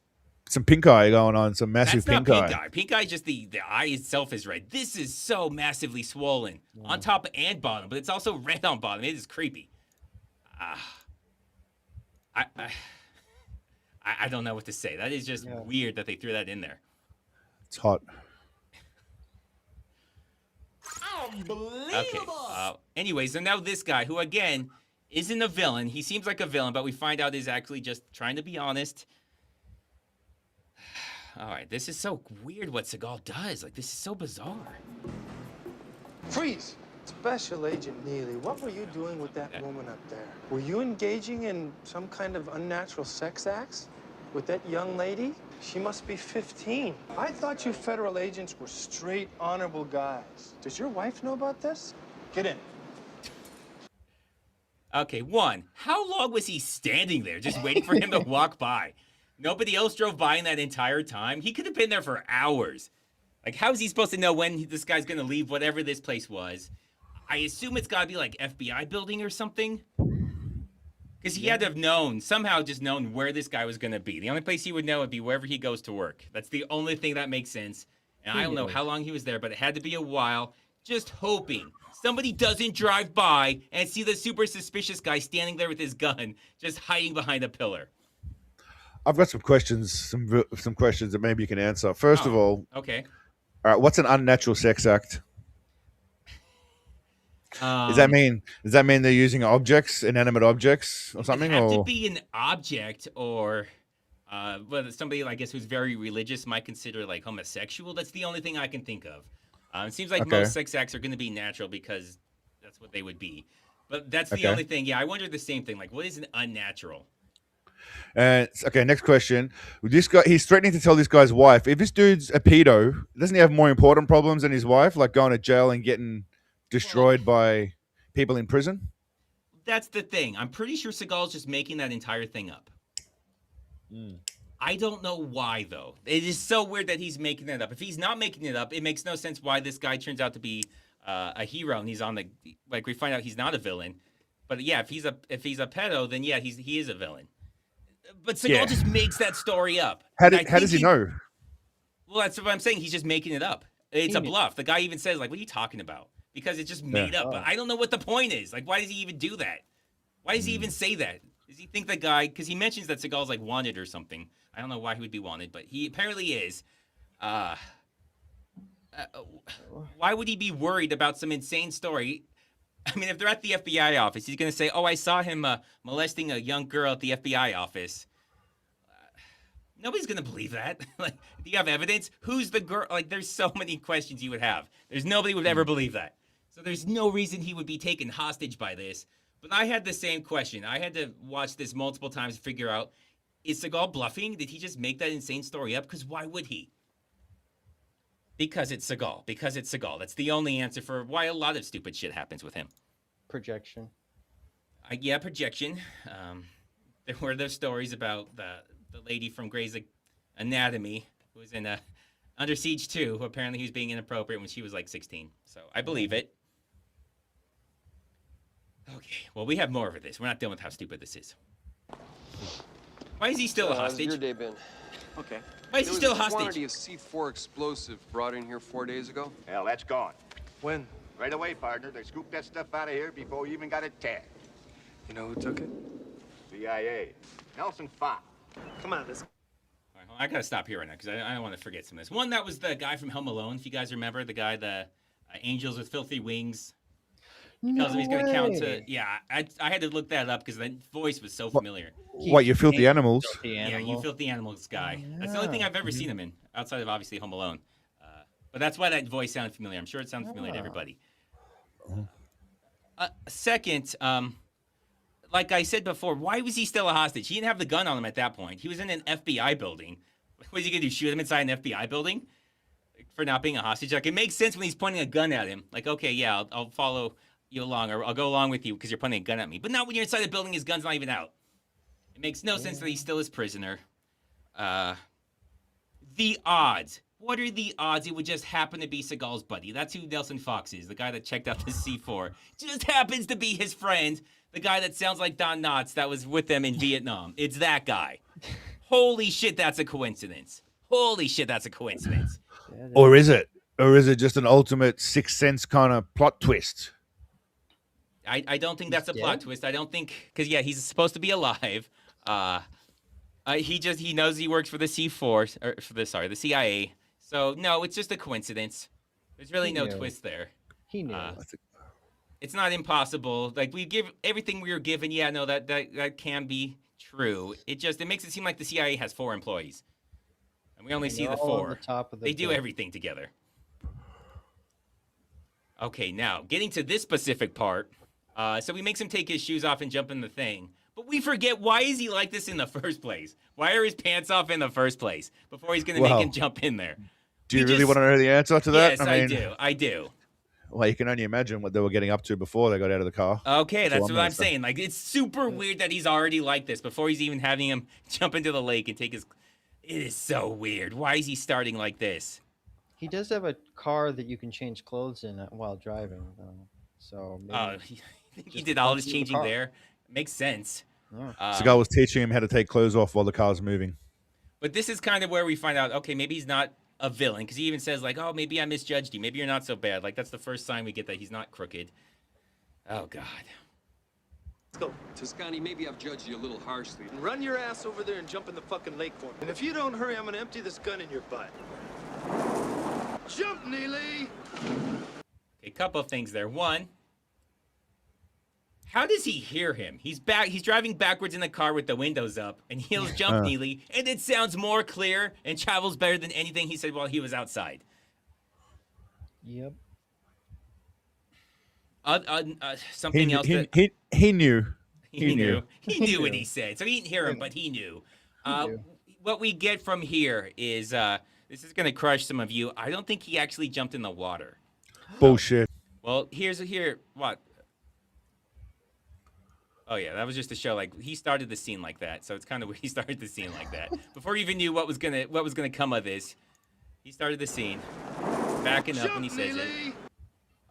Some pink eye going on, some massive That's not pink eye. pink eye. Pink eye, just the eye itself is red. This is so massively swollen on top and bottom, but it's also red on bottom. It is creepy. I don't know what to say. That is just weird that they threw that in there. It's hot. Okay. Anyways, so now this guy, who again isn't a villain, he seems like a villain, but we find out is actually just trying to be honest. All right, this is so weird what Seagal does. Like, this is so bizarre. Freeze! Special Agent Neely, what were you doing with that woman up there? Were you engaging in some kind of unnatural sex acts with that young lady? She must be 15. I thought you federal agents were straight, honorable guys. Does your wife know about this? Get in. Okay, one, how long was he standing there just waiting for him to walk by? Nobody else drove by in that entire time. He could have been there for hours. Like, how is he supposed to know when this guy's going to leave whatever this place was? I assume it's got to be like FBI building or something. Because he had to have known, somehow just known where this guy was going to be. The only place he would know would be wherever he goes to work. That's the only thing that makes sense. And I don't know how long he was there, but it had to be a while. Just hoping somebody doesn't drive by and see the super suspicious guy standing there with his gun, just hiding behind a pillar. I've got some questions, some questions that maybe you can answer. First of all, okay. All right, what's an unnatural sex act? Does that mean they're using objects, inanimate objects, or something? It have or to be an object, or but somebody, I guess, who's very religious might consider like homosexual. That's the only thing I can think of. It seems like most sex acts are going to be natural because that's what they would be. But that's the only thing. Yeah, I wonder the same thing. Like, what is an unnatural? Okay, next question. This guy, he's threatening to tell this guy's wife. If this dude's a pedo, doesn't he have more important problems than his wife, like going to jail and getting destroyed by people in prison? That's the thing. I'm pretty sure Seagal's just making that entire thing up. I don't know why, though. It is so weird that he's making it up. If he's not making it up, it makes no sense why this guy turns out to be a hero, and he's on the, like, we find out he's not a villain. But yeah, if he's a pedo, then yeah, he is a villain. But Seagal just makes that story up. How does he know? Well, that's what I'm saying. He's just making it up. It's a bluff. The guy even says, like, what are you talking about? Because it's just made up. But I don't know what the point is. Like, why does he even do that? Why does he even say that? Does he think the guy, because he mentions that Seagal's, like, wanted or something. I don't know why he would be wanted, but he apparently is. Why would he be worried about some insane story? I mean, if they're at the FBI office, he's going to say, oh, I saw him molesting a young girl at the FBI office. Nobody's going to believe that. Like, do you have evidence? Who's the girl? Like, there's so many questions you would have. There's nobody would ever believe that. So there's no reason he would be taken hostage by this. But I had the same question. I had to watch this multiple times to figure out, is Seagal bluffing? Did he just make that insane story up? Because why would he? Because it's Seagal. Because it's Seagal. That's the only answer for why a lot of stupid shit happens with him. Projection. Yeah, projection. There were those stories about the lady from Grey's Anatomy who was in Under Siege 2, who apparently he was being inappropriate when she was like 16. So I believe it. Okay, well, we have more of this. We're not done with how stupid this is. Why is he still a hostage? How's your day been? Okay. Why is he still a There was a hostage? quantity of C4 explosive brought in here 4 days ago. Hell, that's gone. When? Right away, partner. They scooped that stuff out of here before you even got it tagged. You know who took it? CIA. Nelson Fox. Come on, let's... All right, I gotta stop here right now because I don't want to forget some of this. One, that was the guy from Home Alone, if you guys remember, the guy, the Angels with Filthy Wings. He tells him he's gonna count to... Yeah, I had to look that up because the voice was so familiar. What, you filthy animals? Yeah, you filthy animals guy. That's the only thing I've ever seen him in, outside of obviously Home Alone. But that's why that voice sounded familiar. I'm sure it sounds familiar to everybody. Second, like I said before, why was he still a hostage? He didn't have the gun on him at that point. He was in an FBI building. What is he gonna do? Shoot him inside an FBI building for not being a hostage? Like, it makes sense when he's pointing a gun at him. Like, okay, yeah, I'll follow you along, or I'll go along with you because you're pointing a gun at me. But not when you're inside the building, his gun's not even out. It makes no sense that he's still his prisoner. The odds. what are the odds it would just happen to be Seagal's buddy? That's who Nelson Fox is, the guy that checked out the C4. Just happens to be his friend, the guy that sounds like Don Knotts that was with them in Vietnam. It's that guy. Holy shit, that's a coincidence. Holy shit, that's a coincidence. Or is it? Or is it just an ultimate Sixth Sense kind of plot twist? I don't think that's a plot twist. I don't think, because yeah, he's supposed to be alive. He knows he works for the C4 or for the CIA. So no, it's just a coincidence. There's really no twist there. He knew. It's not impossible. Like we give everything we were given. Yeah, no, that can be true. It makes it seem like the CIA has 4 employees, and we only see the 4. They do everything together. Okay, now getting to this specific part. So he makes him take his shoes off and jump in the thing. But we forget, why is he like this in the first place? Why are his pants off in the first place before he's going to make him jump in there? Do you really want to know the answer to that? Yes, I do. Well, you can only imagine what they were getting up to before they got out of the car. Okay, that's what I'm saying. Like, it's super weird that he's already like this before he's even having him jump into the lake and take his... It is so weird. Why is he starting like this? He does have a car that you can change clothes in while driving, though. So maybe he did all his changing there. Makes sense. Yeah. Seagal was teaching him how to take clothes off while the car's moving. But this is kind of where we find out, okay, maybe he's not a villain, because he even says, like, oh, maybe I misjudged you. Maybe you're not so bad. Like, that's the first sign we get that he's not crooked. Oh, God. Let's go. Toscani, maybe I've judged you a little harshly. Run your ass over there and jump in the fucking lake for me. And if you don't hurry, I'm gonna empty this gun in your butt. Jump, Neely! Okay, couple of things there. One, how does he hear him? He's driving backwards in the car with the windows up, and he yells, jump, Neely, and it sounds more clear and travels better than anything he said while he was outside. Yep. Something else. He knew. He knew. He knew what he said. So he didn't hear him, but he knew. What we get from here is, this is going to crush some of you. I don't think he actually jumped in the water. Bullshit. Well, what? Oh yeah, that was just to show, like, he started the scene like that. So it's kind of weird he started the scene like that. Before he even knew what was gonna come of this, he started the scene, backing up when he says it.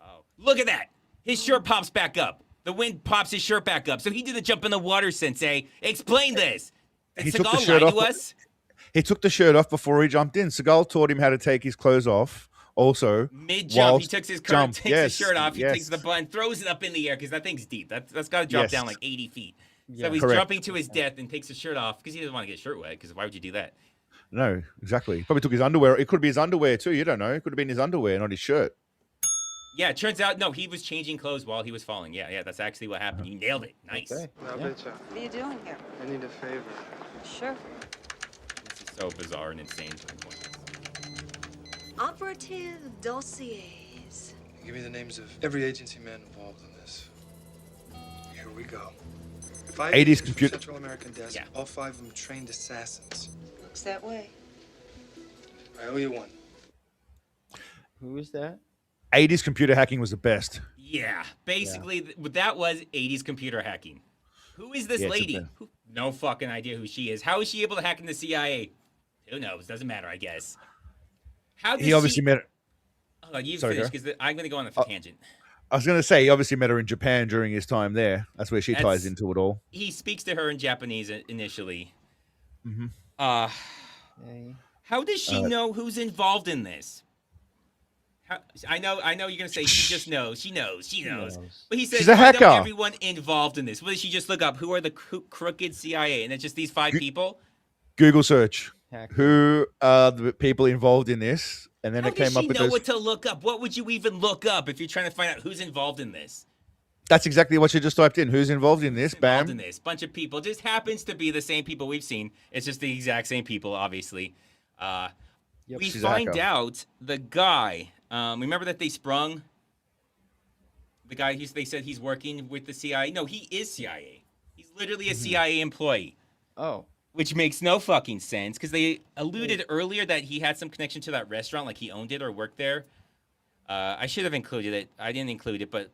Oh, look at that! His shirt pops back up. The wind pops his shirt back up. So he did the jump in the water, Sensei. Explain this. Did Seagal lie to us? He took the shirt off before he jumped in. Seagal taught him how to take his clothes off. Also, mid-jump, he takes his shirt off. He takes the button, throws it up in the air because that thing's deep. That's got to drop down like 80 feet. So he's jumping to his death and takes his shirt off because he doesn't want to get his shirt wet. Because why would you do that? No, exactly. He probably took his underwear. It could be his underwear too. You don't know. It could have been his underwear, not his shirt. Yeah, it turns out, no, he was changing clothes while he was falling. Yeah, that's actually what happened. You nailed it. Nice. Okay. What are you doing here? I need a favor. Sure. This is so bizarre and insane. Operative dossiers. Give me the names of every agency man involved in this. Here we go. 5 agents from Central American desk, all 5 of them trained assassins. Looks that way. I owe you one. Who is that? 80s computer hacking was the best. Yeah, basically, that was 80s computer hacking. Who is this lady? No fucking idea who she is. How is she able to hack in the CIA? Who knows? Doesn't matter, I guess. How did he obviously met her. Oh, you finish because I'm going to go on a tangent. I was going to say he obviously met her in Japan during his time there. That's where she ties into it all. He speaks to her in Japanese initially. Mm-hmm. How does she know who's involved in this? I know you're going to say she just knows. She knows. But he says, she's a hacker. Everyone involved in this. What did she just look up? Who are the crooked CIA? And it's just these 5 people? Google search. Who are the people involved in this? And then it came up with know what to look up? What would you even look up if you're trying to find out who's involved in this? That's exactly what she just typed in. Who's involved in this? Bam. Involved in this. Bunch of people. Just happens to be the same people we've seen. It's just the exact same people, obviously. We find out the guy. Remember that they sprung? The guy, they said he's working with the CIA. No, he is CIA. He's literally a CIA employee. Oh. Which makes no fucking sense, because they alluded earlier that he had some connection to that restaurant, like he owned it or worked there. I should have included it. I didn't include it, but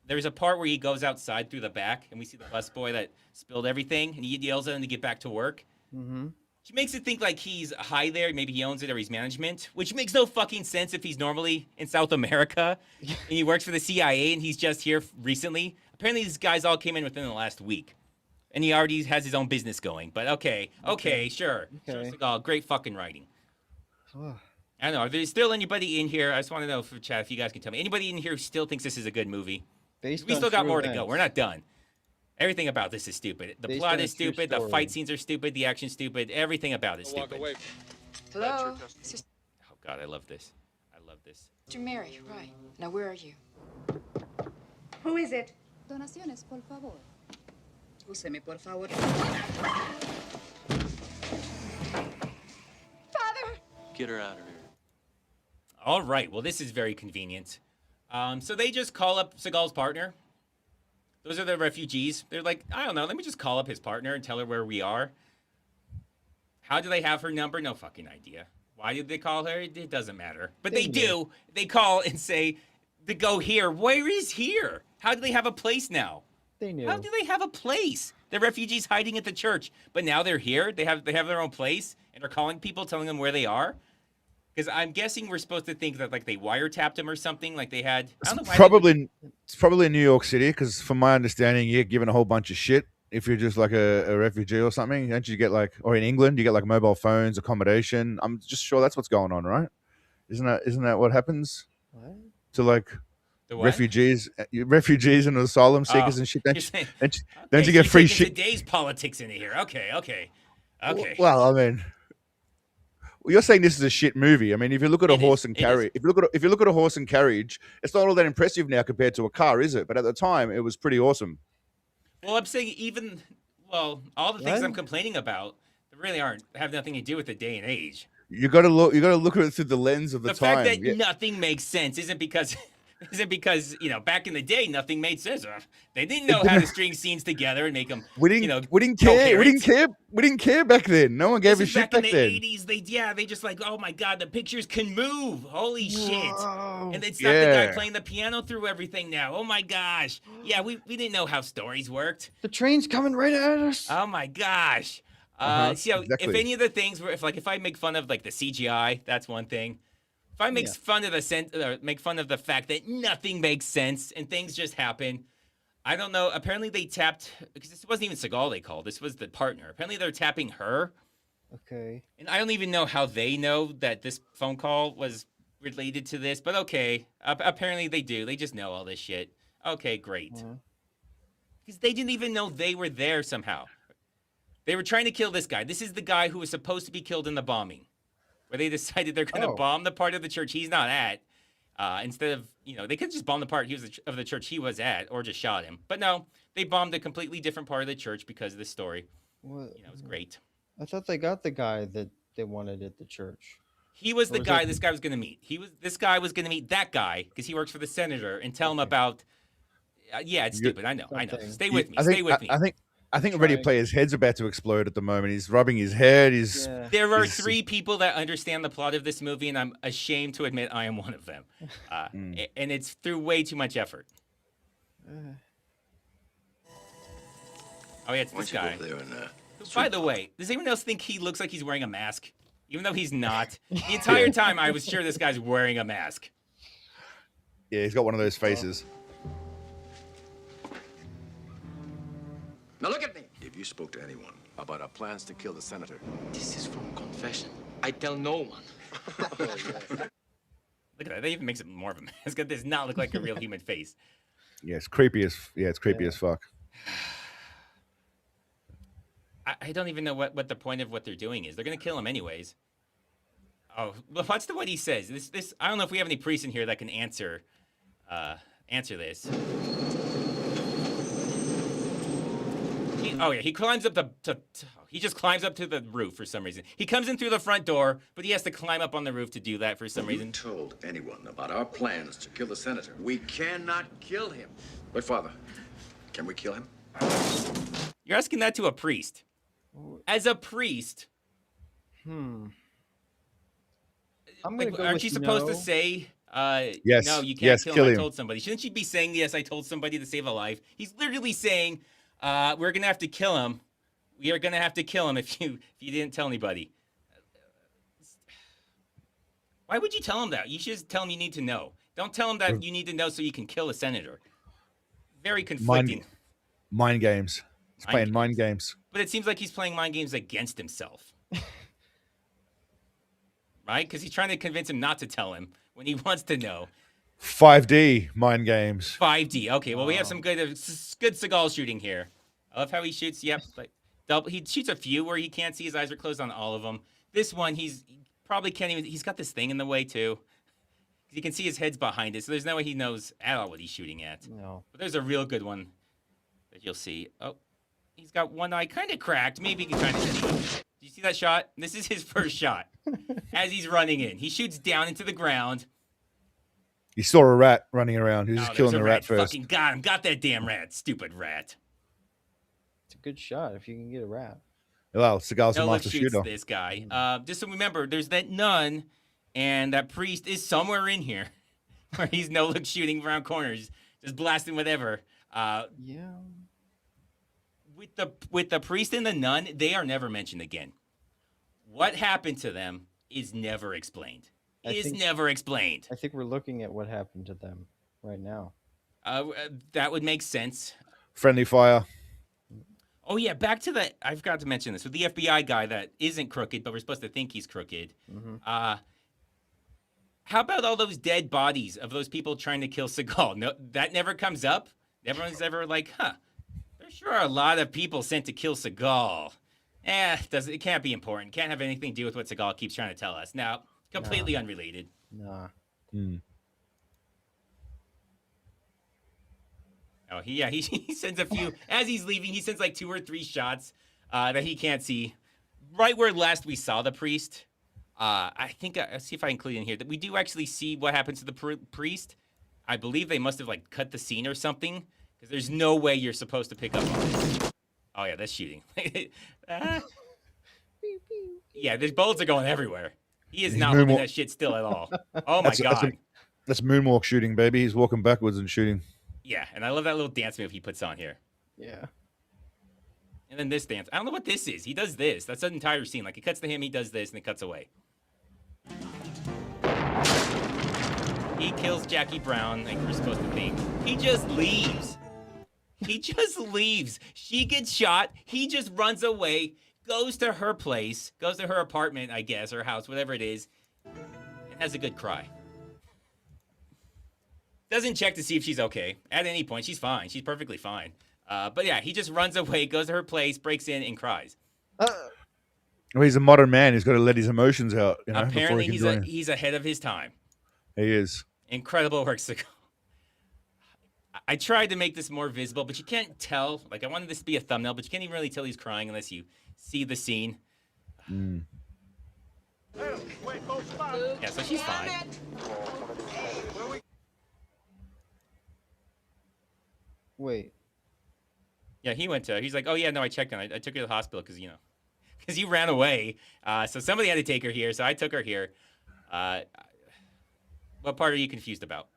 there's a part where he goes outside through the back, and we see the busboy that spilled everything, and he yells at him to get back to work. Mm-hmm. She makes it think like he's high there. Maybe he owns it or he's management, which makes no fucking sense if he's normally in South America and he works for the CIA and he's just here recently. Apparently, these guys all came in within the last week. And he already has his own business going. But okay, sure. Sure, Seagal, great fucking writing. I don't know. Are there still anybody in here? I just want to know for chat if you guys can tell me. Anybody in here who still thinks this is a good movie? We still got more to go. We're not done. Everything about this is stupid. The plot is stupid. The fight scenes are stupid. The action's stupid. Everything about it is stupid. Hello? Oh, God, I love this. I love this. Mr. Mary, right. Now, where are you? Who is it? Donaciones, por favor. Úseme, por favor. Father! Get her out of here. All right. Well, this is very convenient. So they just call up Seagal's partner. Those are the refugees. They're like, I don't know. Let me just call up his partner and tell her where we are. How do they have her number? No fucking idea. Why did they call her? It doesn't matter. But they do. They call and say to go here. Where is here? How do they have a place now? They knew. How do they have a place? The refugees hiding at the church, but now they're here. They have their own place and are calling people, telling them where they are. Because I'm guessing we're supposed to think that like they wiretapped them or something, like they had. I don't know why It's probably in New York City, because from my understanding, you get given a whole bunch of shit if you're just like a refugee or something. Don't you get like, or in England, you get like mobile phones, accommodation. I'm just sure that's what's going on, right? Isn't that what happens? What? To like refugees and asylum seekers and shit. Don't you get free shit? Today's politics in here. Okay. Well, I mean, you're saying this is a shit movie. I mean, if you look at a horse and carriage, if you look at a horse and carriage, it's not all that impressive now compared to a car, is it? But at the time, it was pretty awesome. Well, I'm saying all the things I'm complaining about really have nothing to do with the day and age. You got to look at it through the lens of the time. The fact that nothing makes sense isn't because back in the day nothing made sense. They didn't know how to string scenes together and make them. We didn't care. We didn't care back then. No one gave a shit back then. In the 80s, they just like, oh my God, the pictures can move. Holy shit! And it's not the guy playing the piano through everything now. Oh my gosh. Yeah, we didn't know how stories worked. The train's coming right at us. Oh my gosh. Exactly. If any of the things were, if I make fun of like the CGI, that's one thing. If I make fun of make fun of the fact that nothing makes sense and things just happen, I don't know. Apparently they tapped, because this wasn't even Seagal they called. This was the partner. Apparently they're tapping her. Okay. And I don't even know how they know that this phone call was related to this, but okay. Apparently they do. They just know all this shit. Okay, great. Because they didn't even know they were there somehow. They were trying to kill this guy. This is the guy who was supposed to be killed in the bombing, where they decided they're going to bomb the part of the church he's not at. Instead of, they could just bomb the part of the church he was at or just shot him. But no, they bombed a completely different part of the church because of this story. What? It was great. I thought they got the guy that they wanted at the church. He was the guy this guy was going to meet. This guy was going to meet that guy because he works for the senator and tell him about. It's stupid. I know. Stay with me. Stay with me. I think Ready Player's head's about to explode at the moment. He's rubbing his head. There are 3 people that understand the plot of this movie, and I'm ashamed to admit I am one of them. And it's through way too much effort. Oh, yeah, it's this guy. By the way, does anyone else think he looks like he's wearing a mask? Even though he's not. The entire time, I was sure this guy's wearing a mask. Yeah, he's got one of those faces. Now look at me. If you spoke to anyone about our plans to kill the senator. This is from confession. I tell no one. Look at that. That even makes it more of a mask. It does not look like a real human face. Yeah, it's creepy as fuck. I don't even know what the point of what they're doing is. They're gonna kill him anyways. Oh, what's what he says? This I don't know if we have any priests in here that can answer this. He climbs up he just climbs up to the roof for some reason. He comes in through the front door, but he has to climb up on the roof to do that for some reason. You told anyone about our plans to kill the senator. We cannot kill him. But Father, can we kill him? You're asking that to a priest. As a priest. I'm aren't you supposed to say yes, no, you can't kill him. I told somebody. Shouldn't you be saying, yes, I told somebody to save a life? He's literally saying, we're going to have to kill him. We are gonna have to kill him if you didn't tell anybody. Why would you tell him that? You should just tell him you need to know. Don't tell him that you need to know so you can kill a senator. Very conflicting. Mind games. He's playing mind games. But it seems like he's playing mind games against himself. Right? Because he's trying to convince him not to tell him when he wants to know. 5D mind games. 5D. Okay, well, we have some good Seagal shooting here. I love how he shoots. Yep. He shoots a few where he can't see. His eyes are closed on all of them. This one, he probably can't even. He's got this thing in the way, too. You can see his head's behind it, so there's no way he knows at all what he's shooting at. No. But there's a real good one that you'll see. Oh, he's got one eye kind of cracked. Maybe you can kind of see. Did you see that shot? This is his first shot as he's running in. He shoots down into the ground. He saw a rat running around. He was just killing there's the a rat first. Fucking got him. Got that damn rat. Stupid rat. It's a good shot if you can get a rat. Well, Seagal's a No, master shoots shooter. this guy. Just so remember, there's that nun and that priest is somewhere in here where he's no-look shooting around corners, just blasting whatever. Yeah. With the priest and the nun, they are never mentioned again. What happened to them is never explained. Never explained. I think we're looking at what happened to them right now. That would make sense. Friendly fire. Oh, yeah, back to the... I forgot to mention this. With the FBI guy that isn't crooked, but we're supposed to think he's crooked. Mm-hmm. How about all those dead bodies of those people trying to kill Seagal? No, that never comes up. Everyone's ever like, there sure are a lot of people sent to kill Seagal. It can't be important. Can't have anything to do with what Seagal keeps trying to tell us. Now, completely unrelated. Nah. Oh, he sends a few. As he's leaving, he sends like 2 or 3 shots that he can't see. Right where last we saw the priest. I think, I'll see if I include in here, that we do actually see what happens to the priest. I believe they must have like cut the scene or something. Because there's no way you're supposed to pick up on this. Oh, yeah, that's shooting. Yeah, these bullets are going everywhere. He is not holding that shit still at all. Oh, my God. That's moonwalk shooting, baby. He's walking backwards and shooting. Yeah, and I love that little dance move he puts on here. Yeah. And then this dance. I don't know what this is. He does this. That's an entire scene. Like, it cuts to him, he does this, and it cuts away. He kills Jackie Brown, like we're supposed to think. He just leaves. He just leaves. She gets shot. He just runs away, goes to her place, goes to her apartment, I guess, or house, whatever it is, and has a good cry. Doesn't check to see if she's okay. At any point, she's fine. She's perfectly fine. But yeah, he just runs away, goes to her place, breaks in, and cries. Well, he's a modern man. He's got to let his emotions out. You know, apparently, he's ahead of his time. He is. Incredible work, Seagal. I tried to make this more visible, but you can't tell. Like, I wanted this to be a thumbnail, but you can't even really tell he's crying unless you see the scene. Yeah, so she's fine. Wait. Yeah, he's like, oh, yeah, no, I checked on it. I took her to the hospital because he ran away. So somebody had to take her here, so I took her here. What part are you confused about?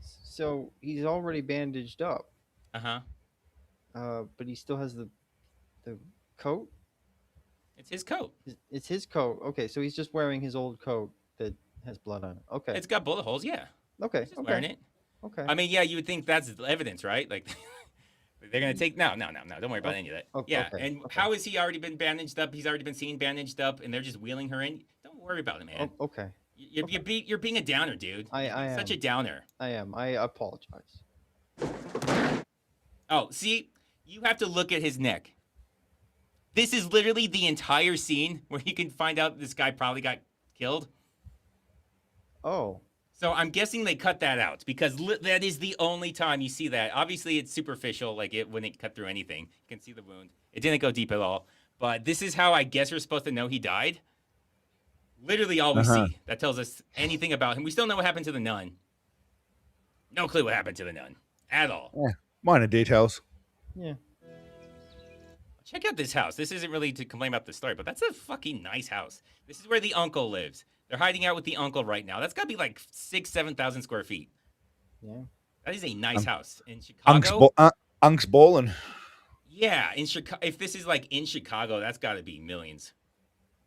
So he's already bandaged up. Uh-huh. But he still has the coat? It's his coat. It's his coat. Okay, so he's just wearing his old coat that has blood on it. Okay. It's got bullet holes, yeah. Okay. He's just wearing it. Okay. I mean, yeah, you would think that's evidence, right? Like, they're going to take... No. Don't worry about any of that. Yeah, and how has he already been bandaged up? He's already been seen bandaged up, and they're just wheeling her in? Don't worry about it, man. Okay. You're being a downer, dude. I am. Such a downer. I am. I apologize. Oh, see? You have to look at his neck. This is literally the entire scene where you can find out this guy probably got killed. Oh. So I'm guessing they cut that out because that is the only time you see that. Obviously, it's superficial, like it wouldn't cut through anything. You can see the wound. It didn't go deep at all. But this is how I guess we're supposed to know he died. Literally all we see that tells us anything about him. We still know what happened to the nun. No clue what happened to the nun at all. Yeah. Minor details. Yeah. Check out this house. This isn't really to complain about the story, but that's a fucking nice house. This is where the uncle lives. They're hiding out with the uncle right now. That's got to be like 7,000 square feet. Yeah. That is a nice house in Chicago. Unk's ballin'. Yeah, in Chicago. If this is like in Chicago, that's got to be millions.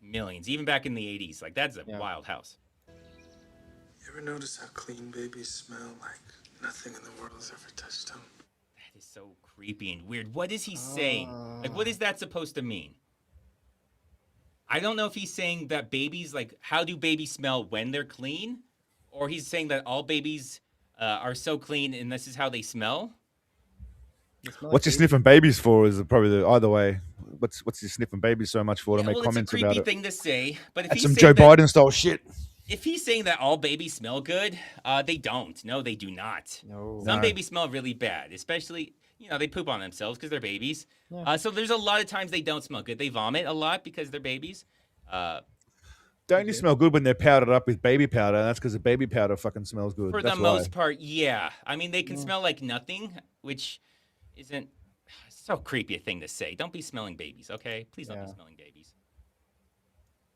Even back in the 80s. Like, that's a wild house. You ever notice how clean babies smell? Like nothing in the world has ever touched them. That is so creepy and weird. What is he saying? Like, what is that supposed to mean? I don't know if he's saying that babies, like, how do babies smell when they're clean? Or he's saying that all babies are so clean and this is how they smell? What's he sniffing babies for? Is probably the either way. What's he sniffing babies so much for to make comments about it? It's a creepy thing to say. But if That's he's some Joe saying Biden style shit. If he's saying that all babies smell good, they don't. No, they do not. No. Some babies smell really bad, especially, they poop on themselves because they're babies. Yeah. So there's a lot of times they don't smell good. They vomit a lot because they're babies. Don't you smell good when they're powdered up with baby powder? That's because the baby powder fucking smells good. For That's the why. most part, yeah. I mean, they can smell like nothing, which isn't so creepy a thing to say. Don't be smelling babies, okay? Please don't be smelling babies.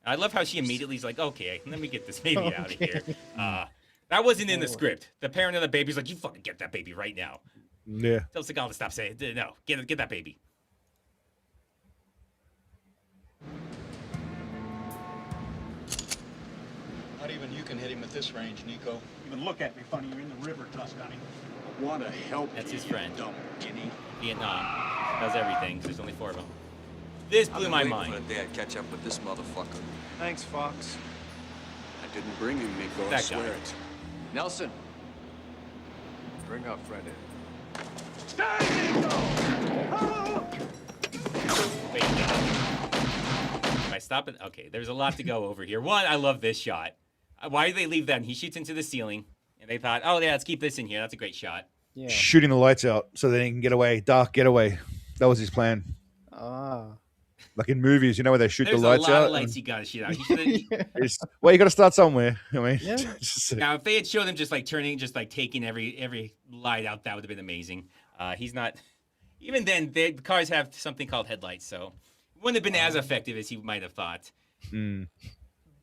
I love how she immediately is like, okay, let me get this baby out of here. That wasn't in the script. The parent of the baby's like, you fucking get that baby right now. Yeah. Tell Seagal to stop saying it. No, get that baby. Not even you can hit him at this range, Nico. Even look at me funny. You're in the river, Tuscany. I want to help. That's his friend. Dumb guinea. Vietnam. Does everything. There's only 4 of them. This blew my mind. For the day I catch up with this motherfucker. Thanks, Fox. I didn't bring him, Nico. I That swear guy. it. Nelson, bring up Fred in. Wait, Am I stopping? Okay, there's a lot to go over here. One, I love this shot. Why did they leave that? And he shoots into the ceiling, and they thought, oh yeah, let's keep this in here. That's a great shot. Yeah. Shooting the lights out so they can get away. Dark getaway. That was his plan. Like in movies, where they shoot There's the lights a lot out. of lights you gotta shoot out. He should've- Well, you got to start somewhere. I mean, Now, if they had showed him just like turning, just like taking every light out, that would have been amazing. He's not. Even then, the cars have something called headlights, so it wouldn't have been as effective as he might have thought.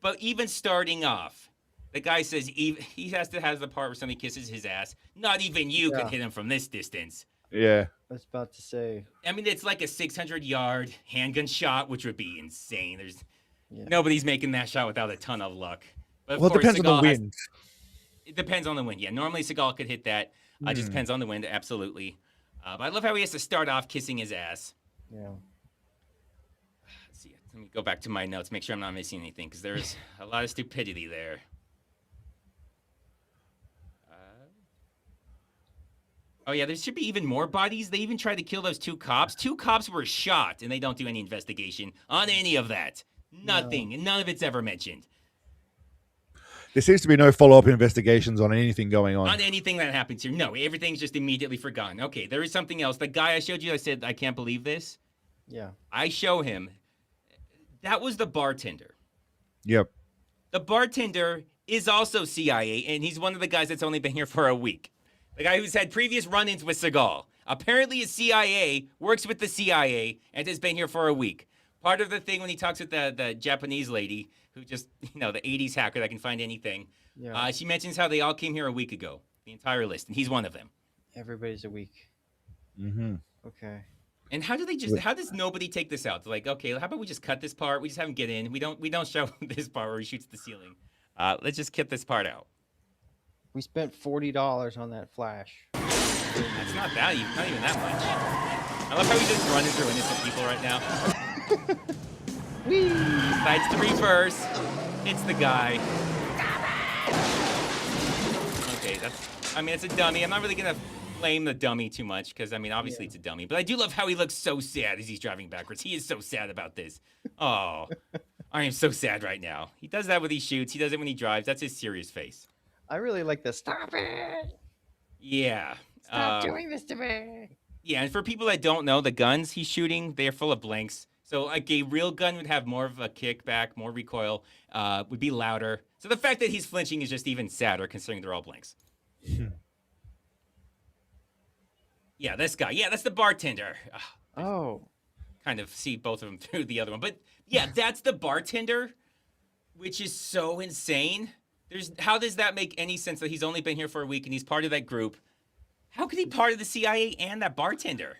But even starting off, the guy says he has to have the part where somebody kisses his ass. Not even you could hit him from this distance. Yeah. I was about to say. I mean, it's like a 600-yard handgun shot, which would be insane. Nobody's making that shot without a ton of luck. But of Well, it course, depends on Seagal the wind. It depends on the wind. Yeah, normally Seagal could hit that. Just depends on the wind, absolutely. But I love how he has to start off kissing his ass. Yeah. Let's see. Let me go back to my notes, make sure I'm not missing anything, because there's a lot of stupidity there. Oh, yeah, there should be even more bodies. They even tried to kill those 2 cops. 2 cops were shot, and they don't do any investigation on any of that. Nothing. No. None of it's ever mentioned. There seems to be no follow-up investigations on anything going on. On anything that happens here. No, everything's just immediately forgotten. Okay, there is something else. The guy I showed you, I said, I can't believe this. Yeah. I show him. That was the bartender. Yep. The bartender is also CIA, and he's one of the guys that's only been here for a week. The guy who's had previous run-ins with Seagal. Apparently is CIA, works with the CIA, and has been here for a week. Part of the thing when he talks with the Japanese lady, who just, the 80s hacker that can find anything, she mentions how they all came here a week ago, the entire list, and he's one of them. Everybody's a week. Mm-hmm. Okay. And how does nobody take this out? They're like, okay, how about we just cut this part? We just have him get in. We don't show this part where he shoots the ceiling. Let's just cut this part out. We spent $40 on that flash. That's not value, not even that much. I love how he's just running through innocent people right now. Whee! Decides to reverse. Hits the guy. Okay, it's a dummy. I'm not really gonna blame the dummy too much because obviously it's a dummy. But I do love how he looks so sad as he's driving backwards. He is so sad about this. Oh, I am so sad right now. He does that when he shoots. He does it when he drives. That's his serious face. I really like the stop it. Yeah. Stop doing this to me. Yeah, and for people that don't know, the guns he's shooting, they're full of blanks. So like a real gun would have more of a kickback, more recoil, would be louder. So the fact that he's flinching is just even sadder considering they're all blanks. Yeah, this guy. Yeah, that's the bartender. Kind of see both of them through the other one. But yeah, that's the bartender, which is so insane. How does that make any sense that he's only been here for a week and he's part of that group? How could he be part of the CIA and that bartender?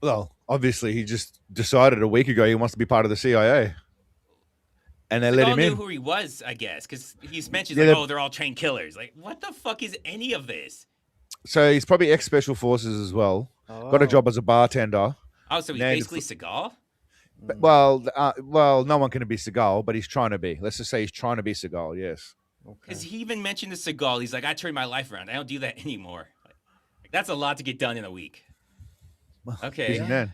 Well, obviously, he just decided a week ago he wants to be part of the CIA, and they let Seagal him knew in. who he was, I guess, because he's mentioned Yeah, like, they- oh, they're all trained killers. Like, what the fuck is any of this? So he's probably ex special forces as well. Got a Oh. job as a bartender. Oh, so he's Now basically Seagal? well, no one can be Seagal, but he's trying to be. Let's just say he's trying to be Seagal. Yes. Because he even mentioned to Seagal, he's like, I turned my life around. I don't do that anymore. Like, that's a lot to get done in a week. Okay. Busy man.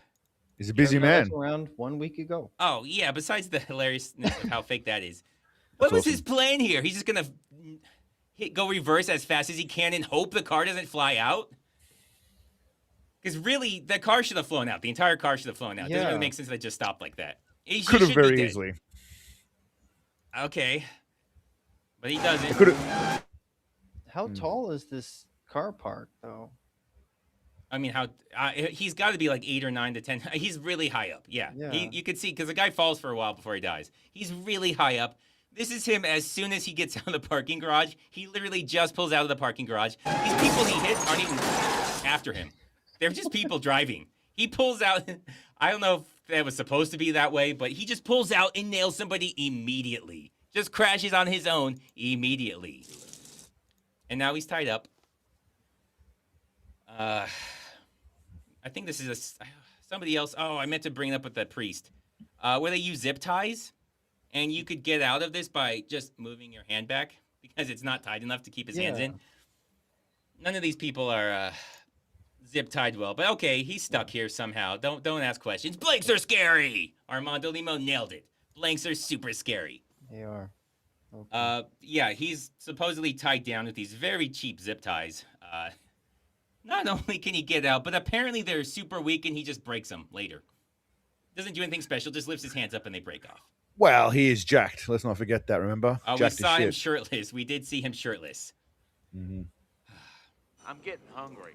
He's a busy Turned my life man. around 1 week ago. Oh, yeah, besides the hilariousness of how fake that is. What That's was his plan here? He's just going to go reverse as fast as he can and hope the car doesn't fly out? Because really, the car should have flown out. The entire car should have flown out. Doesn't Yeah. really make sense that it just stopped like that. He Could have should be very dead. easily. Okay. But he doesn't. Could have. How tall is this car park, though? I mean, how he's got to be like 8 or 9 to 10. He's really high up. Yeah. Yeah. You could see because the guy falls for a while before he dies. He's really high up. This is him as soon as he gets out of the parking garage. He literally just pulls out of the parking garage. These people he hit aren't even after him. They're just people driving. He pulls out. I don't know if that was supposed to be that way, but he just pulls out and nails somebody immediately. Just crashes on his own immediately. And now he's tied up. I think this is somebody else. Oh, I meant to bring it up with that priest. Where they use zip ties. And you could get out of this by just moving your hand back because it's not tight enough to keep his hands in. None of these people are zip tied well, but okay, he's stuck here somehow. Don't ask questions. Blanks are scary. Armando Limo nailed it. Blanks are super scary. They are. Okay. Yeah, he's supposedly tied down with these very cheap zip ties. Not only can he get out, but apparently they're super weak and he just breaks them later. Doesn't do anything special, just lifts his hands up and they break off. Well, he is jacked. Let's not forget that. Remember? Oh, we Jacked as saw him shit. shirtless. We did see him shirtless. Mm-hmm. I'm getting hungry.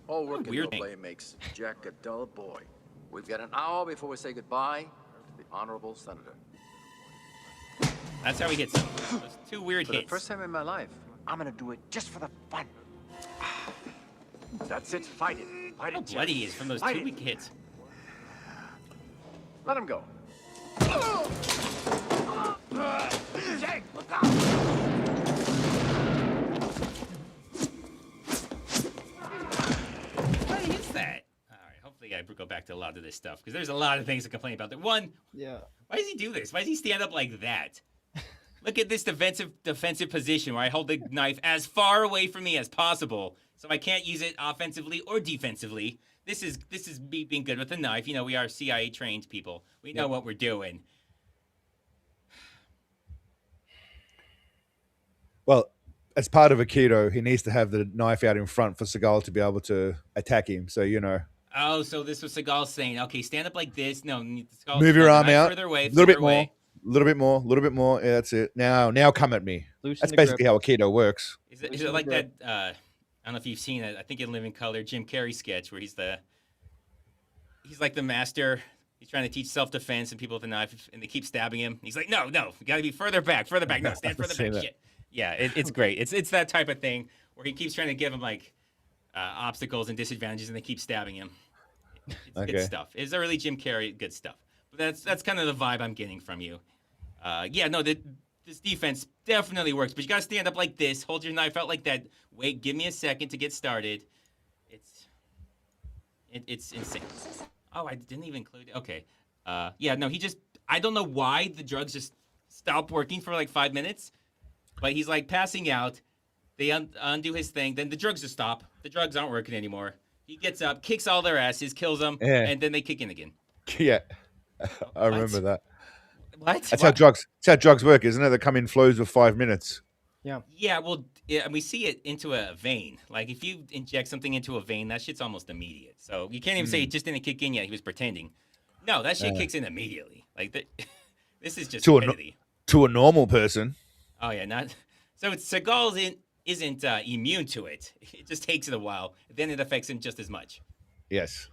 All work and weird no thing. play makes Jack a dull boy. We've got an hour before we say goodbye to the Honorable Senator. That's how he hits him. Those two weird For hits. the first time in my life, I'm gonna do it just for the fun. That's it. Fight it. Fight How it, Jack. bloody he is from those Fight two it. weak hits. Let him go. Jake, look out! What is that? All right, hopefully I go back to a lot of this stuff because there's a lot of things to complain about. One, Yeah. why does he do this? Why does he stand up like that? Look at this defensive position where I hold the knife as far away from me as possible, so I can't use it offensively or defensively. This is me being good with the knife. You know, we are CIA trained people. We know what we're doing. Well, as part of Aikido, he needs to have the knife out in front for Seagal to be able to attack him. So, you know. Oh, so this was Seagal saying, okay, stand up like this. No, Seagal, Move your arm knife out. further away, A little bit further more. away. A little bit more. A little bit more. Yeah, that's it. Now come at me. Loosen That's the basically grip. how Aikido works. Is it like that? I don't know if you've seen it. I think in Living Color, Jim Carrey sketch where he's like the master. He's trying to teach self-defense and people with a knife, and they keep stabbing him. He's like, no, you got to be further back. No, stand further seen back. that. Shit. Yeah, it's great. It's that type of thing where he keeps trying to give him like obstacles and disadvantages, and they keep stabbing him. It's Okay. good stuff. It's early Jim Carrey good stuff. But that's kind of the vibe I'm getting from you. This defense definitely works, but you got to stand up like this, hold your knife out like that. Wait, give me a second to get started. It's insane. Oh, I didn't even include it. Okay. I don't know why the drugs just stopped working for like 5 minutes, but he's like passing out. They undo his thing. Then the drugs just stop. The drugs aren't working anymore. He gets up, kicks all their asses, kills them, Yeah. and then they kick in again. Yeah. I remember that. What? That's how drugs work, isn't it? They come in flows of 5 minutes. Yeah. Yeah, well, and we see it into a vein. Like, if you inject something into a vein, that shit's almost immediate. So you can't even say it just didn't kick in yet. He was pretending. No, that shit kicks in immediately. Like, this is just stupidity. To a normal person. Oh, yeah, not... So Seagal isn't immune to it. It just takes it a while. Then it affects him just as much. Yes.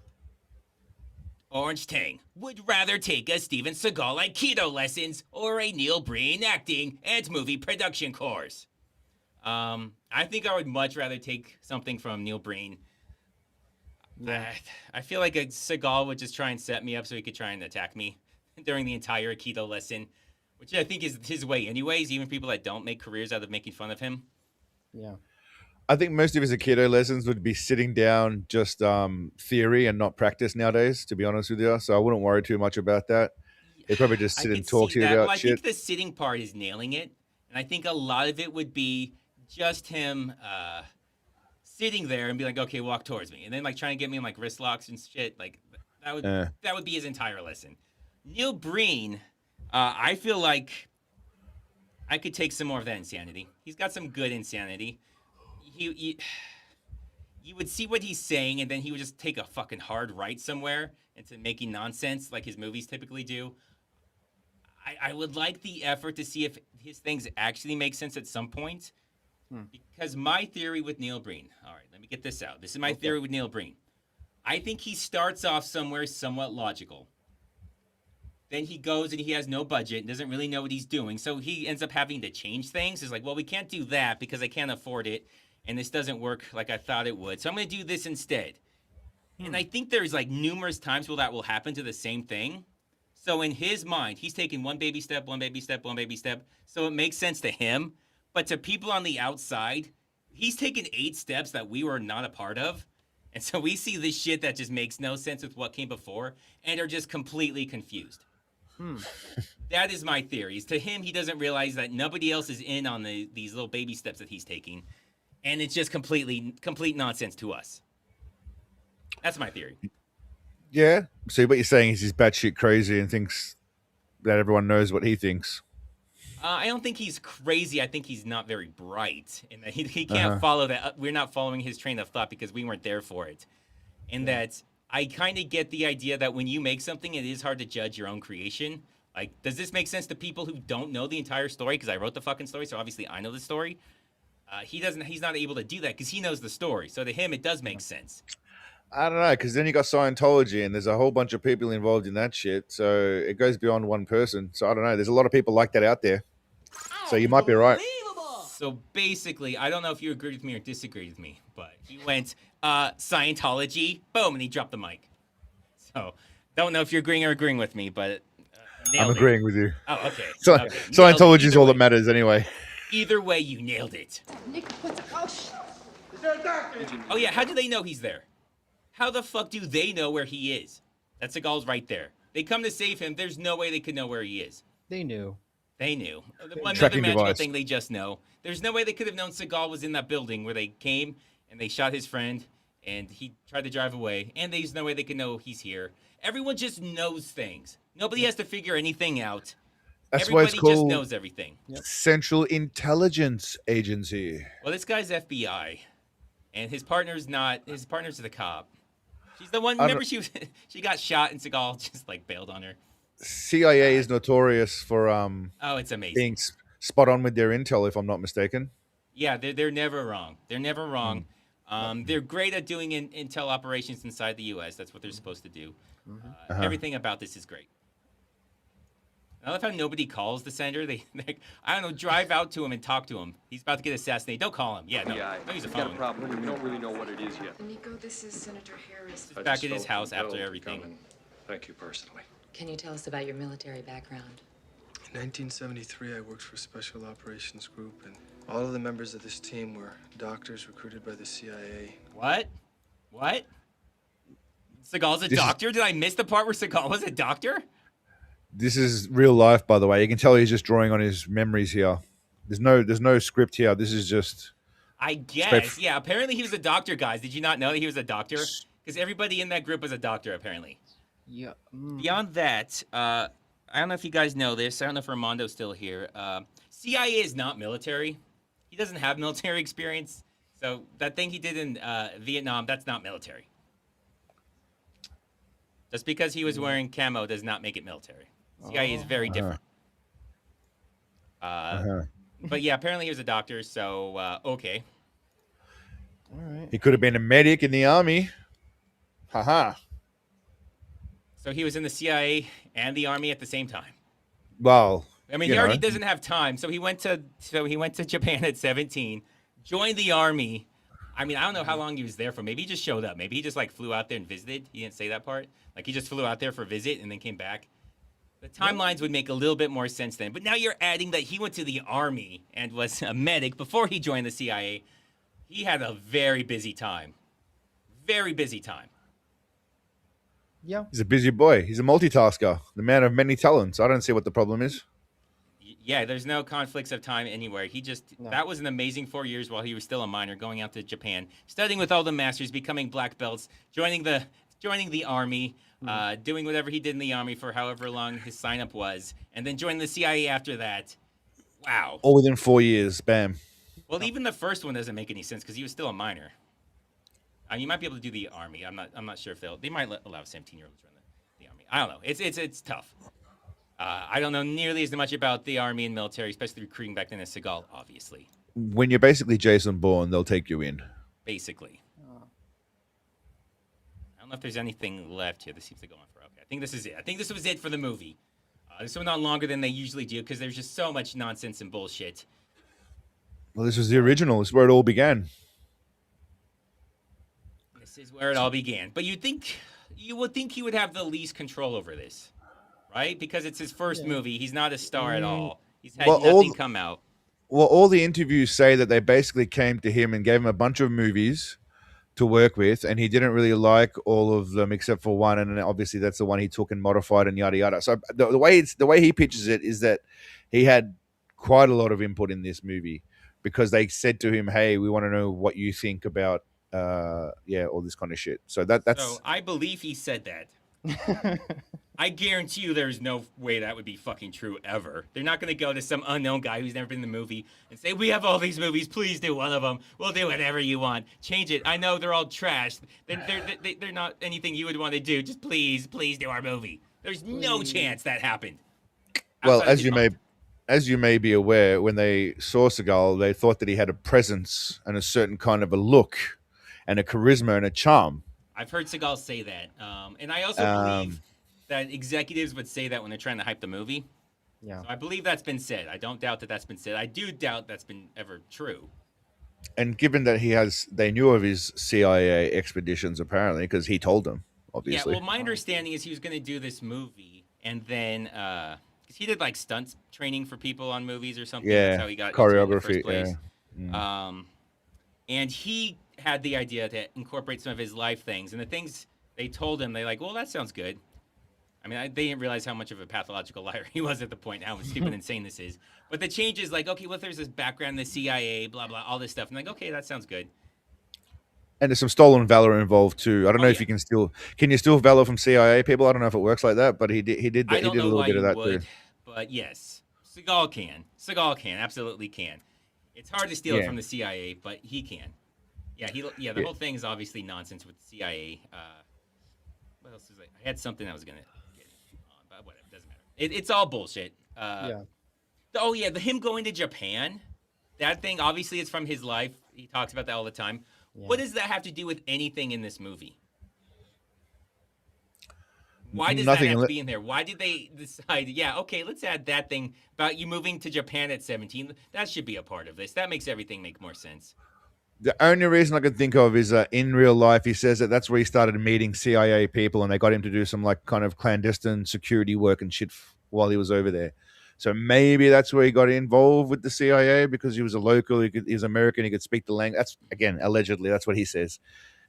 Orange Tang would rather take a Steven Seagal Aikido lessons or a Neil Breen acting and movie production course. I think I would much rather take something from Neil Breen. I feel like a Seagal would just try and set me up so he could try and attack me during the entire Aikido lesson, which I think is his way anyways, even people that don't make careers out of making fun of him. Yeah. I think most of his Aikido lessons would be sitting down, just theory and not practice nowadays, to be honest with you. So I wouldn't worry too much about that. He'd probably just sit and talk to you about I shit. think the sitting part is nailing it, and I think a lot of it would be just him sitting there and be like, okay, walk towards me, and then like trying to get me in like wrist locks and shit. Like that would be his entire lesson. Neil Breen, I feel like I could take some more of that insanity. He's got some good insanity. You would see what he's saying, and then he would just take a fucking hard right somewhere into making nonsense like his movies typically do. I would like the effort to see if his things actually make sense at some point. Because my theory with Neil Breen, all right, let me get this out. This is my theory with Neil Breen. I think he starts off somewhere somewhat logical. Then he goes and he has no budget, doesn't really know what he's doing. So he ends up having to change things. It's like, well, we can't do that because I can't afford it. And this doesn't work like I thought it would. So I'm going to do this instead. And I think there's like numerous times where that will happen to the same thing. So in his mind, he's taking one baby step, one baby step, one baby step. So it makes sense to him. But to people on the outside, he's taken 8 steps that we were not a part of. And so we see this shit that just makes no sense with what came before and are just completely confused. That is my theory. Is to him, he doesn't realize that nobody else is in on these little baby steps that he's taking. And it's just complete nonsense to us. That's my theory. Yeah. So what you're saying is he's batshit crazy and thinks that everyone knows what he thinks. I don't think he's crazy. I think he's not very bright. And that he can't follow that. We're not following his train of thought because we weren't there for it. And that I kind of get the idea that when you make something, it is hard to judge your own creation. Like, does this make sense to people who don't know the entire story? Because I wrote the fucking story, so obviously I know the story. He's not able to do that because he knows the story. So to him, it does make sense. I don't know, because then you got Scientology and there's a whole bunch of people involved in that shit. So it goes beyond one person. So I don't know. There's a lot of people like that out there. So you might be right. So basically, I don't know if you agreed with me or disagreed with me, but he went Scientology, boom, and he dropped the mic. So don't know if you're agreeing or agreeing with me, but I'm agreeing with you. Oh, okay. So, Okay. Scientology is all that matters anyway. Either way, you nailed it. Nick, what the... Oh, shit. Is there a doctor? Oh, yeah, how do they know he's there? How the fuck do they know where he is? That Seagal's right there. They come to save him. There's no way they could know where he is. They knew. They knew. Another Tracking magical device. thing they just know. There's no way they could have known Seagal was in that building where they came and they shot his friend and he tried to drive away. And there's no way they could know he's here. Everyone just knows things. Nobody has to figure anything out. That's why Everybody it's called just knows everything. Central Intelligence Agency. Well, this guy's FBI, and his partner's not. His partner's the cop. She's the one. Remember, she got shot, and Seagal just like bailed on her. CIA is notorious for Oh, it's amazing. being spot on with their intel, if I'm not mistaken. Yeah, they're never wrong. They're never wrong. They're great at doing intel operations inside the U.S. That's what they're supposed to do. Everything about this is great. I love how nobody calls the senator. They I don't know, drive out to him and talk to him. He's about to get assassinated. Don't call him. Yeah, no. Don't use a We got phone. a problem. We don't really know what it is yet. Nico, this is Senator Harris. He's back at his house after everything. Thank you personally. Can you tell us about your military background? In 1973, I worked for Special Operations Group, and all of the members of this team were doctors recruited by the CIA. What? Seagal's a doctor? Did I miss the part where Seagal was a doctor? This is real life, by the way. You can tell he's just drawing on his memories here. There's no script here. This is just... I guess. Yeah, apparently he was a doctor, guys. Did you not know that he was a doctor? Because everybody in that group was a doctor, apparently. Yeah. Beyond that, I don't know if you guys know this. I don't know if Armando's still here. CIA is not military. He doesn't have military experience. So that thing he did in Vietnam, that's not military. Just because he was wearing camo does not make it military. CIA is very different. But yeah, apparently he was a doctor, so okay. All right. He could have been a medic in the army. Haha. So he was in the CIA and the army at the same time. Well, I mean, he already doesn't have time. So he went to Japan at 17, joined the army, I mean, I don't know how long he was there for. Maybe he just showed up. Maybe he just like flew out there and visited. He didn't say that part. Like he just flew out there for a visit and then came back. The timelines would make a little bit more sense then. But now you're adding that he went to the army and was a medic before he joined the CIA. He had a very busy time. Very busy time. Yeah. He's a busy boy. He's a multitasker. The man of many talents. I don't see what the problem is. Yeah, there's no conflicts of time anywhere. He just that was an amazing 4 years while he was still a minor, going out to Japan, studying with all the masters, becoming black belts, joining the army, doing whatever he did in the army for however long his sign up was, and then joining the CIA after that. Wow. All within 4 years. Bam. Well, even the first one doesn't make any sense because he was still a minor. You might be able to do the army. I'm not sure if they might allow 17-year-olds to run the army. I don't know. It's tough. I don't know nearly as much about the army and military, especially recruiting back then as Seagal, obviously. When you're basically Jason Bourne, they'll take you in. Basically. I don't know if there's anything left here. This seems to go on for okay. I think this is it. I think this was it for the movie. This went on longer than they usually do because there's just so much nonsense and bullshit. Well, this was the original. This is where it all began. This is where it all began. But you would think he would have the least control over this. Right? Because it's his first movie. He's not a star at all. He's had nothing come out. Well, all the interviews say that they basically came to him and gave him a bunch of movies to work with, and he didn't really like all of them except for one, and obviously that's the one he took and modified and yada yada. So the way he pitches it is that he had quite a lot of input in this movie because they said to him, "Hey, we want to know what you think about all this kind of shit." So that's. So I believe he said that. I guarantee you there's no way that would be fucking true ever. They're not going to go to some unknown guy who's never been in the movie and say, we have all these movies, please do one of them. We'll do whatever you want. Change it. I know they're all trash. They're not anything you would want to do. Just please do our movie. There's no chance that happened. Well, as you may be aware, when they saw Seagal, they thought that he had a presence and a certain kind of a look and a charisma and a charm. I've heard Seagal say that. And I also believe that executives would say that when they're trying to hype the movie. Yeah. So I believe that's been said. I don't doubt that that's been said. I do doubt that's been ever true. And given that they knew of his CIA expeditions apparently because he told them, obviously. Yeah, well, my understanding is he was going to do this movie and then because he did like stunts training for people on movies or something. Yeah, That's how he got choreography. Into it in the first place. Yeah. And he had the idea to incorporate some of his life things, and the things they told him, they're like, well, that sounds good. I mean, they didn't realize how much of a pathological liar he was at the point, how stupid and insane this is. But the change is like, okay, well, there's this background, the CIA, blah, blah, all this stuff. I'm like, okay, that sounds good. And there's some stolen valor involved too. I don't know if you can you steal valor from CIA people? I don't know if it works like that, but he did a little bit of that too. But yes, Seagal can. Seagal can, absolutely can. It's hard to steal it from the CIA, but he can. Yeah, the whole thing is obviously nonsense with the CIA. What else is it? I had something I was going to get on, but whatever, doesn't matter. It's all bullshit. Oh, yeah, him going to Japan, that thing, obviously it's from his life. He talks about that all the time. Yeah. What does that have to do with anything in this movie? Why does that have to be in there? Why did they decide, okay, let's add that thing about you moving to Japan at 17. That should be a part of this. That makes everything make more sense. The only reason I could think of is in real life, he says that's where he started meeting CIA people and they got him to do some like kind of clandestine security work and shit while he was over there. So maybe that's where he got involved with the CIA because he was a local, he was American, he could speak the language. That's, again, allegedly, that's what he says.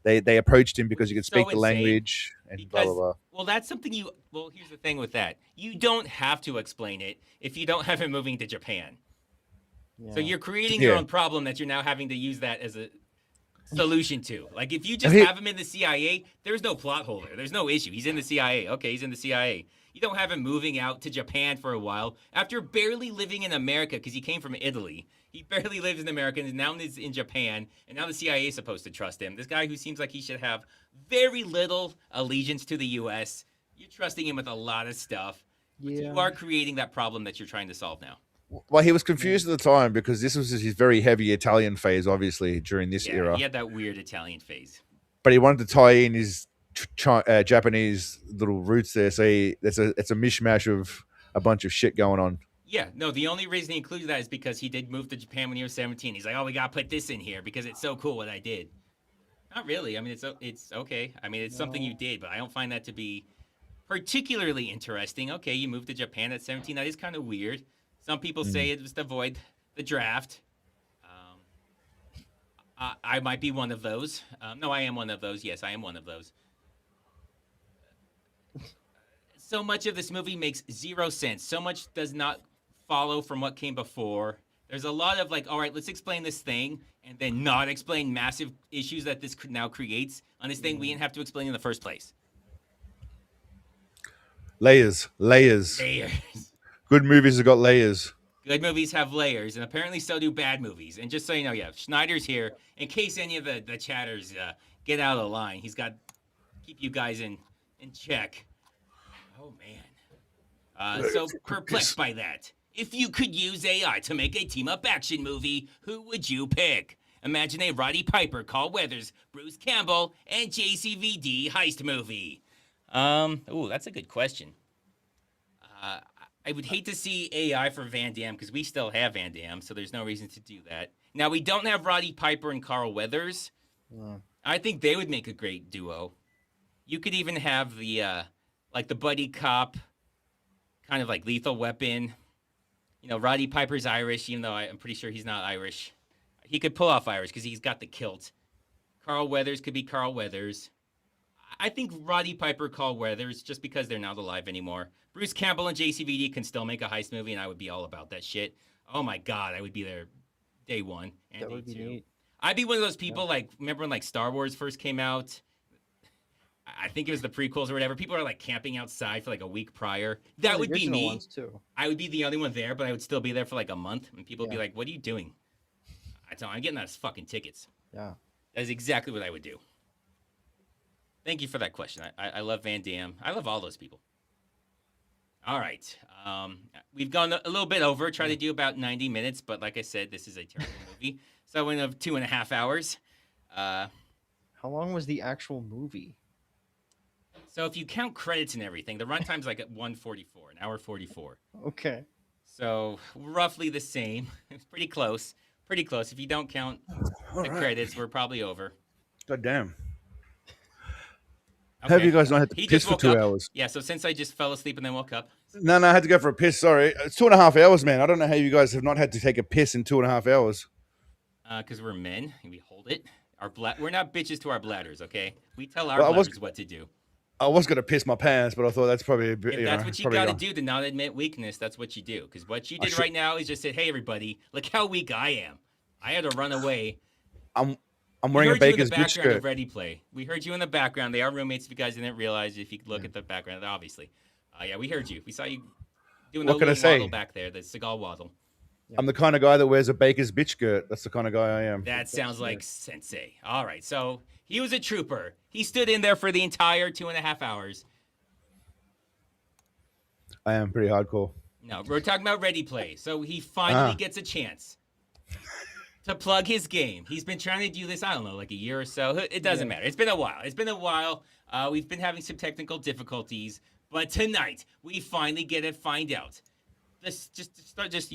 They approached him because he could speak the language and blah, blah, blah. Well, that's something here's the thing with that. You don't have to explain it if you don't have him moving to Japan. Yeah. So you're creating your own problem that you're now having to use that as a solution to. Like, if you just have him in the CIA, there's no plot hole there. There's no issue. He's in the CIA. Okay, he's in the CIA. You don't have him moving out to Japan for a while after barely living in America because he came from Italy. He barely lives in America and now he's in Japan, and now the CIA is supposed to trust him. This guy who seems like he should have very little allegiance to the U.S., you're trusting him with a lot of stuff. Yeah. You are creating that problem that you're trying to solve now. Well, he was confused at the time because this was his very heavy Italian phase, obviously, during this era. He had that weird Italian phase. But he wanted to tie in his Japanese little roots there. So it's a mishmash of a bunch of shit going on. Yeah, no, the only reason he included that is because he did move to Japan when he was 17. He's like, oh, we got to put this in here because it's so cool what I did. Not really. I mean, it's okay. I mean, it's something you did, but I don't find that to be particularly interesting. Okay, you moved to Japan at 17. That is kind of weird. Some people say it was to avoid the draft. I might be one of those. No, I am one of those. Yes, I am one of those. So much of this movie makes zero sense. So much does not follow from what came before. There's a lot of like, all right, let's explain this thing and then not explain massive issues that this now creates on this thing we didn't have to explain in the first place. Layers. Layers. Good movies have got layers. Good movies have layers, and apparently so do bad movies. And just so you know, yeah, Schneider's here in case any of the chatters get out of the line. He's got keep you guys in check. Oh man, so perplexed by that. If you could use AI to make a team-up action movie, who would you pick? Imagine a Roddy Piper, Carl Weathers, Bruce Campbell, and JCVD heist movie. Oh, that's a good question. I would hate to see AI for Van Damme because we still have Van Damme, so there's no reason to do that. Now, we don't have Roddy Piper and Carl Weathers. I think they would make a great duo. You could even have the, like the buddy cop, kind of like Lethal Weapon. You know, Roddy Piper's Irish, even though I'm pretty sure he's not Irish. He could pull off Irish because he's got the kilt. Carl Weathers could be Carl Weathers. I think Roddy Piper, Carl Weathers, just because they're not alive anymore. Bruce Campbell and JCVD can still make a heist movie, and I would be all about that shit. Oh my God, I would be there day one and day two. Neat. I'd be one of those people, like, remember when, like, Star Wars first came out? I think it was the prequels or whatever. People are, like, camping outside for, like, a week prior. That would be me. Ones too. I would be the only one there, but I would still be there for, like, a month, and people would be like, what are you doing? I tell them, I'm getting those fucking tickets. Yeah. That is exactly what I would do. Thank you for that question. I love Van Damme. I love all those people. All right. We've gone a little bit over, try to do about 90 minutes, but like I said, this is a terrible movie. So I went of 2.5 hours. How long was the actual movie? So if you count credits and everything, the runtime's like at 1:44, an hour 44. Okay. So roughly the same. It's pretty close. Pretty close. If you don't count the credits, we're probably over. God damn. Okay. Have you guys not had to piss for 2 hours? Yeah, so since I just fell asleep and then woke up. No, I had to go for a piss. Sorry. It's 2.5 hours, man. I don't know how you guys have not had to take a piss in 2.5 hours. Because we're men and we hold it. We're not bitches to our bladders, okay? We tell our bladders what to do. I was going to piss my pants, but I thought that's probably a bit. If that's what you got to do to not admit weakness, that's what you do. Because what you did right now is just say, hey, everybody, look how weak I am. I had to run away. I'm wearing a Baker's bitch skirt. Of Ready Play. We heard you in the background. They are roommates. If you guys didn't realize, if you look at the background, obviously. Yeah, we heard you. We saw you doing the little waddle back there, the Seagal waddle. I'm the kind of guy that wears a Baker's bitch skirt. That's the kind of guy I am. That sounds like sensei. All right, so he was a trooper. He stood in there for the entire 2.5 hours. I am pretty hardcore. No, we're talking about Ready Play. So he finally gets a chance to plug his game. He's been trying to do this, I don't know, like a year or so. It doesn't matter. It's been a while. We've been having some technical difficulties, but tonight we finally get to find out. Just